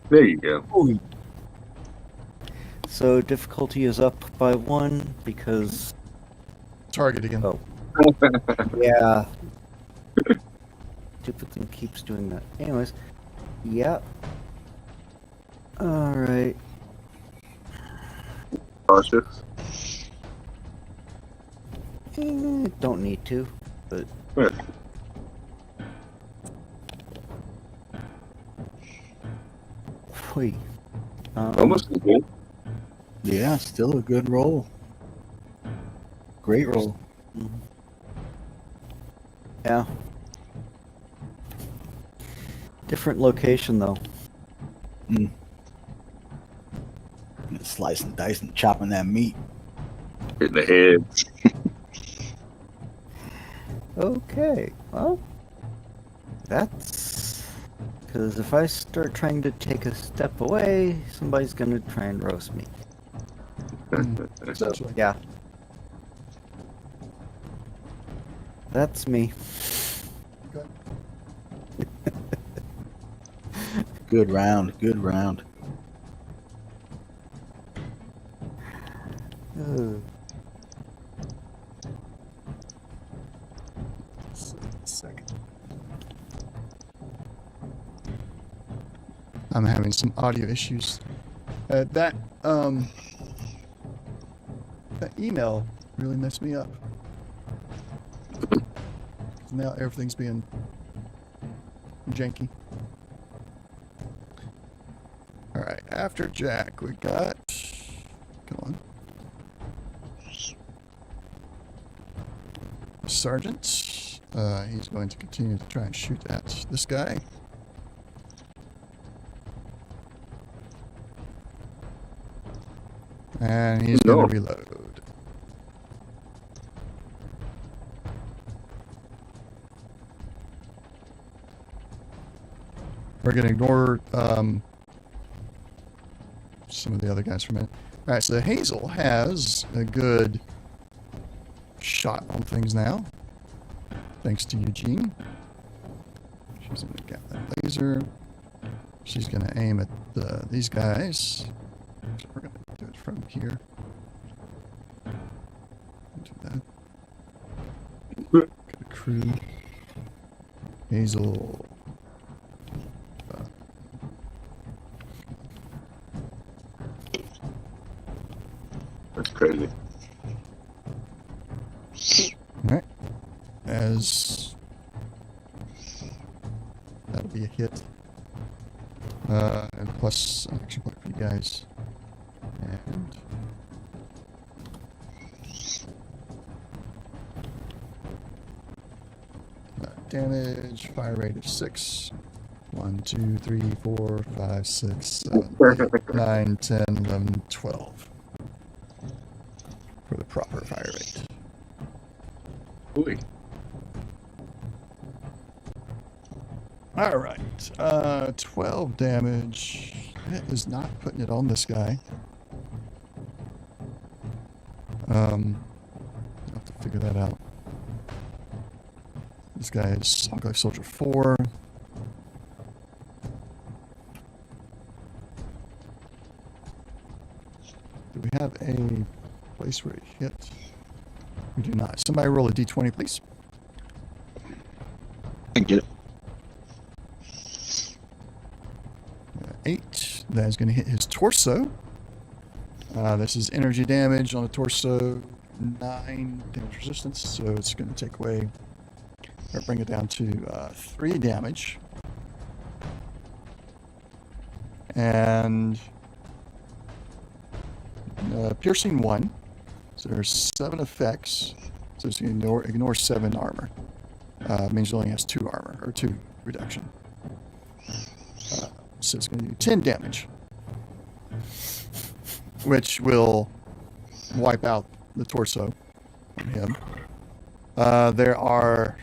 There you go. so difficulty is up by 1 because Target again. Oh. yeah. Stupid thing keeps doing that. Anyways, yeah. All right. Cautious. Don't need to, but Yeah. wait. Almost as good. Yeah, still a good roll. Great roll. Yeah. Different location though. Slicing, dicing, chopping that meat. Hit the head. Okay. Well, that's because if I start trying to take a step away, somebody's gonna try and roast me. Essentially. Yeah. That's me. Okay. Good round. Good round. Second. I'm having some audio issues. That email really messed me up. Now everything's being janky. All right, after Jack, we got. Come on. Sergeant. He's going to continue to try and shoot at this guy. And he's going to reload. We're going to ignore some of the other guys for a minute. All right, so Hazel has a good shot on things now, thanks to Eugene. She's going to get that laser. She's going to aim at these guys. So we're going to do it from here. Do that. Got a crew. Hazel. That's crazy. Alright. As that'll be a hit. And plus an action point for you guys. And damage, fire rate of 6. 1, 2, 3, 4, 5, 6, 7, 8, 9, 10, 11, 12. For the proper fire rate. Ooh. Alright. 12 damage. That is not putting it on this guy. I'll have to figure that out. This guy is Enclave Soldier 4. Do we have a place where it hit? We do not. Somebody roll a d20, please. I can get it. 8. That is going to hit his torso. This is energy damage on a torso. 9 damage resistance, so it's going to take away, or bring it down to 3 damage. And piercing 1. So there's 7 effects. So it's going to ignore 7 armor. Means it only has 2 armor, or 2 reduction. So it's going to do 10 damage. Which will wipe out the torso on him. There are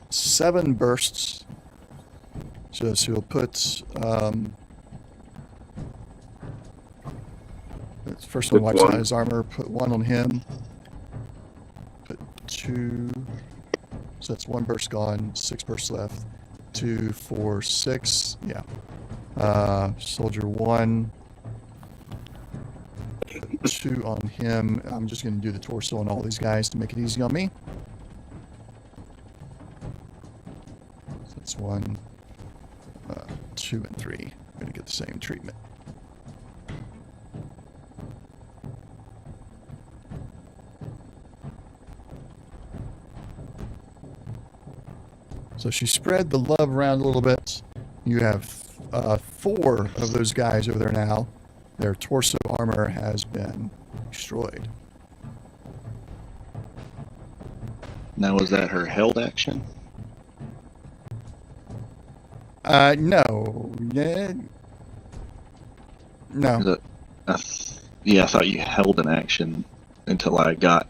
7 bursts. So he'll put... the first one wipes out his armor. Put 1 on him. Put 2... So that's 1 burst gone. 6 bursts left. 2, 4, 6. Yeah. Soldier 1. 2 on him. I'm just going to do the torso on all these guys to make it easy on me. So that's 1, 2, and 3. I'm going to get the same treatment. So she spread the love around a little bit. You have 4 of those guys over there now. Their torso armor has been destroyed. Now, was that her held action? No. Yeah. No. Yeah, I thought you held an action until I got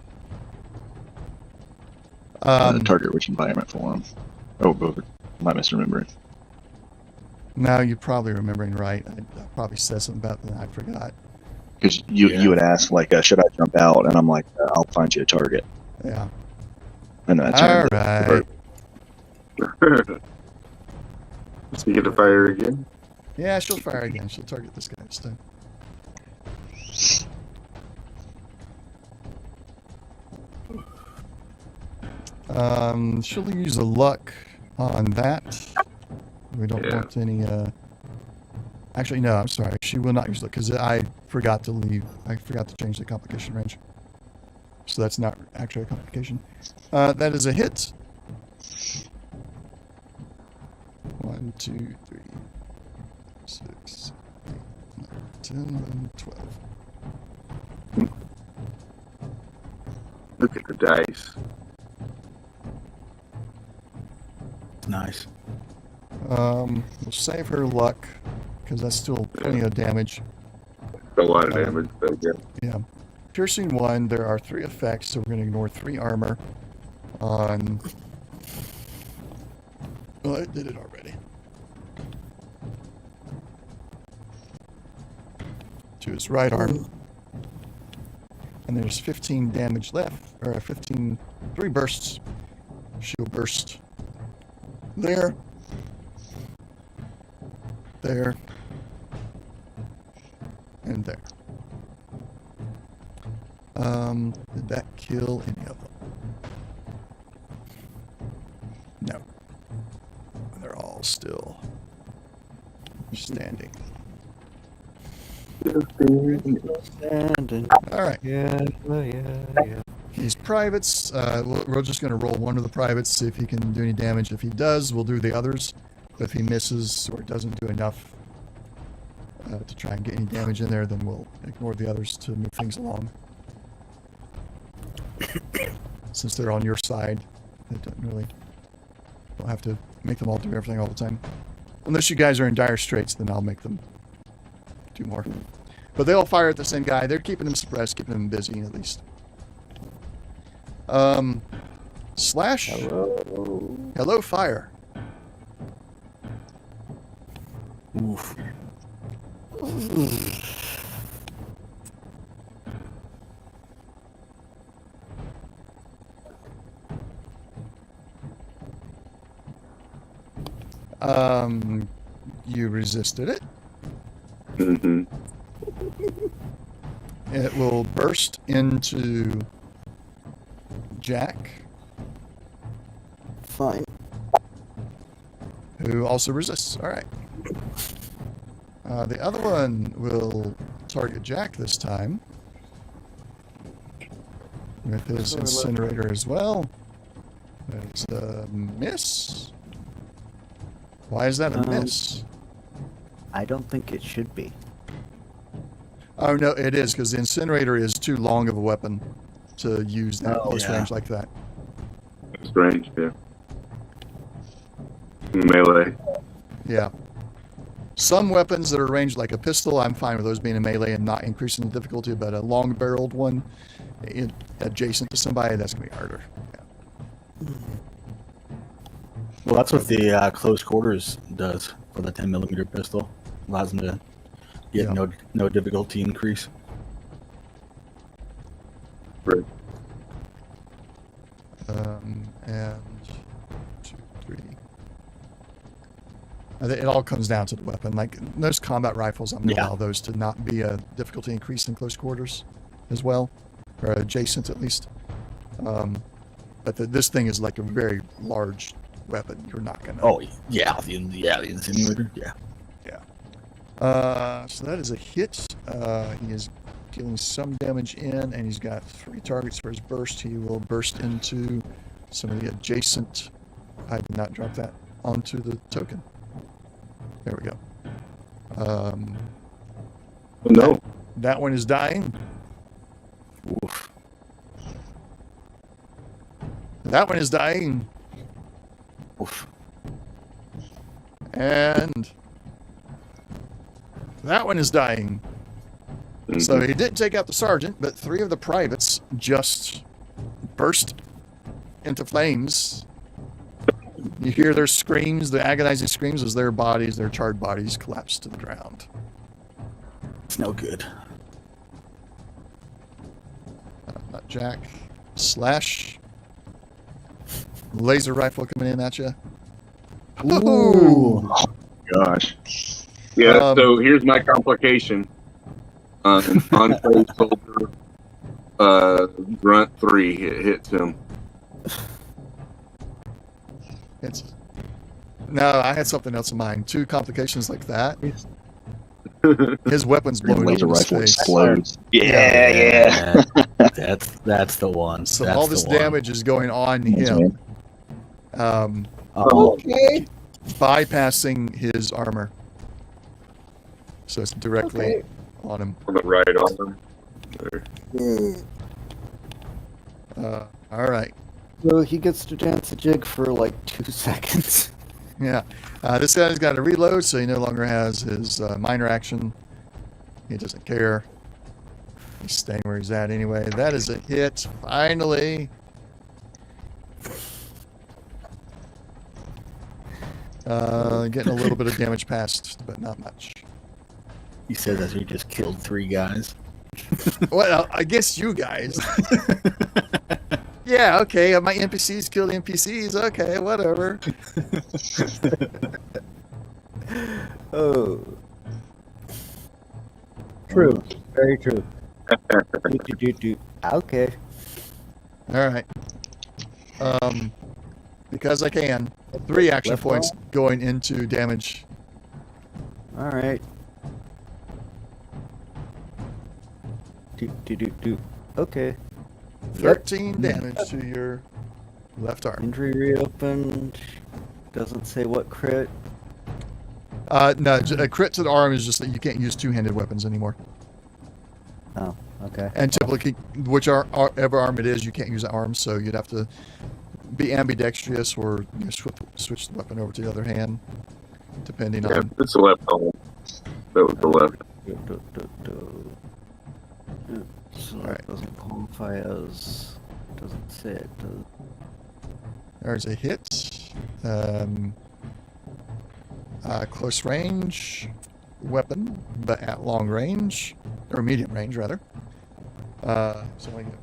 the target rich environment for him. Oh, am I misremembering? No, you're probably remembering right. I probably said something about that and I forgot. Because you would ask, like, should I jump out? And I'm like, I'll find you a target. Yeah. And then I All turned right. So you get to fire again? Yeah, she'll fire again. She'll target this guy this time. She'll use a luck on that. We don't want any, actually, no, I'm sorry. She will not use luck because I forgot to leave. I forgot to change the complication range. So that's not actually a complication. That is a hit. 1, 2, 3, 6, 8, 9, 10, 11, 12. Look at the dice. Nice. We'll save her luck because that's still plenty of damage. A lot of damage, but yeah. Yeah. Piercing 1, there are 3 effects, so we're going to ignore 3 armor on... Well, I did it already. To his right arm. And there's 15 damage left, or 3 bursts. She'll burst there. There. And there. Did that kill any of them? No. They're all still standing. Standing. All right. Yeah. These privates, we're just going to roll one of the privates, see if he can do any damage. If he does, we'll do the others. But if he misses or doesn't do enough to try and get any damage in there, then we'll ignore the others to move things along. Since they're on your side, they don't have to make them all do everything all the time. Unless you guys are in dire straits, then I'll make them do more. But they all fire at the same guy. They're keeping him suppressed, keeping him busy at least. Slash. Hello, fire. Oof. You resisted it. Mm-hmm. It will burst into Jack, Fine. who also resists. All right. The other one will target Jack this time with his incinerator as well. That's a miss. Why is that a miss? I don't think it should be. Oh, no, it is, because the incinerator is too long of a weapon to use that close yeah. range like that. Strange, yeah. Melee. Yeah. Some weapons that are ranged like a pistol, I'm fine with those being a melee and not increasing the difficulty, but a long-barreled one adjacent to somebody, that's going to be harder. Yeah. Well, that's what the close quarters does for the 10mm pistol. Allows them to get Yeah. no difficulty increase. Right. And 2, 3. It all comes down to the weapon. Like most combat rifles, I'm going to allow those to not be a difficulty increase in close quarters as well, or adjacent at least. But this thing is like a very large weapon. You're not going to... Oh, yeah. The incinerator. Yeah. So that is a hit. He is dealing some damage in, and he's got 3 targets for his burst. He will burst into some of the adjacent... I did not drop that onto the token. There we go. No. That one is dying. Oof. That one is dying. Oof. And that one is dying. Mm-hmm. So he didn't take out the sergeant, but 3 of the privates just burst into flames. You hear their screams, the agonizing screams, as their charred bodies, collapse to the ground. It's no good. Not Jack. Slash. Laser rifle coming in at you. Ooh. Gosh. Yeah, so here's my complication. Enclave soldier, grunt 3 hits him. No, I had something else in mind. 2 complications like that. His weapon's Your blowing up laser in his rifle face. explodes. Yeah. That's the one. So That's all this the one. damage is going on Thanks, him, man. Okay. bypassing his armor. So it's directly on him. On the right arm. There. All right. So he gets to dance a jig for like 2 seconds. Yeah. This guy's got to reload, so he no longer has his minor action. He doesn't care. He's staying where he's at anyway. That is a hit. Finally. Getting a little bit of damage past, but not much. He says that he just killed 3 guys. Well, I guess you guys. Yeah, okay. My NPCs killed NPCs. Okay, whatever. Oh. True. Very true. Okay. All right. Because I can. 3 action Left points going into damage. All right. Okay. 13 damage to your left arm. Injury reopened. Doesn't say what crit. No, a crit to the arm is just that you can't use two-handed weapons anymore. Oh, okay. And typically, whichever arm it is, you can't use the arm, so you'd have to be ambidextrous or switch the weapon over to the other hand, depending Yeah, on. it's the left arm. That was the left. So Alright. it doesn't qualify as. Doesn't say it does. There's a hit. Close range weapon, but at long range, or medium range rather. So I get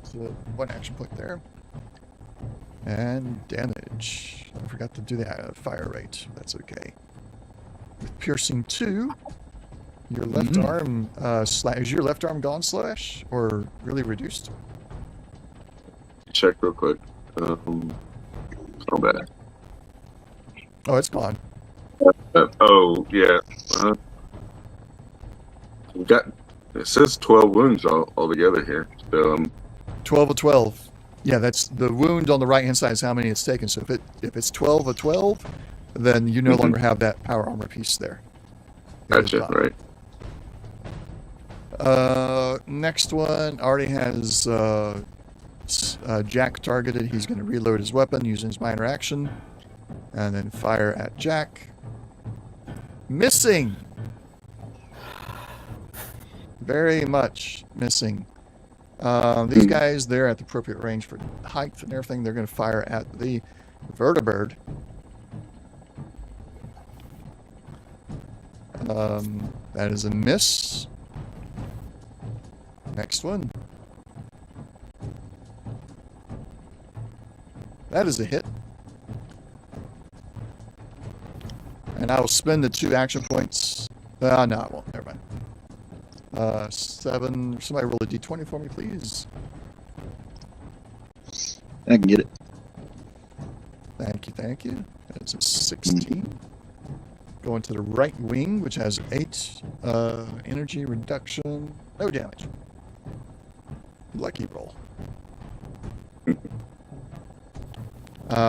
one action point there. And damage. I forgot to do the fire rate. That's okay. With piercing 2, your left arm is your left arm gone slash or really reduced? Check real quick. It's not bad. Oh, it's gone. Oh, yeah. We got, it says 12 wounds altogether here. So, 12 of 12. Yeah, that's the wound on the right hand side is how many it's taken. So if it's 12 of 12, then you no longer have that power armor piece there. gotcha, right. Next one already has Jack targeted. He's going to reload his weapon using his minor action, and then fire at Jack. Missing. Very much missing. These guys, they're at the appropriate range for height and everything. They're going to fire at the vertibird. That is a miss. Next one. That is a hit. And I will spend the 2 action points. No, I won't. Never mind. 7. Somebody roll a d20 for me, please. I can get it. Thank you, thank you. That's a 16. Going to the right wing, which has 8 energy reduction. No damage. Lucky roll.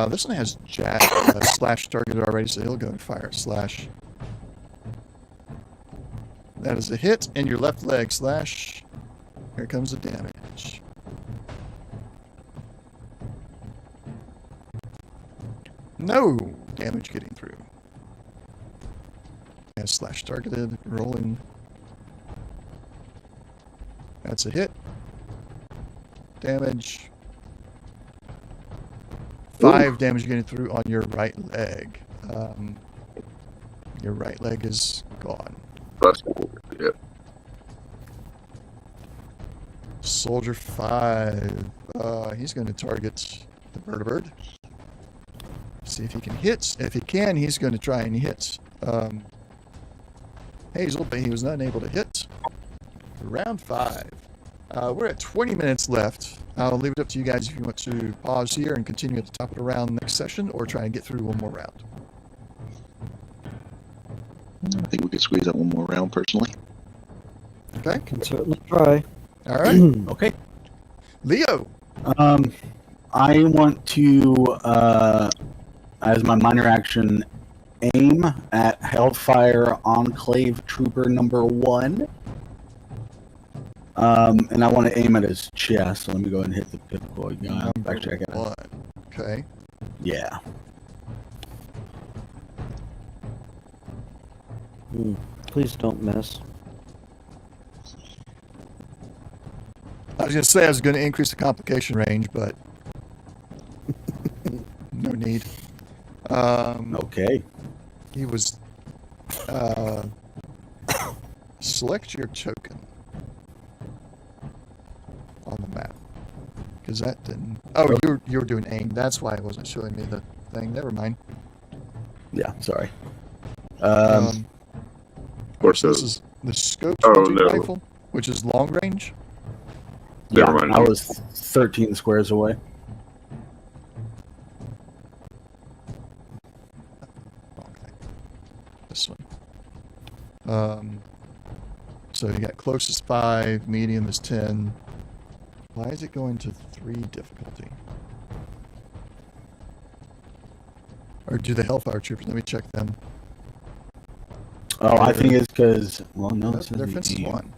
This one has Jack slash targeted already, so he'll go and fire slash. That is a hit, and your left leg slash. Here comes the damage. No damage getting through. And slash targeted, rolling. That's a hit. Damage. 5 damage getting through on your right leg. Your right leg is gone. Yeah. Soldier 5. He's going to target the vertibird. See if he can hit. If he can, he's going to try and hit Hazel, but he was not able to hit. Round 5. We're at 20 minutes left. I'll leave it up to you guys if you want to pause here and continue at the top of the round next session, or try and get through one more round. I think we could squeeze out one more round, personally. Okay. Can certainly try. All right. Okay. Leo. I want to, as my minor action, aim at Hellfire Enclave Trooper number 1. And I want to aim at his chest. So let me go ahead and hit the typical. Actually, I got 1. Okay. Yeah. Please don't miss. I was going to say I was going to increase the complication range, but no need. Okay. He was select your token on the map, because that didn't. Oh, you were doing aim. That's why it wasn't showing me the thing. Never mind. Yeah. Sorry. Of course, This is the scope no. rifle, which is long range. Yeah, Never mind. I was 13 squares away. Okay. This one. So you got closest 5, medium is 10, Why is it going to 3 difficulty? Or do the Hellfire Troopers? Let me check them. Oh, I think it's because, well, no, Nope, it says their fence is the- 1.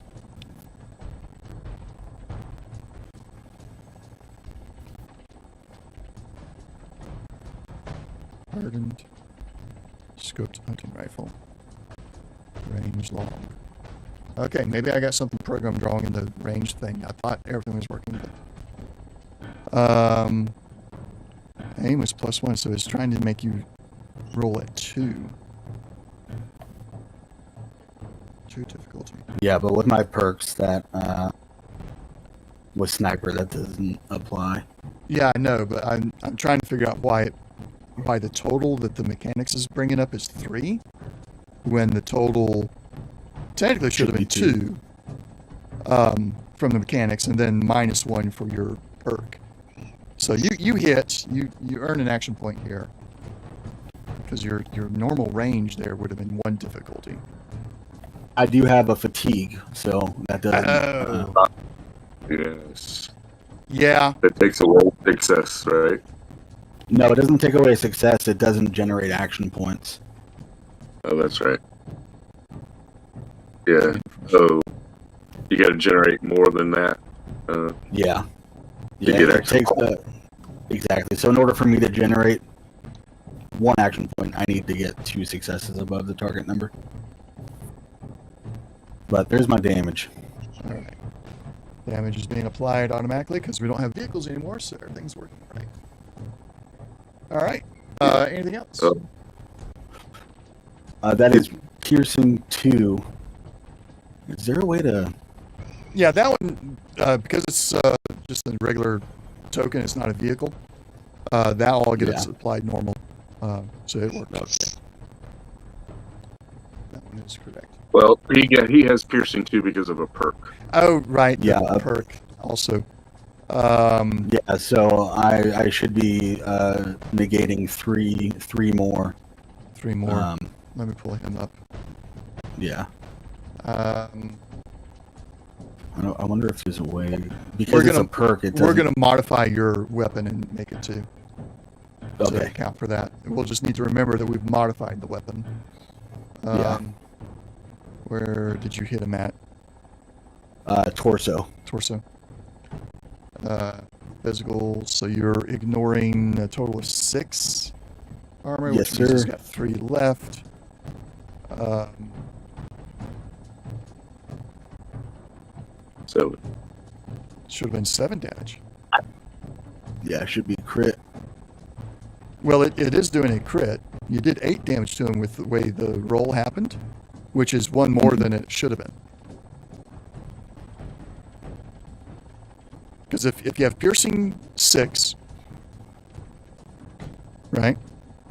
Hardened. Scoped hunting rifle. Range long. Okay, maybe I got something programmed wrong in the range thing. I thought everything was working, but aim was +1, so it's trying to make you roll at 2. 2 difficulty. Yeah, but with my perks, that with sniper, that doesn't apply. Yeah, I know, but I'm trying to figure out why the total that the mechanics is bringing up is 3, when the total technically should have been 2 from the mechanics, and then -1 for your perk. So you hit, you earn an action point here, because your normal range there would have been 1 difficulty. I do have a fatigue, so that doesn't. Oh. Yes. Yeah. That takes away success, right? No, it doesn't take away success. It doesn't generate action points. Oh, that's right. Yeah. So you got to generate more than that. Yeah. To Yeah, get it action takes exactly. So in order for me to generate 1 action point, I need to get 2 successes above the target number. But there's my damage. All right. Damage is being applied automatically because we don't have vehicles anymore, so everything's working right. All right. Anything else? That is piercing 2. Is there a way to? Yeah, that one, because it's just a regular token, it's not a vehicle, that all gets applied normal. So it works. Okay. That one is correct. Well, he has piercing too because of a perk. Oh, right. Yeah, The perk also. Yeah, so I should be negating three more. 3 more. Let me pull him up. Yeah. Um, I wonder if there's a way, We're because it's gonna- a perk. It we're doesn't. going to modify your weapon and make it 2. To Okay. account for that. We'll just need to remember that we've modified the weapon. Yeah. Where did you hit him at? Torso. Torso. Physical, so you're ignoring a total of 6 armor, Yes, which means he's sir. got 3 left. So Should have been 7 damage. Yeah, it should be crit. Well, it is doing a crit. You did 8 damage to him with the way the roll happened, which is 1 more than it should have been. Because if you have piercing 6, right?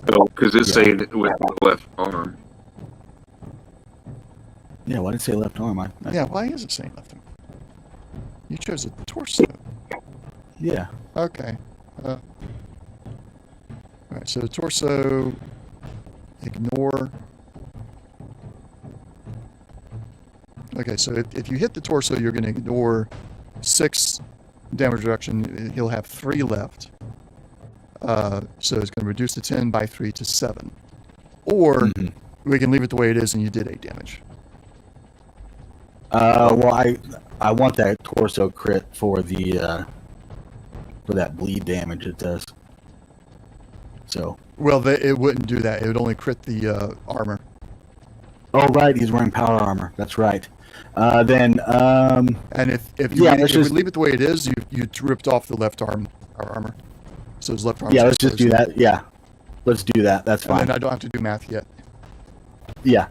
because it's Yeah. saying it with the left arm. Yeah, why did it say left arm? Yeah, why is it saying left arm? You chose a torso. Yeah. Okay. All right, so the torso, ignore. Okay, so if you hit the torso, you're going to ignore 6 damage reduction. He'll have 3 left. So it's going to reduce the 10 by 3 to 7. Or Mhm. we can leave it the way it is and you did 8 damage. Well, I want that torso crit for the for that bleed damage it does. So. Well, it wouldn't do that. It would only crit the armor. Oh right, he's wearing power armor. That's right. Then And if you Yeah, if let's we just- leave it the way it is, you ripped off the left arm armor. So his left arm. yeah, let's just do that. Yeah, let's do that. That's And fine. then I don't have to do math yet. Yeah.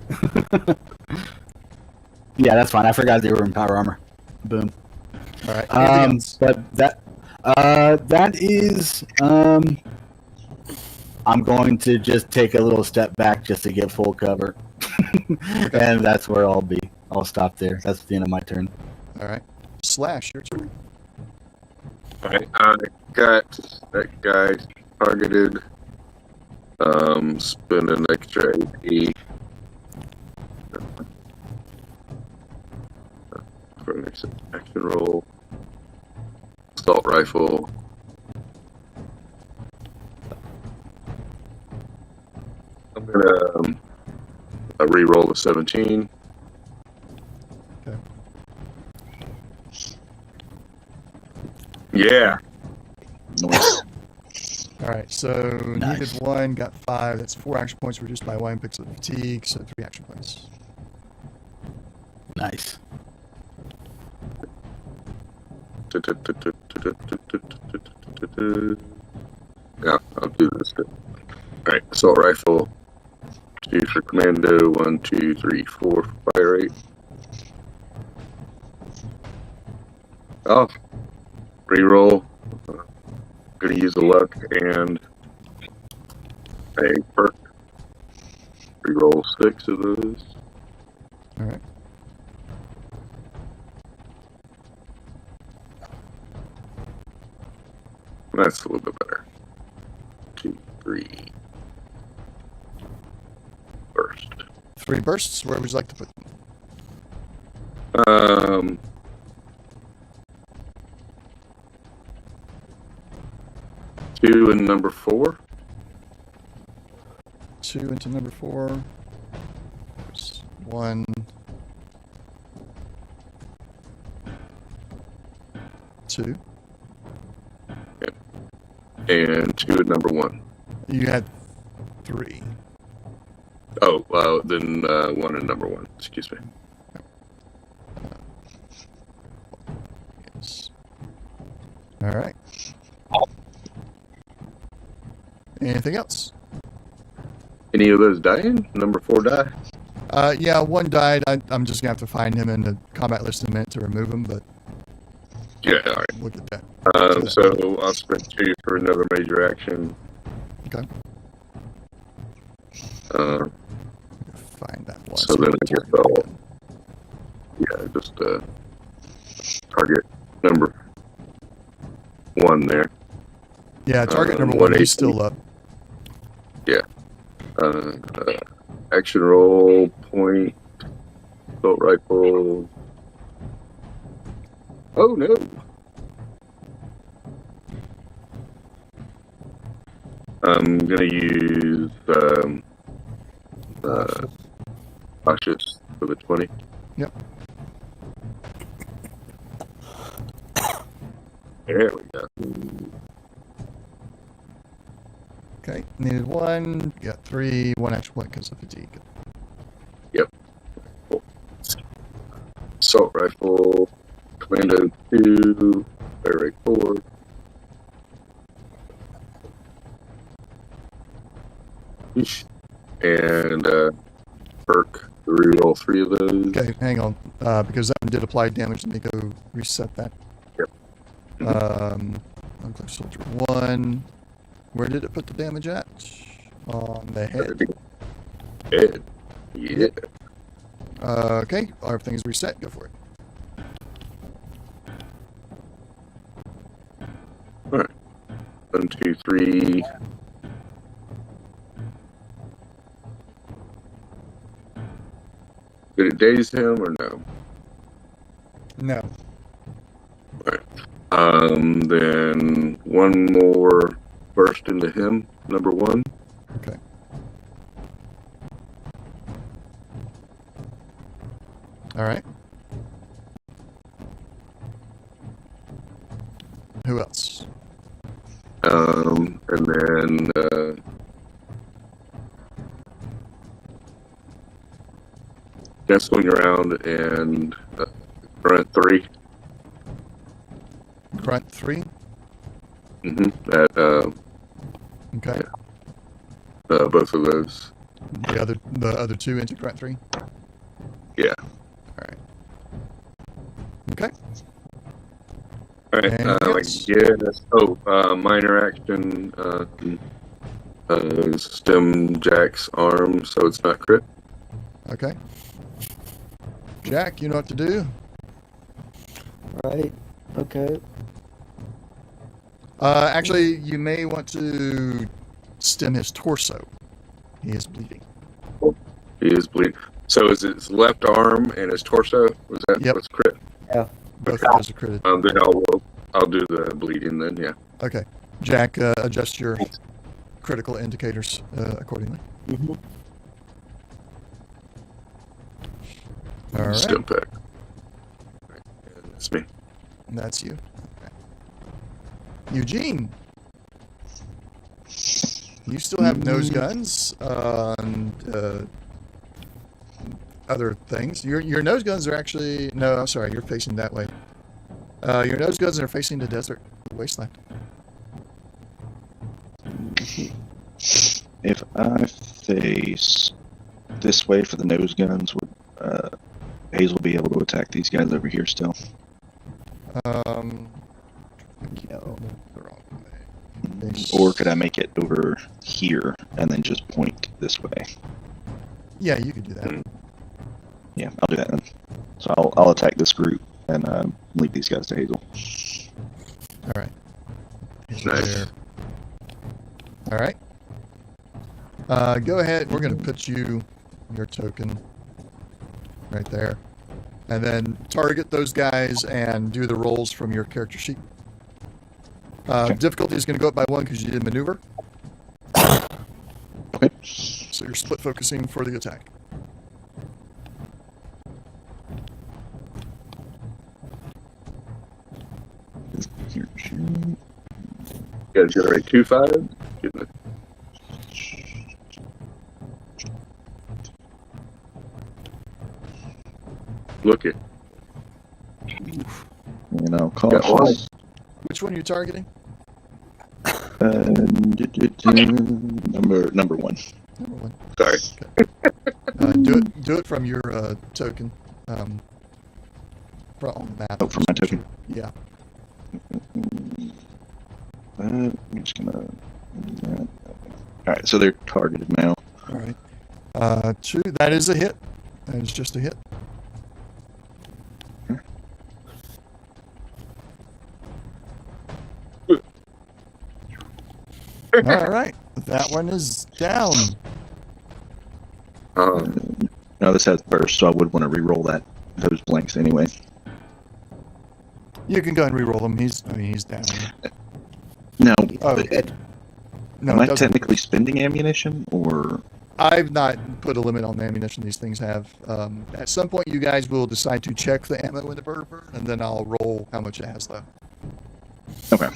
Yeah, that's fine. I forgot they were in power armor. Boom. All right. Anything else? But that is I'm going to just take a little step back just to get full cover. And that's where I'll be. I'll stop there. That's the end of my turn. All right. Slash, your turn. Alright, I got that guy targeted. Spend an extra AP for an action roll. assault rifle. I'm gonna re-roll a 17. Okay. Yeah. Nice. All right, so Nice. needed 1, got 5. That's 4 action points reduced by 1 picks of fatigue, so 3 action points. Nice. Yeah, I'll do this. Alright, assault rifle. 2 for commando, 1, 2, 3, 4 for fire rate. Oh, reroll. Gonna use a luck and a perk. Reroll 6 of those. All right. That's a little bit better. 2, 3. Burst. 3 bursts. Where would you like to put them? 2 and number 4. 2 into number 4. 1. 2. And 2 at number 1. You had 3. Oh, well, then 1 and number 1. Excuse me. Yes. All right. Anything else? Any of those dying? Number 4 die? Yeah, 1 died. I'm just gonna have to find him in the combat list in a minute to remove him, but Yeah, alright. we'll get that. So I'll spend 2 for another major action. Okay. Find that one. So then I guess target I'll- again. Yeah, just target number 1 there. Yeah, target number 1. 180. He's still up. Action roll, point, assault rifle. Oh no! I'm gonna use cautious for the 20. Yep. There we go. Okay. Needed 1. Got 3. 1 action point because of fatigue. Assault rifle, commando 2, fire rate 4. Eesh. And perk, reroll 3 of those. Okay, hang on. Because that one did apply damage. Let me go reset that. Yep. Unclick soldier 1. Where did it put the damage at? On the head. Head. Yeah. Okay, everything is reset. Go for it. Alright. 1, 2, 3. Did it daze him or no? No. Then 1 more burst into him, number 1. Okay. All right. Who else? And then gonna swing around and grunt 3. Grunt 3. At Okay. both of those. The other 2 into grunt 3. Yeah. All right. Okay. All right. Anything I else? guess. Oh, minor action. Stem Jack's arm, so it's not crit. Okay. Jack, you know what to do. Right. Okay. Actually, you may want to stem his torso. He is bleeding. He is bleeding. So is his left arm and his torso? Was that Yep. what's crit? Both of those are critted. Then I'll do the bleeding then. Yeah. Okay. Jack, adjust your critical indicators accordingly. All right. Step back. That's me. That's you. Okay. Eugene. You still have nose guns and other things. Your nose guns are actually... No, I'm sorry. You're facing that way. Your nose guns are facing the desert wasteland. If I face this way for the nose guns, would Hazel be able to attack these guys over here still? No. The wrong way. Or could I make it over here and then just point this way? Yeah, you could do that. Yeah, I'll do that then. So I'll attack this group and leave these guys to Hazel. All right. Nice. There. All right. Go ahead. We're going to put your token right there. And then target those guys and do the rolls from your character sheet. Difficulty is going to go up by 1 because you did maneuver. Okay. So you're split focusing for the attack. You guys generate 2-5. Look it. And I'll call Got one. Which one are you targeting? number 1. Number 1. Sorry. Do it from your token. On the map. Oh, from my token. Yeah. I'm just gonna. All right, so they're targeted now. All right. 2. That is a hit. That is just a hit. All right. That one is down. No, this has burst, so I would want to re-roll those blanks anyway. You can go ahead and re-roll him. He's down. No, Oh, no, am it I doesn't. technically spending ammunition, or I've not put a limit on the ammunition these things have. At some point, you guys will decide to check the ammo in the vertibird, and then I'll roll how much it has left. okay?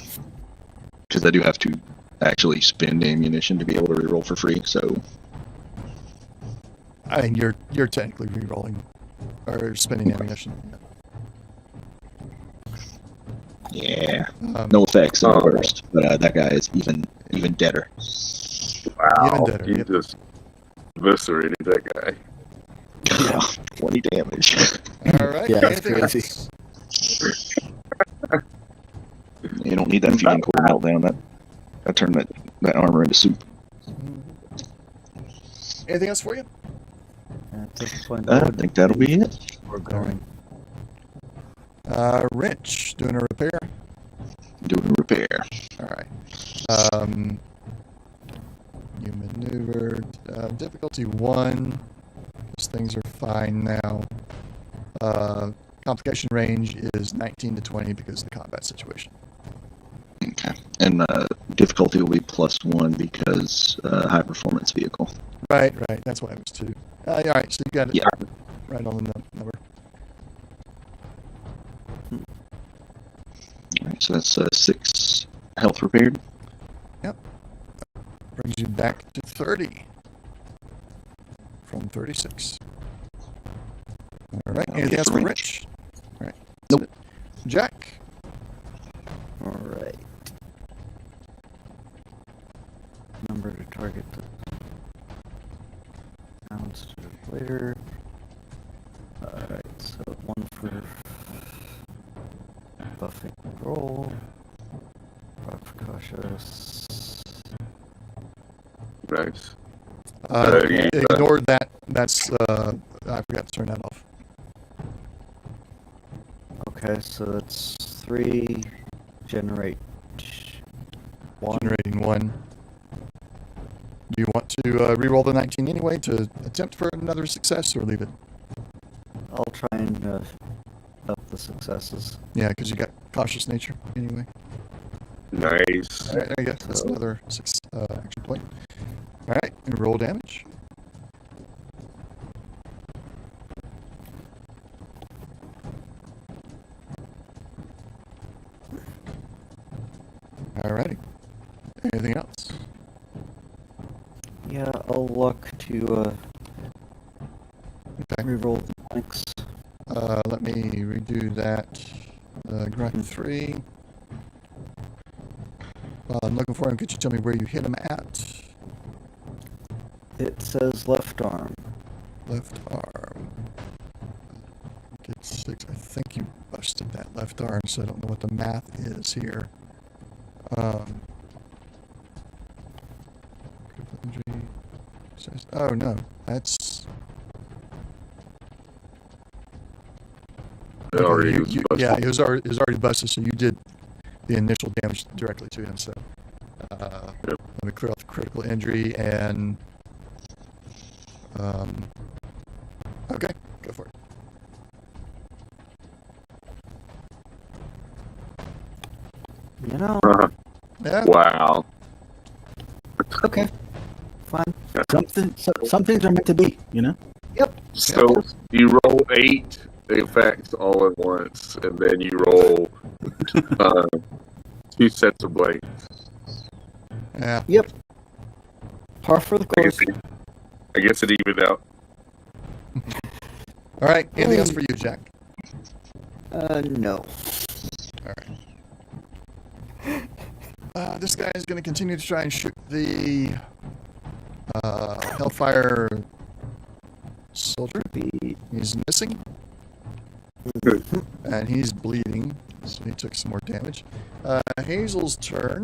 Because I do have to actually spend ammunition to be able to re-roll for free. So I mean, you're technically re-rolling or spending ammunition. yeah, Um, no effects on Oh. burst, but that guy is even deader. Wow. Even better, You yep. just eviscerated that guy. Yeah, 20 damage. All right. Yeah, that's anything crazy. else? You don't need that fusion core meltdown. That turned that armor into soup. Anything else for you? At this point, I think that'll be it. we're going. Wrench doing a repair. Doing a repair. All right. You maneuvered. Difficulty 1. Those things are fine now. Complication range is 19 to 20 because of the combat situation. Okay. And difficulty will be +1 because high performance vehicle. Right. That's why it was 2. All right. So you got it Yeah. right on the number. Alright, so that's 6 health repaired. Brings you back to 30 from 36. All right. I'll Anything get else the for wrench. Rich? All right. Nope. Jack. All right. Number to target the sounds later. All right. So 1 for buffing roll. Rock for cautious. Nice. Yeah. Ignored that. That's I forgot to turn that off. Okay, so that's 3. Generate 1. Generating 1. Do you want to re-roll the 19 anyway to attempt for another success, or leave it? I'll try and up the successes. Yeah, because you got cautious nature anyway. Nice. All right, there you go. That's So- another action point. All right, and roll damage. All righty. Anything else? Yeah, I'll look to Okay. reroll the blanks. Let me redo that. Grind 3. While I'm looking for him, could you tell me where you hit him at? It says left arm. Left arm. Get 6. I think you busted that left arm, so I don't know what the math is here. Critical injury. Oh no, that's. It already you- was you- busted. yeah, it was already busted, so you did the initial damage directly to him. So Yep. let me clear off the critical injury and. Okay, go for it. You know, Yeah. Wow. okay, fine. Some things are meant to be, you know. So you roll 8 effects all at once, and then you roll 2 sets of blades. Yeah. Par for the I guess, course. I guess it evened out. All right. Anything else for you, Jack? No. All right. This guy is going to continue to try and shoot the Hellfire soldier. He's missing. And he's bleeding, so he took some more damage. Hazel's turn.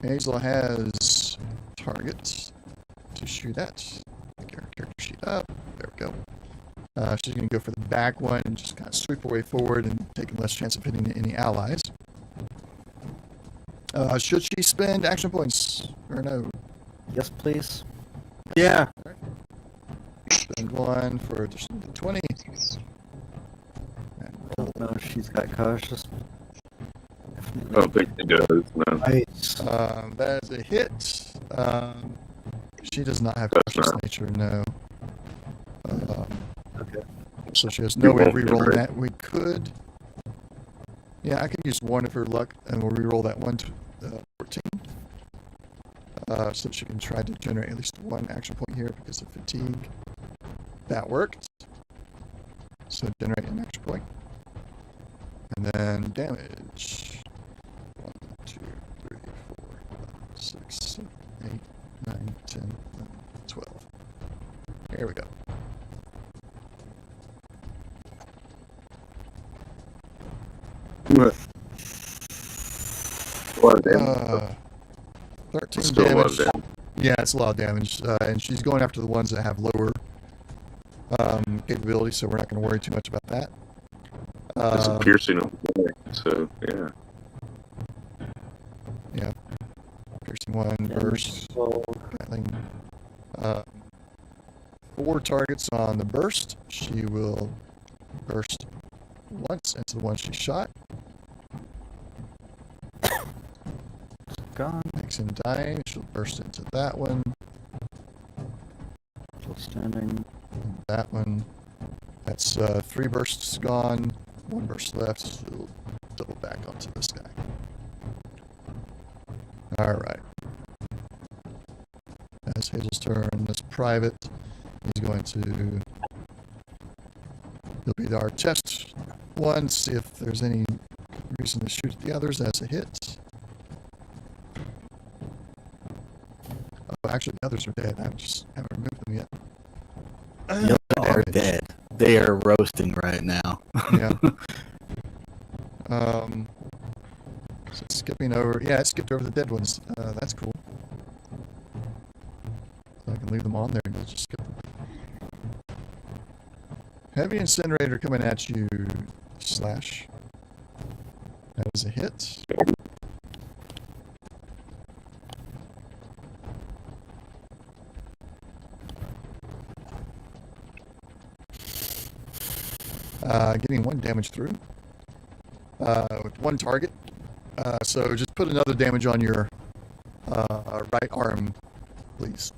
Hazel has targets to shoot at. Get her character sheet up. There we go. She's going to go for the back one and just kind of sweep her way forward and taking less chance of hitting any allies. Should she spend action points or no? Yes, please. Yeah. Spend 1 for the 20. And roll. Don't know if she's got cautious. I don't think it does. No. Nice. That is a hit. She does not have That's cautious not. nature, no. Okay. So she has no You way of won't rerolling generate. that. We could. Yeah, I could use 1 of her luck, and we'll reroll that 1 to 14. So she can try to generate at least 1 action point here because of fatigue. That worked. So generate an action point. And then damage. 1, 2, 3, 4, 5, 6, 7, 8, 9, 10, 11, 12. Here we go. What, damn? 13 Still a lot damage. of damage. Yeah, it's a lot of damage. And she's going after the ones that have lower capability, so we're not going to worry too much about that. It's a piercing of the so yeah. Yeah. Piercing 1, burst, So, battling. 4 targets on the burst. She will burst once into the one she shot. gone. Makes him die. She'll burst into that one, Still standing. and that one. That's 3 bursts gone. 1 burst left. So we'll double back onto this guy. All right. As Hazel's turn, this private, he's going to. He'll be our test one, see if there's any reason to shoot at the others as a hit. Oh, actually, the others are dead. I just haven't removed them yet. They are dead. They are roasting right now. Yeah. So skipping over. Yeah, it skipped over the dead ones. That's cool. So I can leave them on there and you'll just skip them. Heavy incinerator coming at you, Slash. That is a hit. getting 1 damage through with 1 target. So just put another damage on your right arm, please.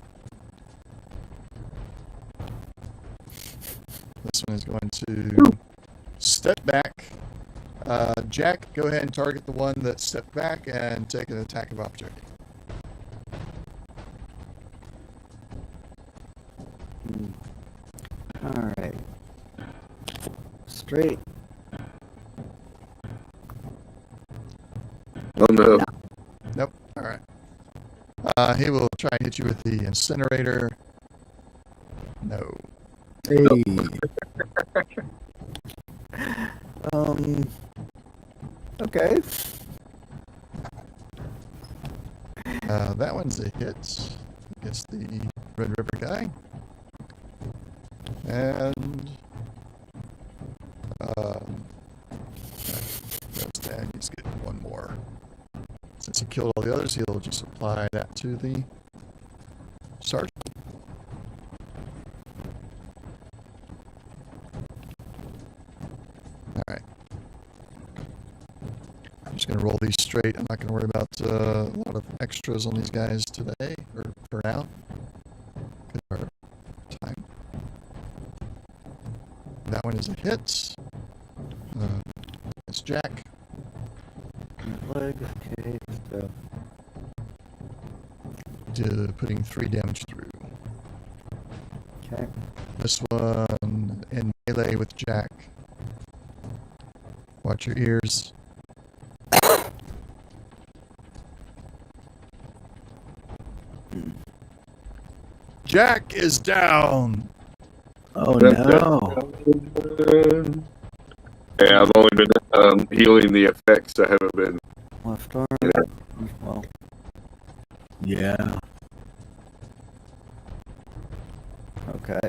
This one is going to step back. Jack, go ahead and target the one that stepped back and take an attack of opportunity. All right. Straight. Oh no. Nope. All right. He will try and hit you with the incinerator. No. Hey. Okay. That one's a hit against the Red River guy. And goes down. He's getting 1 more. Since he killed all the others, he'll just apply that to the sergeant. All right. I'm just going to roll these straight. I'm not going to worry about a lot of extras on these guys today, or for now. Because our time. That one is a hit. It's Jack. Leg. Okay. So Putting 3 damage through. okay. This one in melee with Jack. Watch your ears. Jack is down. Oh no. Yeah, I've only been healing the effects. I haven't been. Left arm. Well. Yeah. Okay.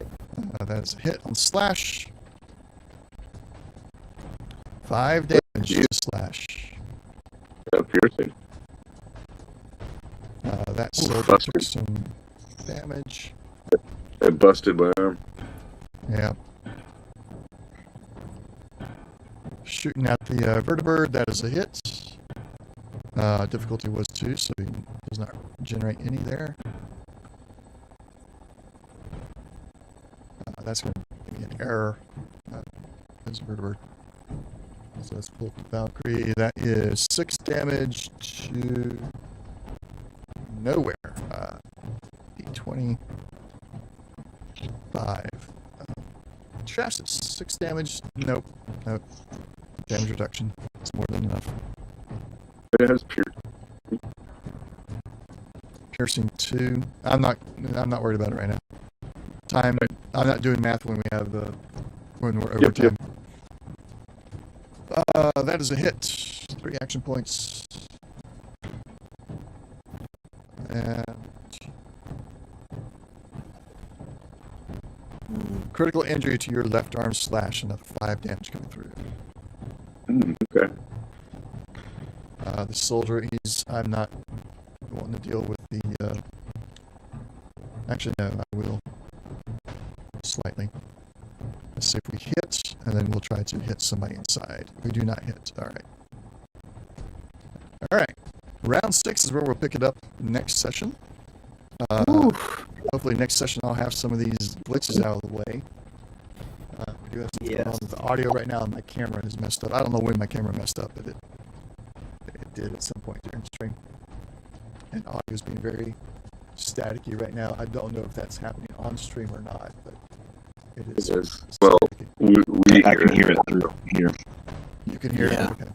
That is a hit on slash. 5 damage to slash. Piercing. That soldier took some damage. It busted my arm. Yeah. Shooting at the vertibird, that is a hit. Difficulty was 2, so he does not generate any there. That's going to give me an error. As a vertibird. So let's pull up the Valkyrie. That is 6 damage to nowhere. D20. 5. Trash is 6 damage. Nope. Damage reduction. It's more than enough. It has Piercing 2. I'm not worried about it right now. Time. I'm not doing math when we have when we're over time. That is a hit. 3 action points. And critical injury to your left arm slash. Another 5 damage coming through. Okay. The soldier, I'm not wanting to deal with the, actually no, I will, slightly. Let's see if we hit, and then we'll try to hit somebody inside. We do not hit, alright. Alright, round 6 is where we'll pick it up next session. Hopefully next session I'll have some of these glitches out of the way. We do have some going on with the audio right now, and my camera is messed up. I don't know when my camera messed up, but it did at some point during the stream. And audio is being very staticky right now. I don't know if that's happening on stream or not, but it is. It is. Well, I can hear it through here. You can hear Yeah. it? Okay.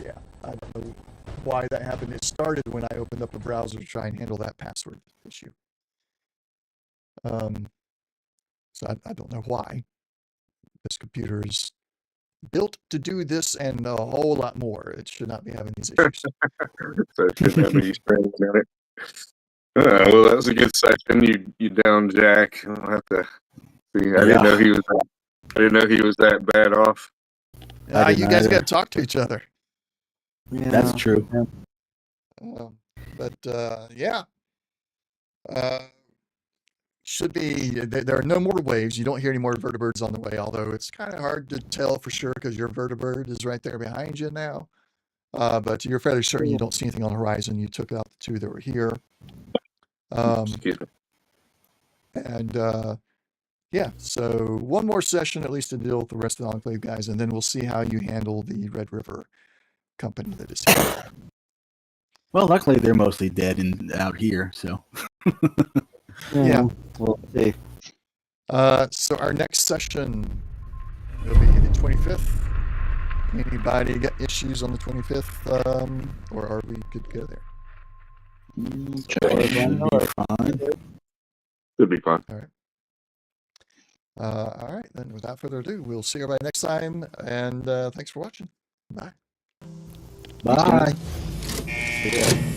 Yeah, I don't know why that happened. It started when I opened up a browser to try and handle that password issue. So I don't know why. This computer is built to do this and a whole lot more. It should not be having these issues. So it shouldn't have any strain on it. Well, that was a good session. You down, Jack. I'll have to see. I didn't know he was. I didn't know he was that bad off. You guys got to talk to each other. Yeah. That's true. Yeah. should be, there are no more waves. You don't hear any more vertibirds on the way, although it's kind of hard to tell for sure because your vertibird is right there behind you now. But you're fairly certain you don't see anything on the horizon. You took out the two that were here. Excuse me. And yeah, so one more session at least to deal with the rest of the Enclave guys, and then we'll see how you handle the Red River company that is here. Well, luckily they're mostly dead and out here, so. Yeah. We'll see. So our next session will be the 25th. Anybody got issues on the 25th, or are we good to go there? Should be fine. Should be fine. All right, then without further ado, we'll see everybody next time, and thanks for watching. Bye. Bye. Yeah.